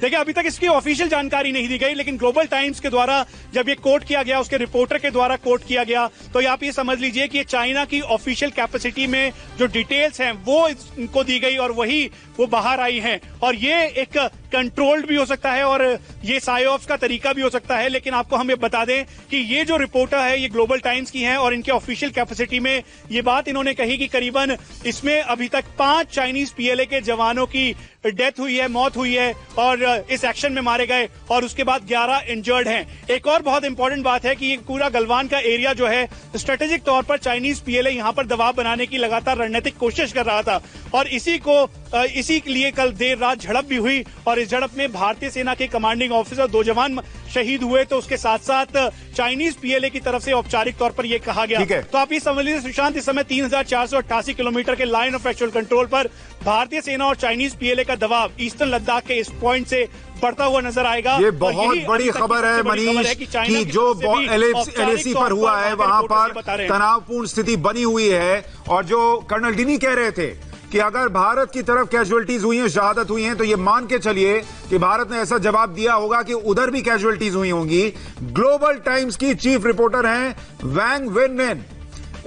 देखिए, अभी तक इसकी ऑफिशियल जानकारी नहीं दी गई, लेकिन ग्लोबल टाइम्स के द्वारा जब ये कोट किया गया, उसके रिपोर्टर के द्वारा कोट किया गया, तो आप ये समझ लीजिए कि चाइना की ऑफिशियल कैपेसिटी में जो डिटेल्स हैं वो इनको दी गई और वही वो बाहर आई हैं। और ये एक कंट्रोल्ड भी हो सकता है और ये साइऑप्स का तरीका भी हो सकता है, लेकिन आपको हम ये बता दें कि ये जो रिपोर्टर है ये ग्लोबल टाइम्स की हैं और इनके ऑफिशियल कैपेसिटी में ये बात इन्होंने कही कि करीबन इसमें अभी तक 5 चाइनीज पीएलए के जवानों की डेथ हुई है, मौत हुई है और इस एक्शन में मारे गए और उसके बाद 11 इंजर्ड हैं। एक और बहुत इंपॉर्टेंट बात है कि ये पूरा गलवान का एरिया जो है स्ट्रेटेजिक तौर पर चाइनीज पीएलए यहां पर दबाव बनाने की लगातार रणनीतिक कोशिश कर रहा था और इसी के लिए कल देर रात झड़प भी हुई और इस झड़प में भारतीय सेना के कमांडिंग ऑफिसर 2 जवान शहीद हुए। तो उसके साथ साथ चाइनीज पीएलए की तरफ से औपचारिक तौर पर यह कहा गया। तो आप ये समझ लीजिए सुशांत, इस समय 3488 किलोमीटर के लाइन ऑफ एक्चुअल कंट्रोल पर भारतीय सेना और चाइनीज पीएलए का दबाव ईस्टर्न लद्दाख के इस पॉइंट से बढ़ता हुआ नजर आएगा। ये बहुत बड़ी खबर है मनीष कि जो एलएसी पर हुआ है वहां पर तनावपूर्ण स्थिति बनी हुई है और जो कर्नल डिनी कह रहे थे कि अगर भारत की तरफ कैजुअलिटीज हुई हैं, शहादत हुई हैं, तो ये मान के चलिए कि भारत ने ऐसा जवाब दिया होगा कि उधर भी कैजुअलिटीज हुई होंगी। ग्लोबल टाइम्स की चीफ रिपोर्टर हैं वैंग वेननेन,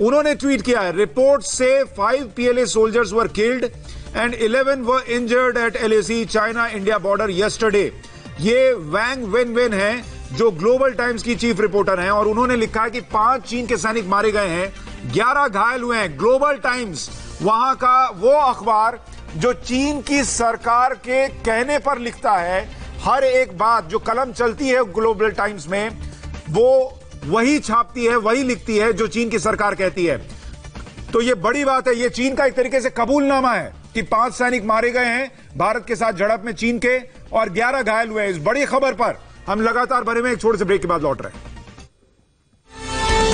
उन्होंने ट्वीट किया है, रिपोर्ट से 5 PLA soldiers were killed and 11 were injured at LAC China India border yesterday. ये वैंग वेनवेन हैं जो ग्लोबल टाइम्स की चीफ रिपोर्टर हैं और उन्होंने लिखा है कि 5 चीन के सैनिक मारे गए हैं, 11 घायल हुए हैं। ग्लोबल टाइम्स वहां का वो अखबार जो चीन की सरकार के कहने पर लिखता है, हर एक बात जो कलम चलती है ग्लोबल टाइम्स में वो वही छापती है, वही लिखती है जो चीन की सरकार कहती है। तो ये बड़ी बात है, ये चीन का एक तरीके से कबूलनामा है कि 5 सैनिक मारे गए हैं भारत के साथ झड़प में चीन के और 11 घायल हुए हैं। इस बड़ी खबर पर हम लगातार बने में एक छोटे से ब्रेक के बाद लौट रहे हैं।